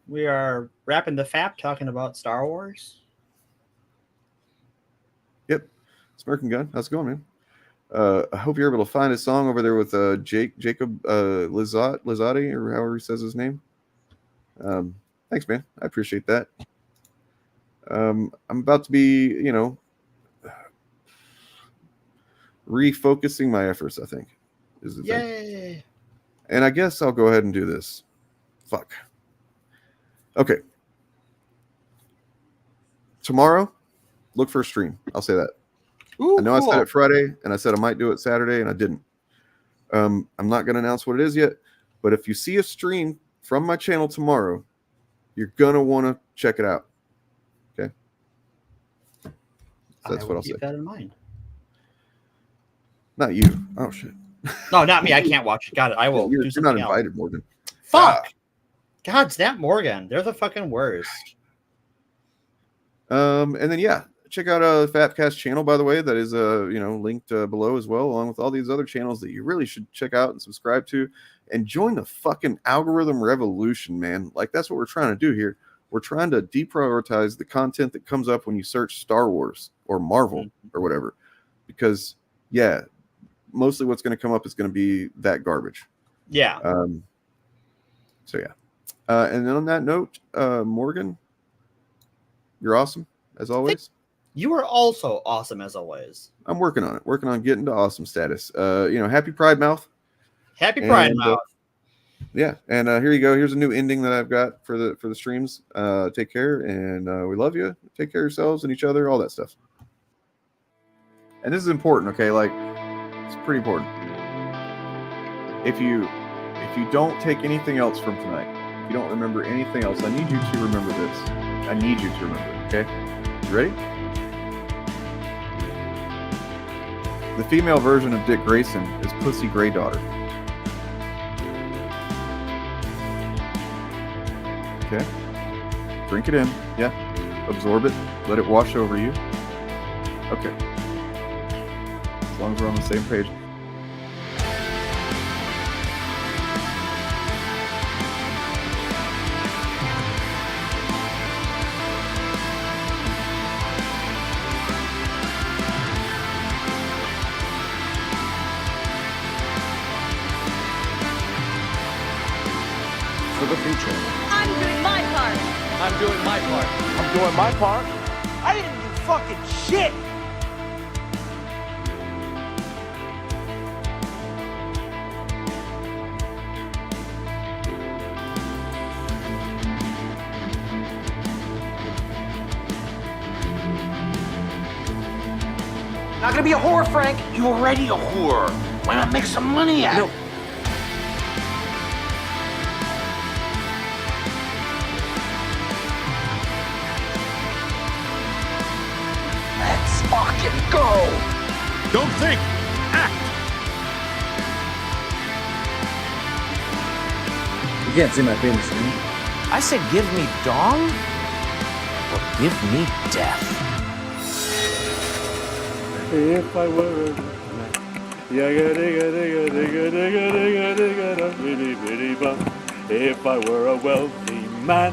We are wrapping the FAP talking about Star Wars. Yep. Smirking Gun, how's it going, I hope you're able to find his song over there with Jacob Lizotti, or however he says his name. Thanks, man. I appreciate that. I'm about to be, refocusing my efforts, I think, is the thing. Yay! And I guess I'll go ahead and do this. Fuck. Okay. Tomorrow, look for a stream. I'll say that. Ooh, I know cool. I said it Friday, and I said I might do it Saturday, and I didn't. I'm not going to announce what it is yet, but if you see a stream from my channel tomorrow, you're going to want to check it out. Okay? So that's what I'll say. Keep that in mind. Not you. Oh, shit. No, not me. I can't watch it. Got it. I will. You're do not something invited, else. Morgan. Fuck. God, Snap Morgan. They're the fucking worst. And then, yeah, check out Fapcast channel, by the way. That is, linked below as well, along with all these other channels that you really should check out and subscribe to. And join the fucking algorithm revolution, man. Like, that's what we're trying to do here. We're trying to deprioritize the content that comes up when you search Star Wars or Marvel or whatever. Because, yeah, mostly what's going to come up is going to be that garbage. Yeah. So, yeah. And then on that note, Morgan, you're awesome, as always. You are also awesome, as always. I'm working on it. Working on getting to awesome status. Happy Pride Mouth. Happy Pride Mouth. Yeah, and here you go. Here's a new ending that I've got for the streams. Take care, and we love you. Take care of yourselves and each other, all that stuff. And this is important, okay? Like, it's pretty important. If you don't take anything else from tonight, if you don't remember anything else, I need you to remember this. I need you to remember it, okay? You ready? The female version of Dick Grayson is Pussy Gray Daughter. Okay? Drink it in. Yeah. Absorb it. Let it wash over you. Okay. As long as we're on the same page. For the future. I'm doing my part. I'm doing my part. I'm doing my part. I didn't do fucking shit. Not gonna be a whore, Frank. You're already a whore. Why not make some money at it? Let's fucking go. Don't think, act. You can't see my penis, man. I said give me dong or give me death. If I were a man, if I were a wealthy man,